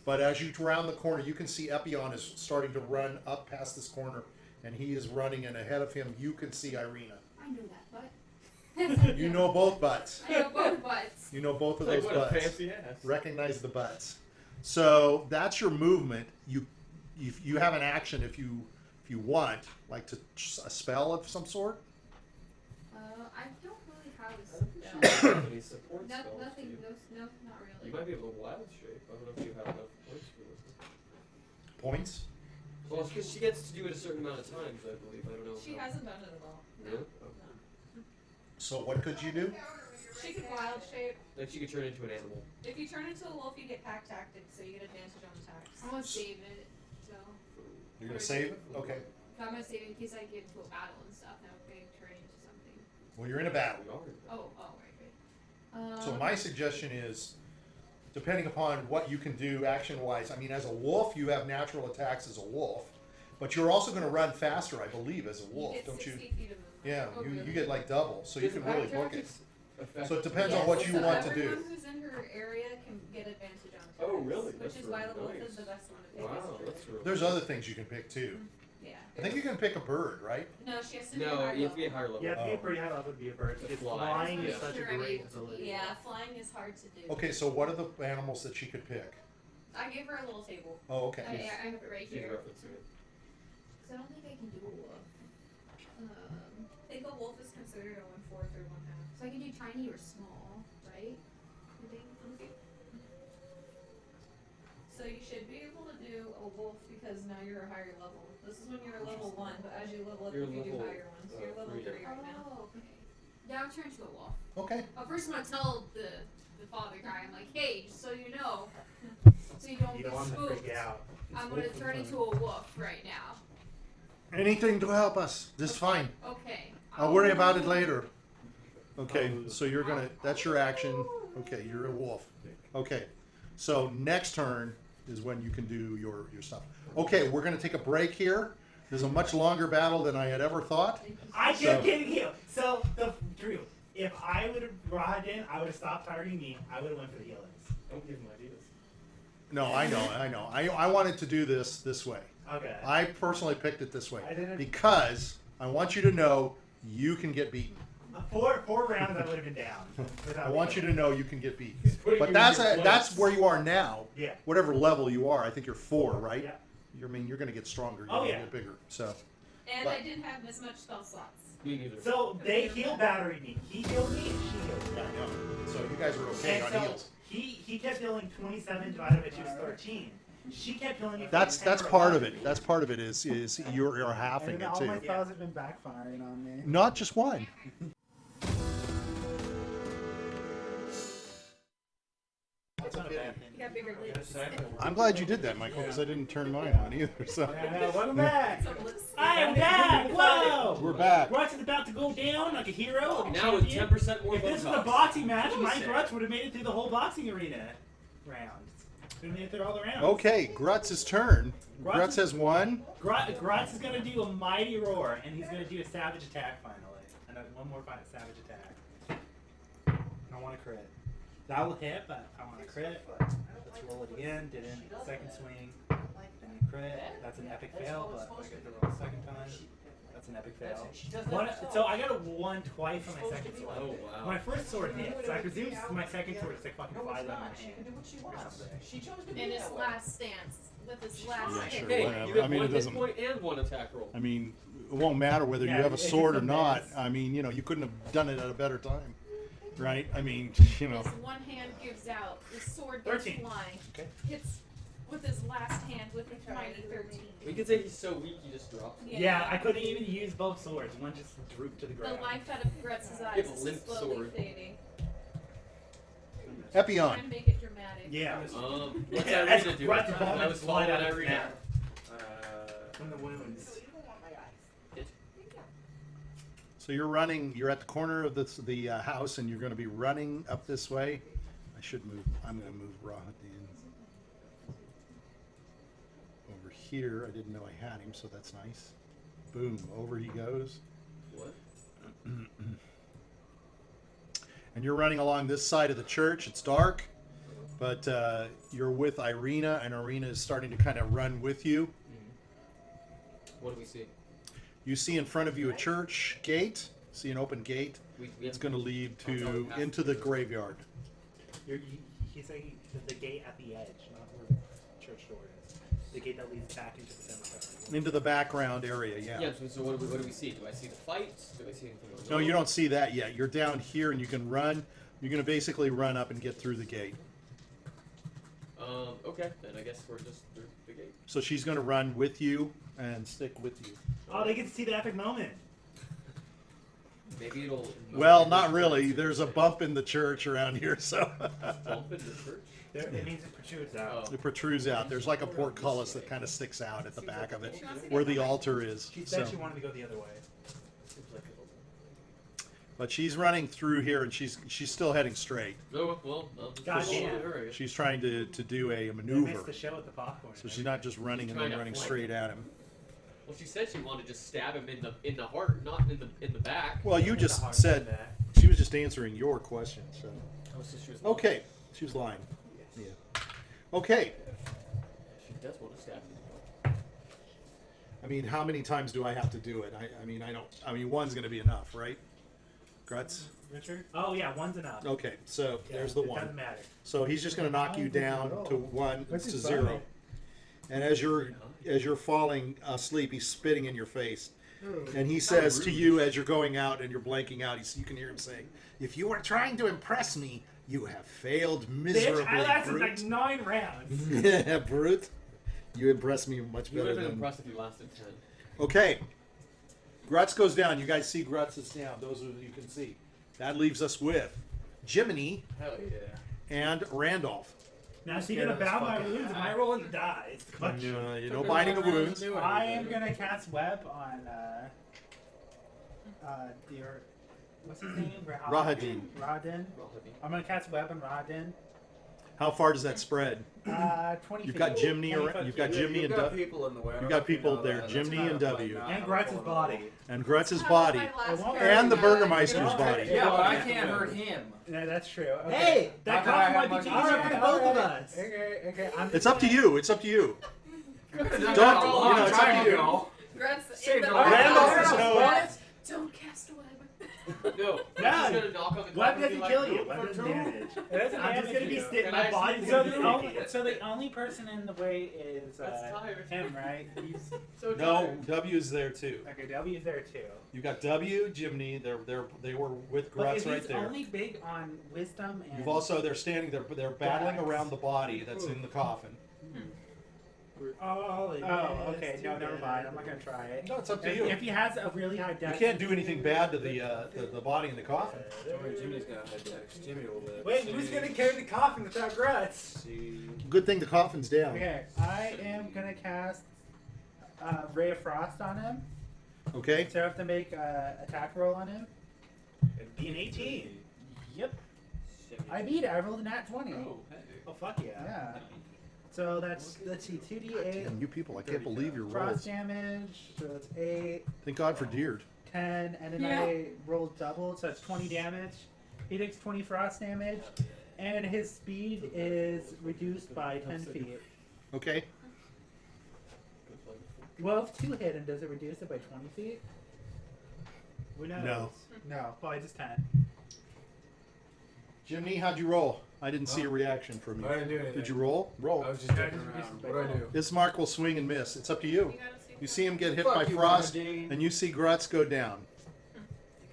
But as you round the corner, you can see Epion is starting to run up past this corner, and he is running, and ahead of him you can see Irina. I know that butt. You know both butts. I know both butts. You know both of Like, those what a butts. fancy ass. Recognize the butts. So that's your movement. You have an action if you want, like a spell of some sort. I don't really prowess. I don't think she has any support No, spells. nothing. do you? No, not You really. might be able to wild shape. I don't know if you have enough points for this. Points? Well, it's because she gets to do it a certain amount of times, I believe. I don't know. She hasn't done it at all. Really? Oh. So what could you do? She could wild shape. Like she could turn into an animal. If you turn into a wolf, you get pack tactics, so you get advantage on attacks. I'm gonna save it. So You're gonna save it? Okay. I'm gonna save it in case I get into a battle and stuff. And I'm gonna turn into something. Well, you're in a battle. We are. Oh, right. So my suggestion is, depending upon what you can do action-wise, I mean, as a wolf, you have natural attacks as a wolf, but you're also going to run faster, I believe, as a wolf, you get don't 60 you? feet of movement. Yeah, Oh, you really? get like double, so you can really book it. Affect- So it depends Yes, on what you so want to do. everyone who's in her area can get advantage on attacks. Oh, really? Which That's is why the really wolf nice. is the best one to pick. Wow, as a that's druid. really There's other things you can pick too. Yeah. I think you can pick a bird, right? No, she has to be No, high you have to be level. a higher level. Yeah, to be a Oh. pretty high level would be a bird. Because Fly. flying is Yeah. such a Sure, I great mean, ability. Yeah, flying is hard to do. Okay, so what are the animals that she could pick? I gave her a little table. Oh, okay. I have it right She's here. referencing it. So I don't think I can do a wolf. I think a wolf is considered a 1/4 or 1/2. So I can do tiny or small, right? I think. So you should be able to do a wolf because now you're a higher level. This is when you're a level 1, but as you level up, You're you do level, higher ones. You're level 3 3 right now. Oh, okay. Yeah, I'll turn into a wolf. Okay. But first I'm gonna tell the father guy, I'm like, hey, just so you know, so you don't You get don't want to spooked, freak out. I'm gonna turn into a wolf right now. Anything to help us. This is fine. Okay. I'll worry about it later. Okay, so you're gonna, that's your action. Okay, you're a wolf. Okay, so next turn is when you can do your stuff. Okay, we're gonna take a break here. This is a much longer battle than I had ever thought. I So- kept getting healed. So, Drew, if I would have Rahadin, I would have stopped targeting me. I would have went for the healings. Don't give him ideas. No, I know. I wanted to do this way. Okay. I personally picked it this way I didn't- because I want you to know you can get beaten. Four rounds, I would have been down. I want you to know you can get beaten. He's putting But you that's in your that's place. where you are now. Yeah. Whatever level you are, I think you're 4, right? Yeah. I mean, you're going to get stronger. You're Oh, gonna yeah. get bigger. So And But- I didn't have as much spell slots. Me neither. So they heal battery me. He healed me, and she healed me. I know. So you guys are okay And on so heals. he kept healing 27 divided by 2 is 13. She kept healing me. That's 10 or part of 11. it. That's part of it is you're halving And it all my too. spells have been backfiring on me. Not just one. That's not a bad thing. You got bigger lips. I'm glad you did that, Michael, because I didn't turn mine on either. So Welcome back. Some lips. I am back. Whoa. we're back. Grutz is about to go down like a hero. Like a Now with champion. 10% more If this was a Botox. boxing match, my Bullshit. Grutz would have made it through the whole boxing arena rounds. Would have made it through all the rounds. Okay, Grutz's turn. Grutz Grutz has one. Grutz is going to do a mighty roar, and he's going to do a savage attack finally. And one more savage attack. I want to crit. That will hit, but I want to crit. Let's roll it again. Didn't. Second swing. Didn't crit. That's an epic fail, but I get to roll a second time. That's an epic fail. So I got a 1 twice on my second sword. Oh, wow. My first sword hit, so I presume my second sword is like fucking 5 on my hand or something. In his last stance. With his last Yeah, hit. sure. Hey, Whatever. you have I mean, one it doesn't- hit point and 1 attack roll. I mean, it won't matter whether you Yeah, have a it's sword or just a not. miss. I mean, you couldn't have done it at a better time, right? I mean, His one hand gives out. His sword goes 13. flying. Okay. Hits with his last hand with a mighty 13. We could say he's so weak he just drops. Yeah, I couldn't even use both swords. One just drooped to the The ground. life out of Grutz's eyes have a is limp slowly sword. fading. Epion. Try and make it dramatic. Yeah. What's Yeah, Irina that's doing? Grutz I vomit was slide following out of his Irina. mouth. From the wounds. So you're running. You're at the corner of the house, and you're going to be running up this way. I should move. I'm going to move Rahadin over here. I didn't know I had him, so that's nice. Boom! Over he goes. What? And you're running along this side of the church. It's dark, but you're with Irina, and Irina is starting to kind of run with you. What do we see? You see in front of you a church gate. See an open gate. We It's have going to lead I'll tell to you into the graveyard. He's saying the gate at the edge, not where the church door is. The gate that leads back into the cemetery. Into the background area, yeah. Yeah. So what do we see? Do I see the fight? Do I see anything going No, on? you don't see that yet. You're down here and you can run. You're going to basically run up and get through the gate. Okay, then I guess we're just through the gate. So she's going to run with you and stick with you. Oh, they get to see the epic moment. Maybe it'll. Well, not really. There's a bump in the church around here, so Bump in the church. It means it protrudes out. it protrudes out. There's like a portcullis that kind of sticks out at the back of it, where the altar is. She said So, she wanted to go the other way. Seems like it'll. but she's running through here, and she's still heading straight. Oh well. I'll just God follow damn. her, I guess. She's trying to do a They maneuver, missed the show at the popcorn. so she's not just running and then running straight at him. Well, she said she wanted to just stab him in the heart, not in the back. Well, you In the just heart, said back. she was just answering your question. So Oh, so she was. okay, she was lying. Yeah. Okay. She does want to stab him. I mean, how many times do I have to do it? I mean, one's going to be enough, right? Grutz? Richard? Oh yeah, one's enough. Okay, so Yeah, there's the it one. Doesn't matter. So he's just going to knock you down to 1 What's to his 0. bonus? And as you're falling asleep, he's spitting in your face. And he says to you as you're going out and you're blanking out, you can hear him saying, "If you are trying to impress me, you have failed miserably, Bitch, I lasted brute." like 9 rounds. Yeah, brute. You impress me much You would better have been than. impressed if you lasted 10. Okay. Grutz goes down. You guys see Grutz is down. Those are you can see. That leaves us with Jiminy Hell yeah. and Randolph. Now, is he Scared gonna of this bow my fucking wounds? Am guy. I rolling to die? It's the question. No binding of wounds. I am gonna cast web on Diurd. What's his name? Rahadin. Rahadin. I'm gonna cast web on Rahadin. How far does that spread? 20 You've feet. got Jiminy 20 around. foot You've got cube. Jiminy You've and got W. people in the way. You've got people there, Jiminy and W. And Grutz's body. And Grutz's That was body. my last It won't- paragraph. And the burgomaster's Yeah. body. Yeah, but I can't hurt him. Yeah, that's true. Okay. Hey, that Not that I coffin have might much be easier easier for for both of us. Okay. I'm It's up to you. It's up to you. Don't, you know, it's up to you. Grutz Save in the the back. Randolph is What? Don't cast a web. No. Yeah. He's gonna knock on the Web coffin and doesn't be like, kill you. "Room Web for doesn't two?" damage. It doesn't I'm just damage gonna be you. sitting. Can My I body's see gonna the be video? naked. So the only person in the way is That's tired. him, right? He's So No, tired. W's there too. okay. W's there too. You got W, Jiminy. They were with But Grutz if right he's there. only big on wisdom and You've also they're standing there. They're battling around the body that's in the coffin. Oh, okay. No, never mind. I'm not gonna try it. No, it's up to If, you. if he has a really high You dex, can't do anything bad to the body in the coffin. Jimmy's got high dex. Jimmy will live. Wait, who's gonna carry the coffin without Grutz? See. Good thing the coffin's down. Okay, I am gonna cast Ray of Frost on him. Okay. So I have to make an attack roll on him. It'd be an 18. Yep. I beat it. I rolled a nat 20. Oh, hey. Oh, fuck yeah. Yeah. So that's, let's see, 2d8 Damn, you people! I can't believe your frost rolls. damage. So that's 8, Thank God for Diurd. 10, and then Yeah. I rolled double, so that's 20 damage. He takes 20 frost damage, and his speed is reduced by 10 feet. Okay. Well, if 2 hit him, does it reduce it by 20 feet? Who knows? No. No, probably just 10. Jiminy, how'd you roll? I didn't see a reaction from you. I didn't do anything. Did you roll? Roll. I was just dicking around. What do I do? This mark will swing and miss. It's up to you. You gotta see You see him get hit Fuck by you, frost, Rahadin. and you see Grutz go down. You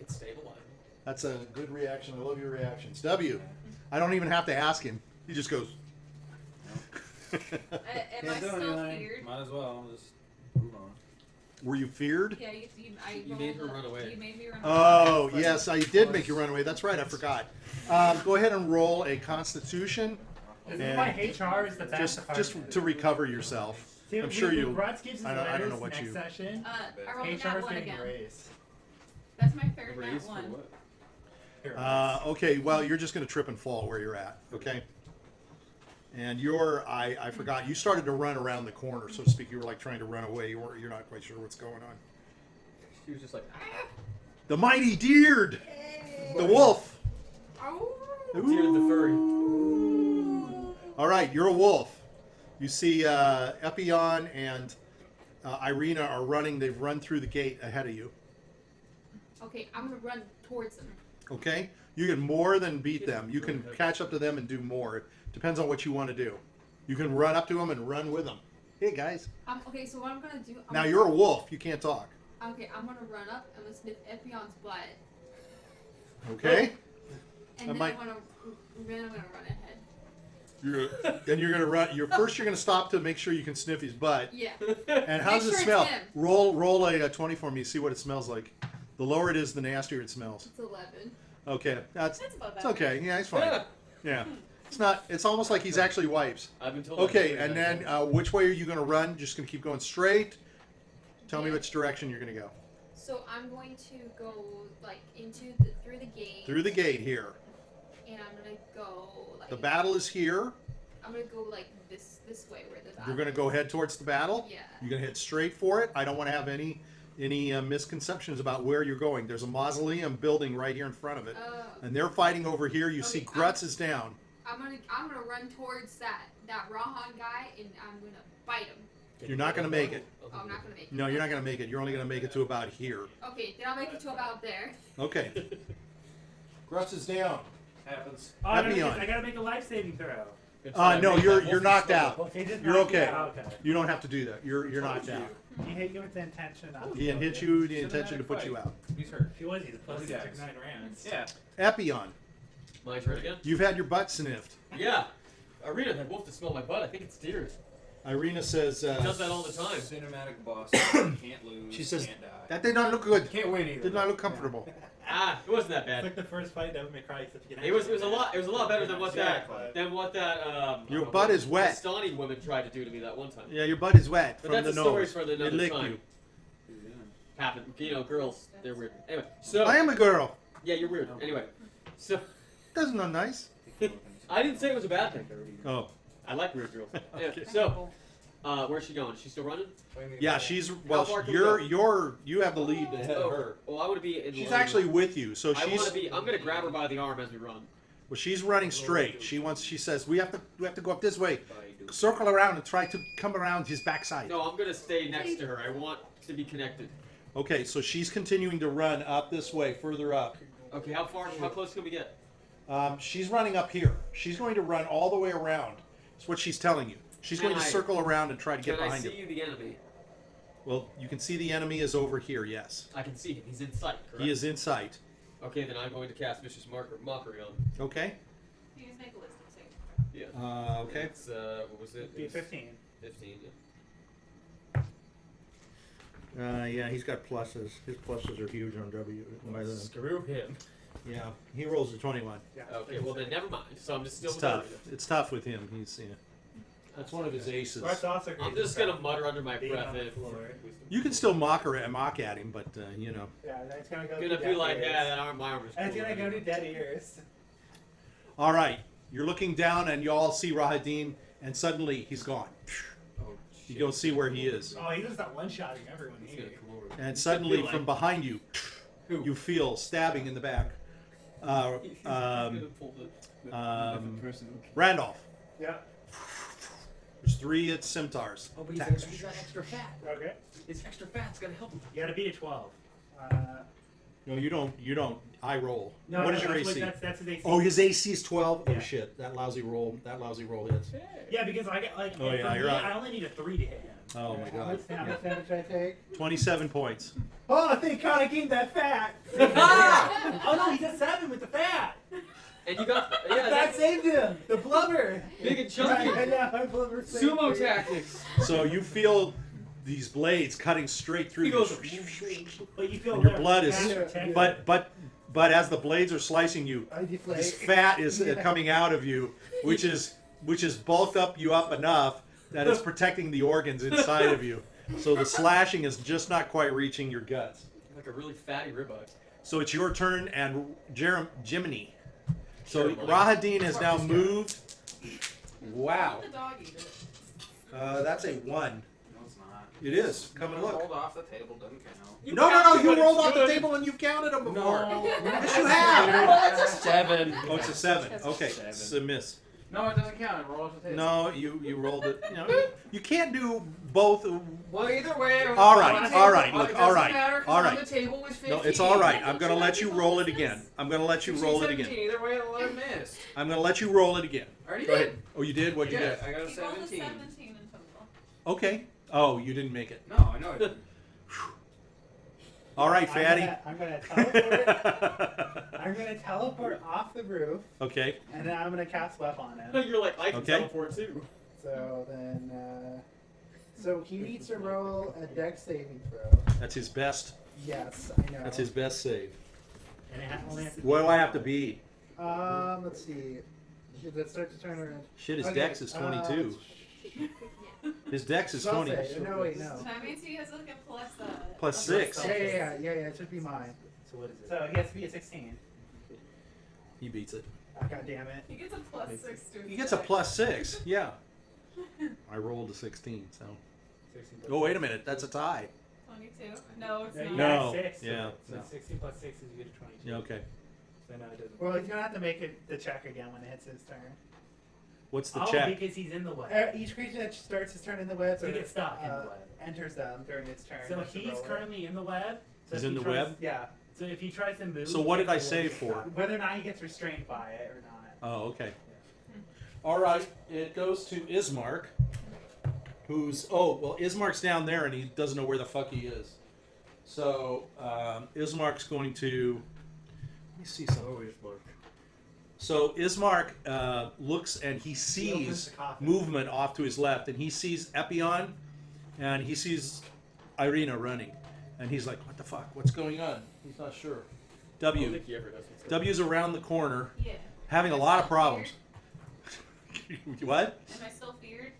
can stabilize him. That's a good reaction. I love your reactions. W. I don't even have to ask him. He just goes. Am I Can't do still anything. feared? Might as well. Just move on. Were you feared? Yeah, You made her run away. You made me run Oh, away. yes, I did make you run away. That's right, I forgot. Go ahead and roll a Constitution, This is and why HR is the best just to recover yourself. I'm sure you. Grutz gives his I don't letters know what next you- session. I rolled a HR nat is 1 getting again. raised. That's my third nat Raised for 1. what? Okay, well, you're just going to trip and fall where you're at, okay? And I forgot, you started to run around the corner, so to speak. You were like trying to run away. You're not quite sure what's going on. She was just like, The mighty Diurd! The wolf! Diurd the furry. All right, you're a wolf. You see Epion and Irina are running. They've run through the gate ahead of you. Okay, I'm gonna run towards them. Okay? You can more than beat them. You can catch up to them and do more. It depends on what you want to do. You can run up to them and run with them. Hey guys. Okay, so what I'm gonna do? Now you're a wolf. You can't talk. Okay, I'm gonna run up. I'm gonna sniff Epion's butt, Okay. and I then might- I'm gonna run ahead. Then you're gonna run. First you're gonna stop to make sure you can sniff his butt. Yeah. And how does Make it sure smell? it's him. Roll a 20 for me. See what it smells like. The lower it is, the nastier it smells. It's 11. Okay, That's above it's average. okay. Yeah, it's fine. Yeah. Yeah, it's not. It's almost like he's actually wipes. I've been told. Okay, and then which way are you gonna run? Just gonna keep going straight. Tell me Yeah. which direction you're gonna go. So I'm going to go like through the gate. Through the gate here. And I'm gonna go like. The battle is here. I'm gonna go like this way where the battle. You're gonna go head towards the battle. Yeah. You're gonna head straight for it. I don't want to have any misconceptions about where you're going. There's a mausoleum building right here in front of it, and they're fighting over here. You see, Okay, Grutz is down. I'm gonna run towards that Rahadin guy, and I'm gonna bite him. You're not gonna make it. Oh, I'm not gonna make it. No, you're not gonna make it. You're only gonna make it to about here. Okay, then I'll make it to about there. Okay. Grutz is down. Happens. Oh, I Epion. gotta make a life saving throw. No, you're knocked out. Okay, just You're knock okay. me out, okay. You don't have to do that. You're knocked out. He hit you with the intention. He had hit you with the intention to put you out. He's hurt. He was. He's a plus He 6 dies. 9 rounds. Yeah. Epion, My turn again. you've had your butt sniffed. Yeah. Arena had wolf to smell my butt. I think it's Diurd. Irina says. He does that all the time. Cinematic boss. Can't lose. She says can't die. that did not look good. Can't win either. Did not look comfortable. It wasn't that It's bad. like the first fight Devil May Cry, except you can. It was a lot better than what Exactly. Your butt is wet. The Stani woman tried to do to me that one time. Yeah, your butt is wet But from that's the a story nose. for It another licked time. you. Happened. You know, girls, they're weird. Anyway, so I am a girl. yeah, you're weird. Anyway, so That's not nice. I didn't say it was a bad thing. Oh, I like weird girls. Anyway, so where's she going? She's still running? yeah. She's How far can we you have the lead ahead of her. Well, I want to be in She's line. actually with you, so I want she's to be. I'm gonna grab her by the arm as we run. well. She's running straight. She says we have to go up this way, circle around, and try to come around his backside. No, I'm gonna stay next to her. I want to be connected. Okay, so she's continuing to run up this way, further up. Okay, how close can we get? She's running up here. She's going to run all the way around. That's what she's telling you. She's going to Can I- circle around and try to get Can I behind see him. you, the enemy? Well, you can see the enemy is over here. Yes, I can see him. He's in sight. Correct? he is in sight. Okay, then I'm going to cast vicious mockery on him. Okay. You just make a wisdom save. Yeah. Okay. It's what was it? Be It was 15. 15. Yeah. Yeah, he's got pluses. His pluses are huge on W. Screw him. Yeah, he rolls a 21. Yeah. Okay, well then never mind. So I'm just still. It's tough. It's tough with him. He's that's one of his aces. That's also great. I'm just gonna mutter under my Being breath. on the If floor. You can still mock at him, but you know. Yeah, that's gonna go. gonna to be dead like, ears. yeah, that arm, my arm is. And it's cool, gonna go right? to dead ears. All right, you're looking down, and you all see Rahadin, and suddenly he's gone. Oh, You shit. go see where he is, Oh, he just got one-shotting everyone He's here. gonna come over. and suddenly Like- from behind you, Who? you feel stabbing in the back. He's gonna pull the- Randolph. Yeah. There's 3 scimitars. Oh, but Attacks. he's got extra fat. Okay. His extra fat's gonna help him. You gotta beat a 12. No, you don't. You don't. I roll. No, what no, is your that's AC? That's his AC. Oh, his AC is 12. Yeah. Oh shit! That lousy roll. That lousy roll hits. Yeah, because I get like. Oh, for yeah, you're me, right. I only need a 3 to hit him. Oh my How god. much damage should I take? 27 points. Oh, thank God I gained that fat. Oh no, he's at 7 with the fat. And you got That saved him. The blubber. big and chunky. Right, yeah, my blubber saved Sumo me. tactics. So you feel these blades cutting straight through He you. goes. But you feel And your left blood is. fat protected. But as the blades are slicing you, I deflate. this fat is coming out of you, which is bulked up you up enough that it's protecting the organs inside of you. So the slashing is just not quite reaching your guts. Like a really fatty ribeye. So it's your turn, and Jiminy. So Sure, Rahadin has now moved. Wow, Let the dog eat it. that's a 1. No, it's not. It is. Come and look. Rolled off the table doesn't count. No, you rolled off the table and you've counted them before. Yes, you have. That's a 7. Oh, it's a 7. That's Okay, seven. it's a miss. No, it doesn't count. It rolls off the table. No, you rolled it. You can't do both. Well, either way. All right, on the all table- right, look, it all doesn't right, matter 'cause all on right. the table was 15. No, it's all right. I'm gonna let you roll it again. I'm gonna let you 16, roll it 17. again. Either way, I'll let him miss. I'm gonna let you roll it again. I already Go did. ahead. Oh, you did? What'd you Yeah, get? I got a He rolled a 17. 17 in total. Okay. Oh, you didn't make it. No, I know it. All right, Fatty. I'm gonna teleport. I'm gonna teleport off the roof, Okay. and then I'm gonna cast web on him. You're like, I can Okay. teleport too. So then, so he needs to roll a dex saving throw. That's his best. Yes, I know. That's his best save. And it only has to What do I have to be? Let's see. Let's start to turn around. Shit, his Okay, dex is 22. His dex is I'll 20. say, no, wait, no. So that means he has like a plus. Plus 6. Yeah, it should be mine. So what is it? So he has to be a 16. He beats it. Oh, God damn it. He gets a plus 6 to his He gets a dex. plus 6. Yeah. I rolled a 16, so. 16 plus Oh, wait a minute. That's a tie. 22? No, it's No, not. you No. got 6. Yeah, So no. 16 plus 6 is you get a 22. Yeah, okay. So no, it doesn't. Well, he's gonna have to make the check again when it hits his turn. What's the Oh, check? because he's in the way. Each creature that starts his turn in the web So he gets stuck in the web. enters them during its turn. So Has to he's roll it. currently in the web. So He's if in he the tries- web? Yeah. So if he tries to move. So what did I he will save get for? stuck. Whether or not he gets restrained by it or not. Oh, okay. All right. It goes to Ismark, who's... Oh, well, Ismark's down there, and he doesn't know where the fuck he is. So, Ismark's going to... Let me see something. Oh, Ismark. So, Ismark looks, and he He opens sees the coffin. movement off to his left, and he sees Epion, and he sees Irina running. And he's like, what the fuck? What's going on? He's not sure. I don't W. think he ever does what's going W's around the corner, Yeah. having a Am I lot of still problems. What? Am I still feared?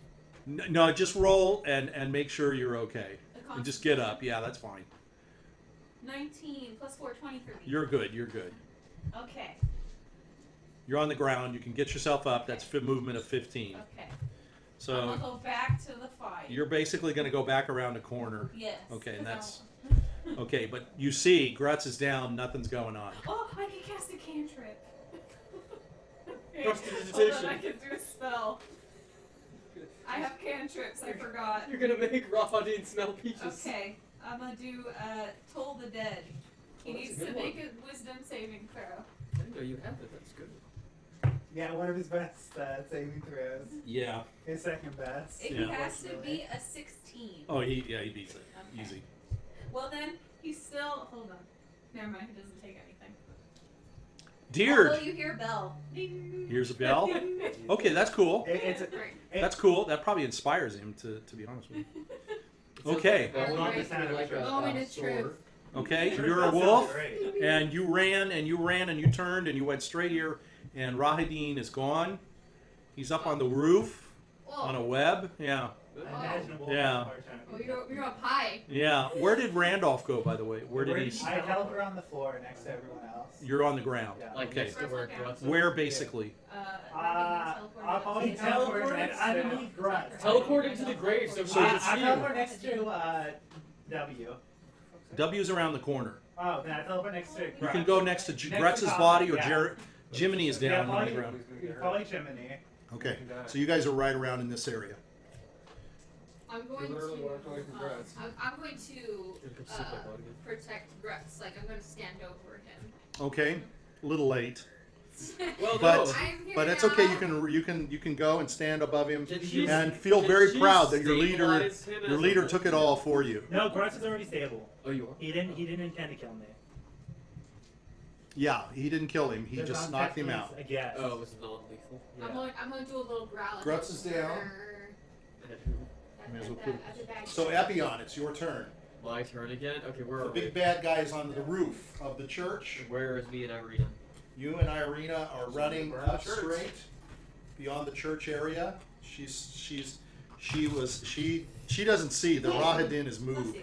No, just roll and make sure you're okay. A And just get up. Yeah, that's fine. 19 plus 4, 20 for me. You're good. You're good. Okay. You're on the ground. You can get yourself up. That's movement of 15. Okay. I'm So gonna go back to the fight. you're basically going to go back around the corner. Yes. Okay, and 'cause I that's- don't- Okay, but you see, Grutz is down. Nothing's going on. Oh, I can cast a cantrip. Okay, Prestidigitation. hold on, I can do a spell. I have cantrips. I forgot. You're gonna make Rahadin smell peaches. Okay, I'm gonna do Toll the Dead. He Oh, that's needs a to good make a wisdom saving throw. I didn't know you had that. That's good. Yeah, one of his best saving throws. Yeah. His second best. It Yeah. has to be a 16. Oh, he beats it. Okay. Easy. Well then, he's still. Hold on. Never mind. He doesn't take anything. Diurd. Although you hear bell. Ding. Here's a bell. Okay, that's cool. It's a, Great. That's cool. That probably inspires him to be honest with you. Okay. Well, Alright. it's not like a Moment of sword. truth. Okay, Sure, you're a that sounds wolf, great. and you ran and you ran and you turned and you went straight here, and Rahadin is gone. He's up on the roof on a web. Yeah, Imaginable. Yeah. Oh, you're up high. yeah. Where did Randolph go, by the way? Where did he? I teleport on the floor next to everyone else. You're on the ground. Yeah. Like Okay. next to where Grutz is. Where basically? I'll probably He teleport teleported next to underneath Grutz. Teleport into the grave so So it's I you. teleport next to W. W's around the corner. Oh, then I teleport next to You can Grutz. go next to Next to Grutz's Coffin, body, or yeah. Jiminy is down on the ground. Probably Jiminy. Okay, so you guys are right around in this area. I'm going You literally to. walked away from Grutz. I'm going to Could sit like that again. protect Grutz. Like I'm going to stand over him. Okay, a little late, Well, But- no. I'm here but it's now. okay. You can go and stand above him Can she- and feel can very she proud that your leader stabilize him as a- took it all for you. No, Grutz is already stable. Oh, you are? He didn't intend to kill me. Yeah, he didn't kill him. He There's just not knocked him techniques, out. I guess. Oh, it was non-lethal. I'm going to do a little growl. at Grutz the- is down. And who? May as well at put- the- at the bag. So Epion, it's your turn. My turn again? Okay, where The are we? big bad guy is on the roof of the church. Where is me and Irina? You and Irina are running Around the up church. straight beyond the church area. She doesn't see the Rahadin is moved,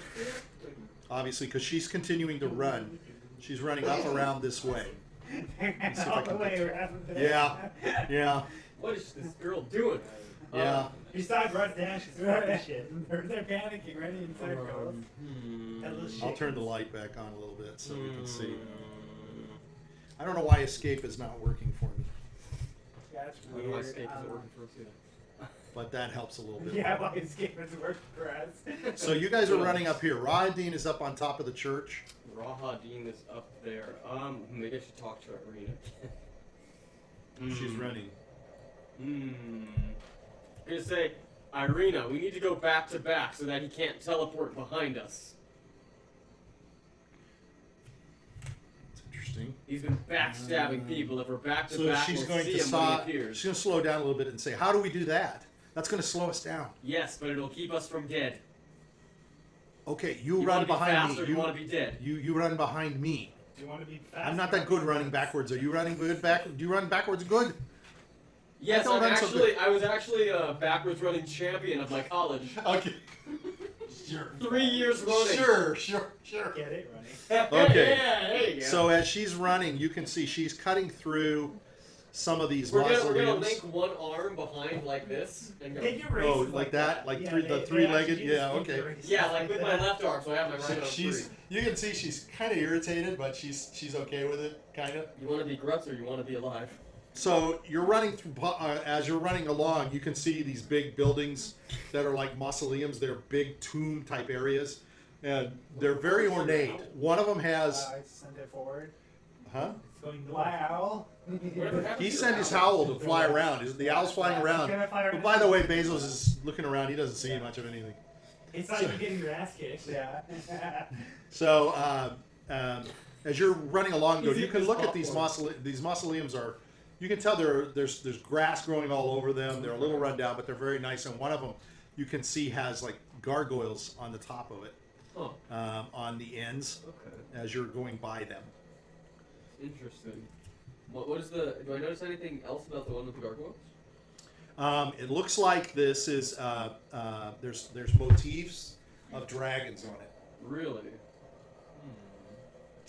obviously, because she's continuing to run. She's running up around this way. if I All the can way get around. Yeah, What is this girl doing? yeah. You saw Grutz dash. She's fucking shit. They're panicking, running in circles. That little shit. I'll turn the light back on a little bit so we can see. Hmm. I don't know why escape is not working for me, That's Why do I weird. escape? Is it working for us? Yeah. but that helps a little bit. Yeah, why escape has worked for us. So you guys are running up here. Rahadin is up on top of the church. Rahadin is up there. Maybe I should talk to Irina. She's running. I'm gonna say, Irina, we need to go back to back so that he can't teleport behind us. That's interesting. He's been backstabbing people. If we're back to So back, she's we'll going see to him when he she's appears. going to slow down a little bit and say, "How do we do that? That's going to slow us down." Yes, but it'll keep us from dead. Okay, You run want to be behind fast me. or you want to be dead? You run behind me. Do you want to be fast? I'm not that good running backwards. Are you running good back? Do you run backwards good? Yes, don't run so I was actually a backwards running champion of my college. Okay. 3 years running. Sure. Get it, running. Okay. Yeah, there you go. So as she's running, you can see she's cutting through some of these we're gonna mausoleums. link one arm behind like this and go. Take your race Oh, like that? Like the three-legged? Yeah, okay. Yeah, like with my left arm, so I have my right arm She's. free. You can see she's kind of irritated, but she's okay with it, kind of. You want to be Grutz or you want to be alive? So you're running through. As you're running along, you can see these big buildings that are like mausoleums. They're big tomb-type areas, and they're very ornate. One of them has. I send it forward. Huh? It's going to my owl. He sent his owl to fly around. The owl's flying around. But by the way, Bezos is looking around. He doesn't see much of anything. It's like you're getting your ass kicked. Yeah. So as you're running along, though, you can look at these mausoleums. You can tell there's grass growing all over them. They're a little run down, but they're very nice. And one of them, you can see, has like gargoyles on the top of it, on the ends, Okay. as you're going by them. Interesting. What is the? Do I notice anything else about the one with the gargoyles? It looks like this is there's motifs of dragons on it. Really?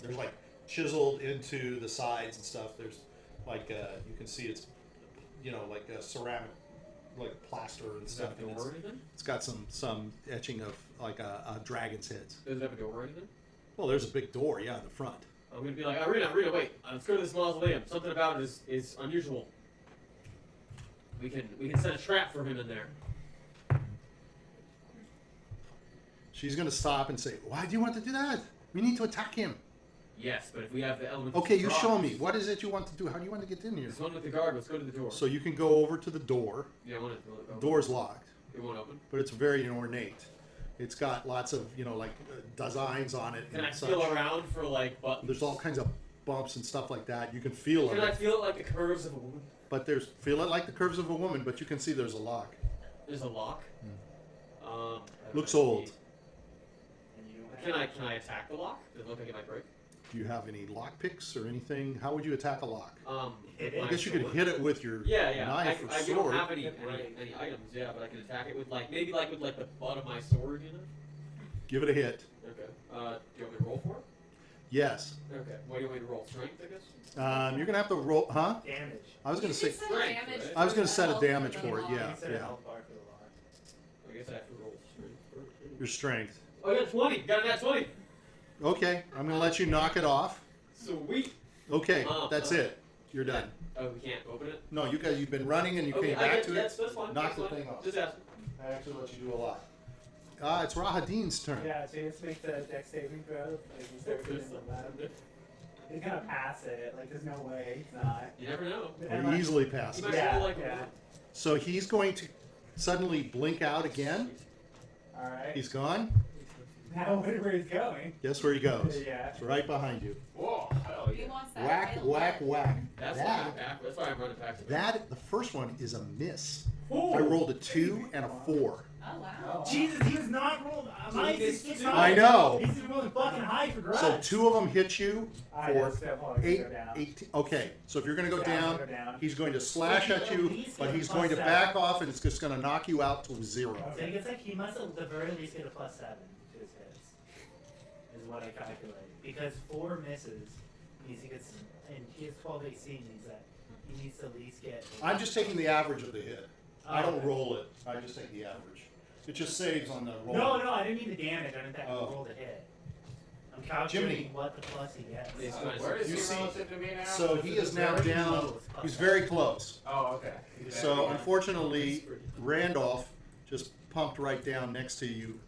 There's like chiseled into the sides and stuff. There's like you can see it's like a ceramic, like plaster and Does it have stuff. a And door or anything? it's got some etching of like a dragon's heads. Does it have a door or anything? Well, there's a big door, yeah, in the front. I'm gonna be like, Irina, wait. Let's go to this mausoleum. Something about it is unusual. We can set a trap for him in there. She's gonna stop and say, "Why do you want to do that? We need to attack him." Yes, but if we have the element. Okay, of you surprise- show me. What is it you want to do? How do you want to get in here? This one with the guard. Let's go to the door. So you can go over to the door. Yeah, I want it. Door's locked, It won't open. but it's very ornate. It's got lots of designs on it. Can I and feel such. around for like buttons? There's all kinds of bumps and stuff like that. You can feel Can it. I feel it like the curves of a woman? But feel it like the curves of a woman, but you can see there's a lock. There's a lock. Looks old. Can I attack the lock? Does it look like it might break? Do you have any lock picks or anything? How would you attack a lock? With I my guess you could sword. hit it with your Yeah. knife or I sword. don't have any items. Yeah, but I can attack it with maybe with the butt of my sword. Give it a hit. Okay. Do you want me to roll for it? Yes. Okay. What do you want me to roll? Strength, I guess. You're gonna have to roll, huh? Damage. I was gonna You say. should set Strength, damage right? I was for gonna the set a health damage of the for it. lock. Yeah, Set a yeah. health bar for the lock. I guess I have to roll strength first. Your strength. Oh, I got 20. Got a nat 20. Okay, I'm gonna let you knock it off. Sweet. Okay, that's it. You're done. Oh, we can't open it. No, you've been running and you Okay, came I back get to that's it. fine. Knock that's the fine. thing off. Just ask. I actually let you do a lot. It's Rahadin's turn. Yeah, so you just make the dex saving throw. Like you start getting the left. He's gonna pass it. Like there's no way he's not. You never know. Or easily pass You it. might Yeah, roll like yeah. So he's going to suddenly blink out again. All right. He's gone. Now where he's going. Guess where he goes? Yeah. It's right behind you. Whoa. Hell He yeah. wants that Whack, title. whack, whack. That's why I'm back. That's why I'm running back to back. The first one is a miss. Ooh. I rolled a 2 and a 4. Oh wow. Jesus, he was not rolled. Mine is 6 I know. He's rolling fucking high for grudge. So 2 of them hit you I for know, so far, we 8, go down. 18. Okay, so if you're going to go Yeah, I'm down, gonna go down. he's going to slash So he at at you, least but gets he's plus going to 7. back off and it's just going to knock you out to 0. So he gets he must at the very least get a +7 to his hits. Is what I calculate. Because 4 misses means he gets, and he has 12 AC means that he needs to at least get. I'm just taking the average of the hit. I don't okay. roll it. I just take the average. It just saves on the roll. No, I didn't mean the damage. I meant that Oh. he rolled a hit. I'm calculating Jiminy. what the plus he gets. It's Where is You he see- relative to me now? So he is now Very down. close, plus He's 7. very close. Oh, okay. So unfortunately, Randolph just pumped right down next to you.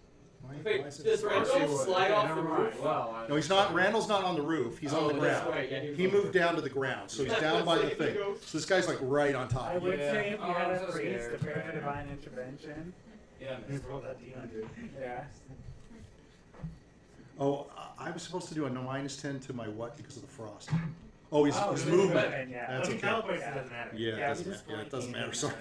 Why Wait, is it- does Randolph slide off the Never roof? mind. Well, No, he's not. Randall's not on the roof. He's on the that's ground. right, yeah, he was He on the moved roof. down to the ground, so he's down by the thing. So this guy's like right on top. I of you. would say if you Oh, had I'm a so priest, scared. the prayer for divine intervention, Yeah, just roll that D100. Yeah. Oh, I was supposed to do a -10 to my what because of the frost. Oh, his it's movement. Yeah. That's He okay. teleports, it doesn't matter. Yeah, Yeah, it doesn't, just yeah, it doesn't matter. Sorry.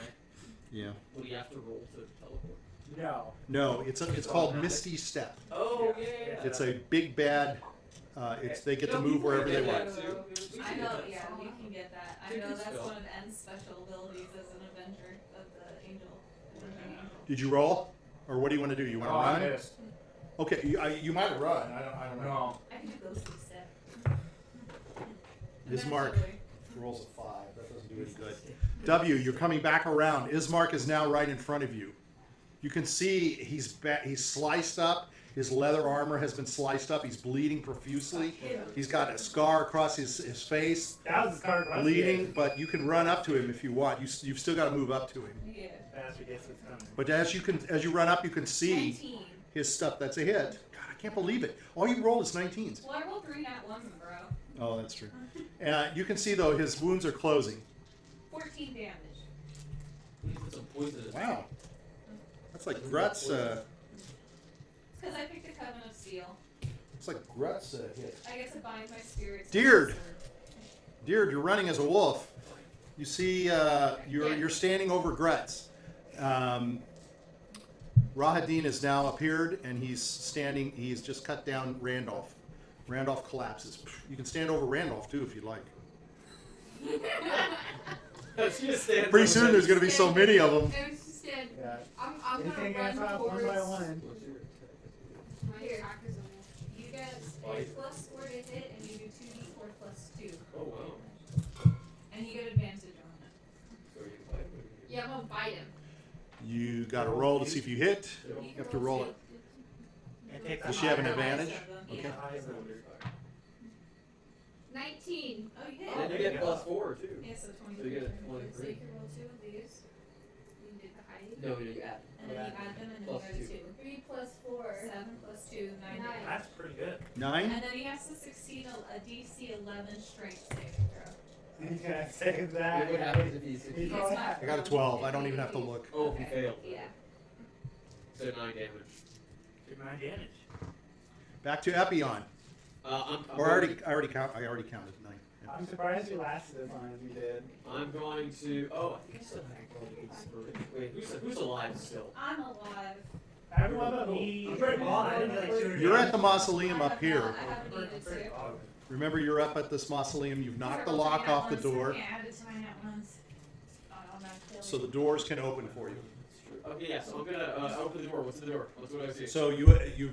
Yeah. Would you have to roll to teleport? No. No, it's called Misty Step. Oh, yeah. It's a big bad. They get to move wherever they want. I know, yeah, you can get that. I Take know your that's spell. one of N's special abilities as an Avenger of the Angel. Avenging Angel. Did you roll, or what do you want to do? You want to Oh, I run? missed. Okay, you might have run. I don't know. No. I can do ghostly step. Ismark Eventually. rolls a 5. That doesn't do any good. W, you're coming back around. Ismark is now right in front of you. You can see he's sliced up. His leather armor has been sliced up. He's bleeding profusely. He's got a scar across his face, That was his card. bleeding. But you can run up to him if you want. You've still got to move up to him. Yeah. Bastard gets what's coming. But as you run up, you can see 19. his stuff. That's a hit. God, I can't believe it. All you roll is 19s. Well, I rolled 3 nat 1s, bro. Oh, that's true. You can see though his wounds are closing. 14 damage. Put some poison in. Wow. That's like Grutz. Because I picked the Covenant of Steel. It's like Grutz hit. I get to bind my spirits. Diurd. Diurd, you're running as a wolf. You see, you're standing over Grutz. Rahadin has now appeared, and he's standing. He's just cut down Randolph. Randolph collapses. You can stand over Randolph too if you'd like. Pretty soon there's going to be so many of them. It was just dead. Yeah. I'm gonna Anything run gets off one towards by one. my attackers. You get a +4 to hit, and you do 2d4 +2. Oh, wow. And you get advantage on it. So you can fight with Yeah, I'm gonna bite him. You got to roll to see if you hit. You have to roll it. And take Does she have an The advantage? highest of them, Okay. Yeah. 19. Oh, you And hit. you get +4 too. Yeah, so 23. So you get a So 23. you can roll 2 of these. You did the height. No, you add. And then you add them, and then you Plus go to two. 2. 3 plus 4. 7 + 2, 9 Nine. damage. That's pretty good. 9. And then he has to succeed a DC 11 strength saving throw. He's gonna save that. What happens if he's He's It's all- not I got a 12. I don't even have to look. Oh, if he failed. Yeah. So 9 damage. Take 9 damage. Back to Epion. I'm Or I already counted 9. Yeah. I'm surprised you lasted as long as you did. I'm going to. Oh, I think I still have to roll the Wait, who's alive still? I'm alive. Everyone but me. I'm pretty bald. I didn't like shoot You're at the I mausoleum have up here. not- I haven't needed to. Remember, you're up at this mausoleum. You've knocked the These are lock both my off the nat ones. door, I can't add it to my nat ones. Oh, no, so the doors can open for you. Okay, yeah. So I'm gonna open the door. What's the door? What's what I see? So you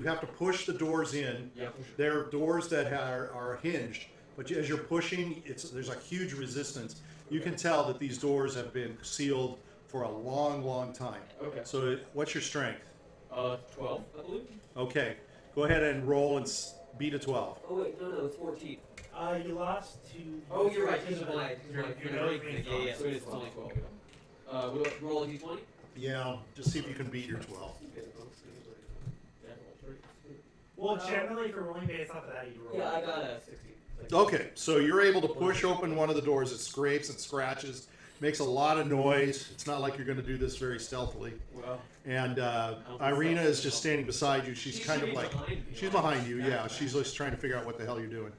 have to push the doors in. Yeah, push it. They're doors that are hinged, but as you're pushing, there's a huge resistance. You can tell that these doors have been sealed for a long, long time. Okay. So what's your strength? 12, I believe. Okay, go ahead and roll and beat a 12. Oh wait, no, it's 14. You lost to. Oh, you're right. Because of my Your rank. nose Yeah, so it is. It's only 12. We'll roll a d20. Yeah, just see if you can beat your 12. Well, generally for rolling based off of that, you roll. Yeah, I got a 16. Okay, so you're able to push open one of the doors. It scrapes, it scratches, makes a lot of noise. It's not like you're going to do this very stealthily. Well, And Irina is just standing beside you. She's She kind should of be like, behind me. she's behind you, yeah. She's just trying to figure out what the hell you're doing.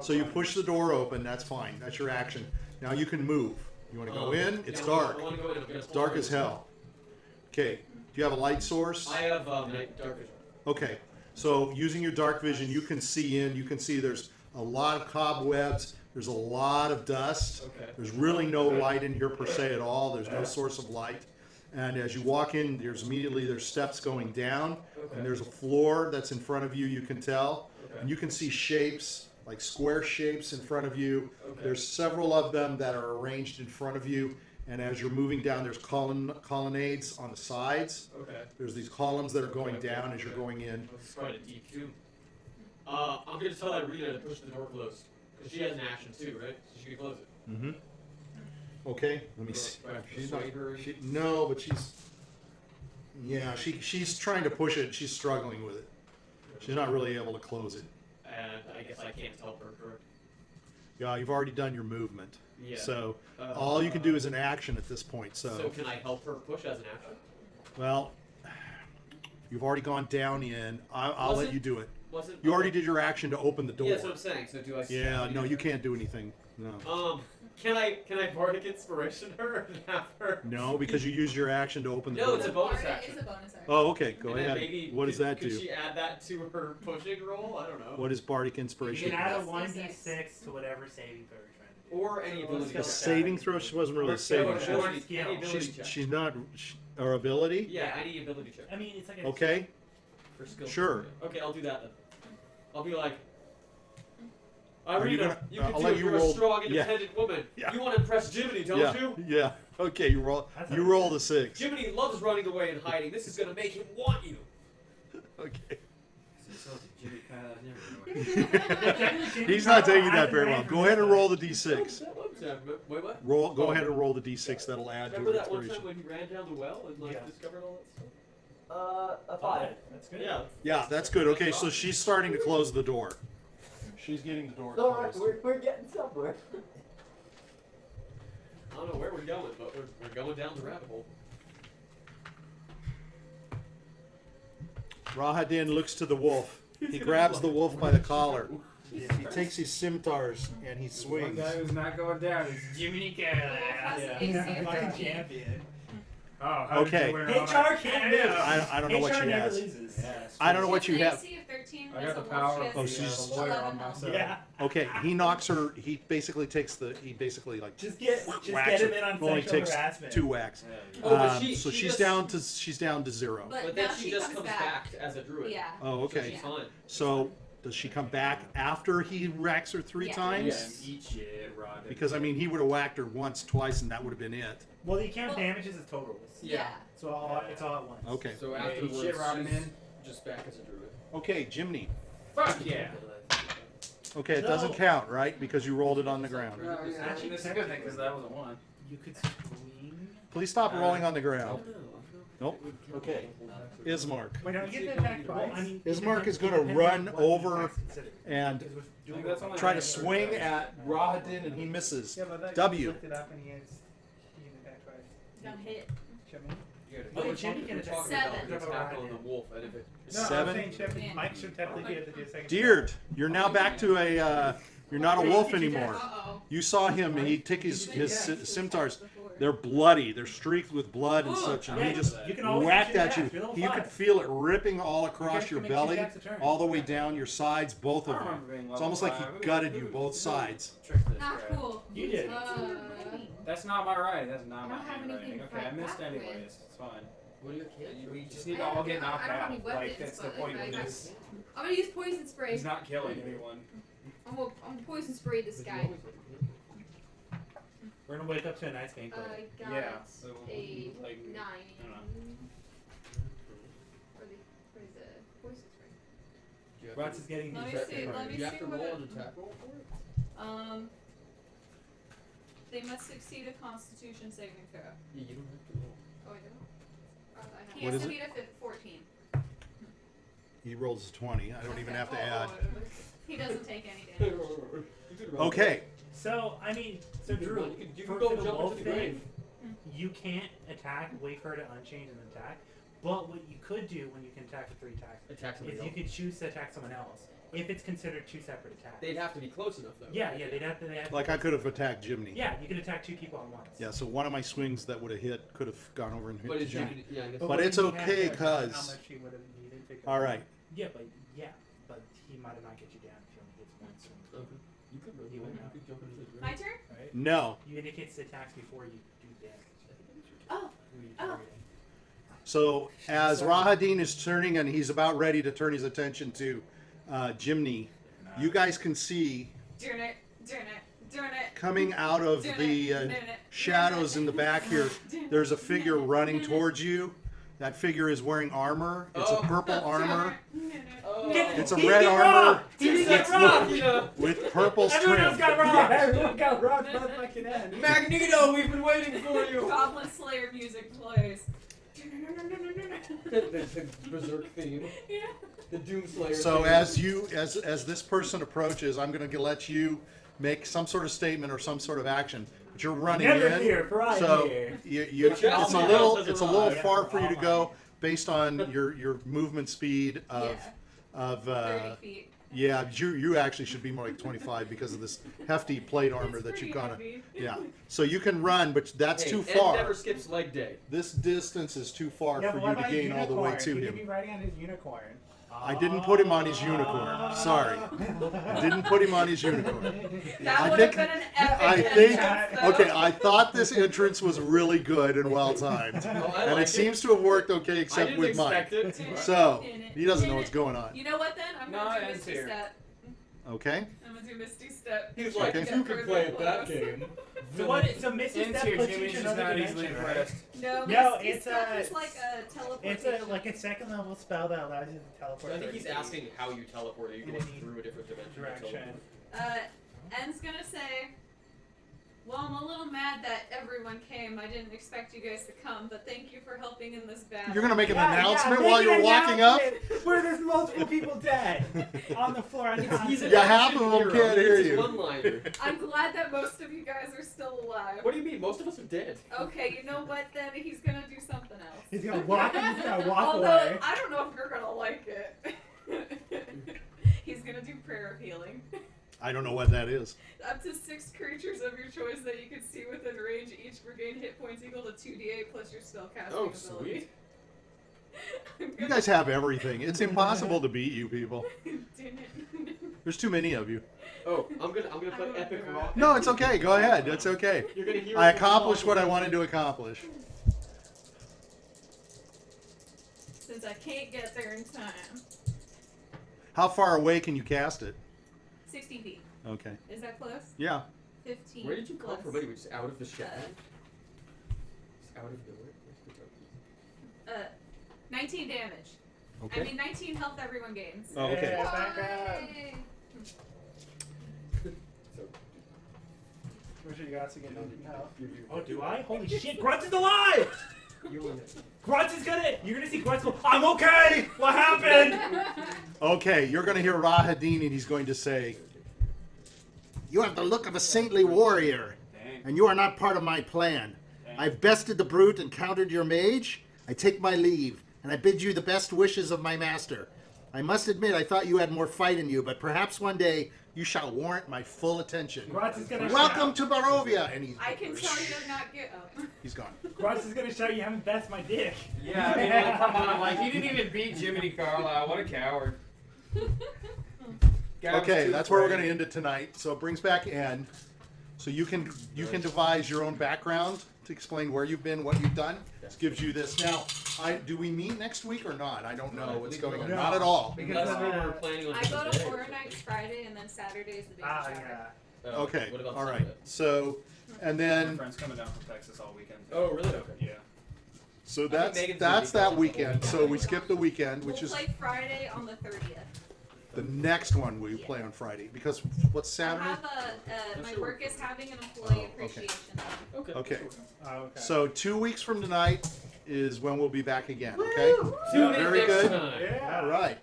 So you push the door open, that's fine. That's your action. Now you can move. You want to go in? It's dark. I want to go in. I'm gonna It's dark as hell. Okay, do you have a light source? I have night dark vision. Okay, so using your dark vision, you can see in. You can see there's a lot of cobwebs. There's a lot of dust. Okay. There's really no light in here per se at all. There's no source of light. And as you walk in, there's steps going down, Okay. and there's a floor that's in front of you. You can tell, Okay. and you can see shapes like square shapes in front of you. Okay. There's several of them that are arranged in front of you. And as you're moving down, there's colonnades on the sides. Okay. There's these columns that are going down as you're going in. This is quite a deep tomb. I'm gonna tell Irina to push the door closed. Because she has an action too, right? So she can close it. Mm-hmm. Okay, let me see. Right, She's not, persuade her. no, but she's trying to push it. She's struggling with it. She's not really able to close it. And I guess I can't help her, correct? Yeah, you've already done your movement. Yeah. So all you can do is an action at this point. So So, can I help her push as an action? well, You've already gone down in. I'll Was let it? you do it. Was it? You already did your action to open the door. Yeah, that's what I'm saying. So do I? Yeah, no, you can't do anything. No. Can I bardic inspiration her and have her? No, because you used your action to open the No, door. it's a bonus Bardic action. is a bonus action. Oh, okay. Go And then ahead. maybe What does that could do? she add that to her pushing roll? I don't know. What is bardic You inspiration? can add a Plus 1d6 to whatever saving throw you're trying to do. Or any ability A check. saving throw? She wasn't really Or saving. skill, She or was- skill. Any ability check. she's not. Or ability? Yeah, any ability check. I mean, it's like a... Okay. For skill. Sure. Okay, I'll do that then. I'll be like, Are you Irina, gonna- you can I'll do let it. you You're roll- a strong, yeah. independent woman. Yeah. You want to impress Jiminy, don't Yeah. you? Yeah. Okay. You roll. That's You a- rolled a 6. Jiminy loves running away and hiding. This is gonna make him want you. Okay. Jiminy Carlyle. He's not taking that very well. Go ahead and roll the d6. That one time. Wait, what? Roll. Go ahead and roll the d6. That'll add to Remember your that one time inspiration. when he ran down the well and like Yeah. discovered all that stuff? A 5. That's good. Yeah. Yeah, that's good. Okay, so she's starting to close the door. She's getting the door Alright, closed. we're getting somewhere. I don't know where we're going, but we're going down the rabbit hole. Rahadin looks to the wolf. He grabs the wolf by the collar. He takes his scimitars and he One swings. guy who's not going down is Jiminy Carlyle. Yeah. Yeah, fucking champion. Oh, how Okay. did you wear all HR that? can't lose. I don't know what HR she never has. loses. Yes. I don't know what you She has have. an AC of 13, I has got a the wolf, power she of has she's- the lawyer 11 on my health. side. Yeah. Okay, he knocks her. He basically takes the. He basically like Just get whacks him her. in on Only sexual takes harassment. 2 whacks. Oh, but So she she's just- down to 0. But But then now she just comes back as a druid. Yeah. Oh, So okay. she's fine. So does she come back after he whacks her 3 Yeah. times? Yeah, eat shit, Rod. Because I mean, he would have whacked her once, twice, and that would have been it. Well, you count Well- damages as totals. Yeah. So it's all at once. Okay. So Yeah, eat afterwards, shit, Robin, she's man. just back as a druid. Okay, Jiminy. Fuck yeah. Okay, it doesn't No. count, right? Because you rolled it on the ground. Actually, this is a good thing because that was a 1. You could swing. Please stop rolling on the ground. Nope. Okay. Ismark. Wait, no, you get the attack twice. I mean, Ismark is it gonna depends run on what over the attack's considered. and Because we're I doing think that's only try to right. swing at Rahadin, and he misses. Yeah, but that W. looked it up and he can attack twice. Don't hit. Jimmy? No, Oh, we're Jimmy talking, can we're attack. talking about Seven. the attack on the wolf, and if it. No, I'm 7. saying Shepard, Mike should technically be able to do a second. Diurd, you're now back to a. You're not a wolf anymore. Uh-oh. You saw him, and he took his scimitars. They're bloody. They're streaked with blood and such, and he just You can always whacked shoot at you. attacks. Feel You fine. could feel it ripping all across guys your can make two belly, attacks a turn. all the way down your sides, both I of them. remember being It's level almost like he 5. gutted you both sides. Trick this Not crap. cool. You did. That's not my writing. That's not I my don't have handwriting. anything to Okay, I fight missed back with. anyways. It's fine. What do you can't? We just need I to all don't- get knocked I don't have out. any Like weapons, that's the but point if of I- this. I'm gonna use poison spray. He's not killing anyone. I'm gonna poison spray this guy. We're gonna wake up to a nice banquet. I got Yeah. a Like, 9. I don't know. What is the poison spray? Grutz is getting Let me these see, let me Do you have see to what roll it- an attack roll for it? They must succeed a Constitution saving throw. Yeah, you don't have to roll. Oh, I don't. Oh, I have He What has is to it? beat a 14. He rolls a 20. I don't even have to Oh, add. He doesn't take any damage. You could roll. Okay. So, I mean, so You can Drew, run- you can for go the jump wolf into the thing, grave. you can't attack, wait for her to unchain and attack. But what you could do when you can attack with 3 attacks Attack somebody is you else. could choose to attack someone else. If it's considered 2 separate attacks. They'd have to be close enough though. Yeah, they'd have to. Like I could have attacked Jiminy. Yeah, you could attack 2 people at once. Yeah, so one of my swings that would have hit could have gone over and hit But it's Jiminy. yeah, I guess. But when it's he had okay, to account 'cause- how much he would have needed to go. All right. Yeah, but he might have not get you down if you only hits one swing. Okay. You could roll. He went You out. could jump into the grave. My turn? Right? No. You indicate the attacks before you do damage. Oh, Who you oh. targeting. So as Rahadin is turning and he's about ready to turn his attention to Jiminy, you guys can see darn it, darn it, darn it. coming out of Darn the it, darn it, shadows darn in the back here, there's a figure running towards you. That figure is wearing armor. It's a purple armor. Oh. It's a He red did armor wrong! He did get wrong! with purple Everyone else trim. got wrong! Everyone got wrong from the fucking end. Magneto, we've been waiting for you. Goblin Slayer music plays. the berserk theme. Yeah. The Doomslayer. So theme. as this person approaches, I'm going to let you make some sort of statement or some sort of action. But you're running Never in, fear, for I am so here. you, Good job. it's a Someone little else has it's a little arrived. far for you to go. based on your movement speed of 30 feet. yeah, you actually should be more like 25 because of this hefty plate armor It's that you've pretty got. heavy. Yeah, so you can run, but that's Hey, too Ed far. never skips leg day. This distance is too far Yeah, for but you what to about gain all the way unicorn? to He could be him. riding on his unicorn. I didn't put him on his unicorn. Sorry, I didn't put him on his unicorn. That I would have think- been an epic I think entrance, though. okay. I thought this entrance was really good and well timed, I and like it seems to have worked okay, I except didn't with Mike. expect it. So In it. he doesn't know In what's it. going on. You know what then? I'm No, gonna do it's Misty here. Step. Okay. I'm gonna do Misty Step. He was like, Okay. you could play at that game. So what? So Misty Into Step puts you Jimmy's to is another not easily dimension, right? impressed. No, No, Misty it's Step a- is like a teleportation. It's like a second level spell that allows you to teleport. I think he's 30 feet. asking how you teleport. Are you In going any through a different dimension? to direction. teleport? En's gonna say, well, I'm a little mad that everyone came. I didn't expect you guys to come, but thank you for helping in this battle. You're gonna make an Yeah, announcement make while an you're walking up. announcement Where there's multiple people dead on the floor. He's an Yeah, half action of them hero. can't hear It's you. one-liner. I'm glad that most of you guys are still alive. What do you mean? Most of us are dead. Okay, you know what then? He's gonna do something else. He's gonna walk. He's gonna walk Although, away. I don't know if you're gonna like it. He's gonna do prayer of healing. I don't know what that is. Up to 6 creatures of your choice that you can see within range, each regain hit points equal to 2d8 plus your spellcasting Oh, ability. You guys have everything. It's impossible to beat you people. Didn't it? There's too many of you. Oh, I'm gonna play I epic don't rock. No, it's okay. Go ahead. It's okay. You're gonna hear. I it from accomplished the what I bottom. wanted to accomplish. Since I can't get there in time. How far away can you cast it? 60 feet. Okay. Is that close? Yeah. 15. Where did you come plus, from anyway? Just out of the shadow? uh, Just out of nowhere? 19 damage. Okay. I mean, 19 health everyone gains. Oh, okay. Yeah, back up. Yay. Where's your guys again? No. Oh, do I? Holy shit! Grutz is alive. Grutz is gonna. You're gonna see Grutz go. I'm okay. What happened? Okay, you're going to hear Rahadin, and he's going to say, "You have the look of a saintly warrior, Dang. and you are not part of my plan. I've bested the brute and countered your mage. I take my leave, and I bid you the best wishes of my master. I must admit, I thought you had more fight in you, but perhaps one day you shall warrant my full attention. Grutz is gonna Welcome to Barovia!" And I can tell you're not get up. he's gone. Grutz is gonna show you haven't best my dick. Yeah, I mean, like, come on, like, he didn't even beat Jiminy Carlyle. What a coward. Guy was Okay, too that's where we're afraid. going to end it tonight. So it brings back N. So you can devise your own background to explain where you've been, what you've done. This gives you this. Now, do we meet next week or not? I don't know what's going on. No. Not at all. Because Unless we of, were planning on. I go to today. Horror Nights Friday, and then Saturday is the baby Ah, shower. yeah. Oh, Okay. What about All right. Sunday? So, and My then friend's coming down from Texas all weekend. Oh, really? Okay. Yeah. so think that's Megan's that's gonna be that gone. weekend. So we skip the weekend, which We'll is play Friday on the 30th. the next one we play on Friday. Because what's Saturday? I have my work is having an employee Oh, okay. appreciation. Okay. Okay. Oh, okay. So 2 weeks from tonight is when we'll be back again. Okay. Tune in Very next good. time. yeah. All right.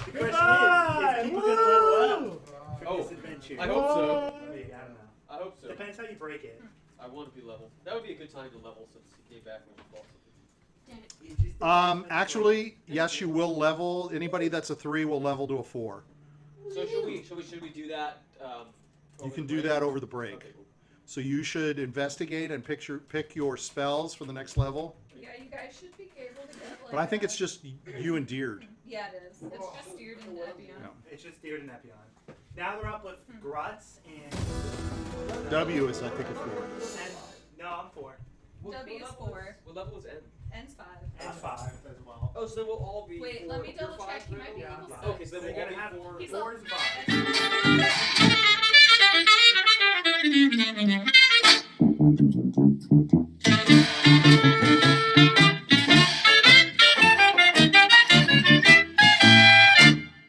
The question is people gonna level up for Oh, this adventure? I hope so. Maybe, I don't know. I hope so. Depends how you break it. I want to be level. That would be a good time to level since he came back when you fought. Actually, yes, you will level. Anybody that's a 3 will level to a 4. So should we do that? You over can the do break? that over the break. Okay, cool. So you should investigate and pick your spells for the next level. Yeah, you guys should be able to get like. But I think it's just you and Diurd. Yeah, it is. It's just Diurd and Epion. Yeah. It's just Diurd and Epion. Now they're up with Grutz and. W is I think a 4. And no, I'm 4. W is level 4. What level is N? N's 5. And 5 as well. Oh, so then we'll all be. Wait, four. let me You're double five, check. He might be Randall? level Okay, so So then you're we'll all gonna be have four. He's 4 and 5. That's-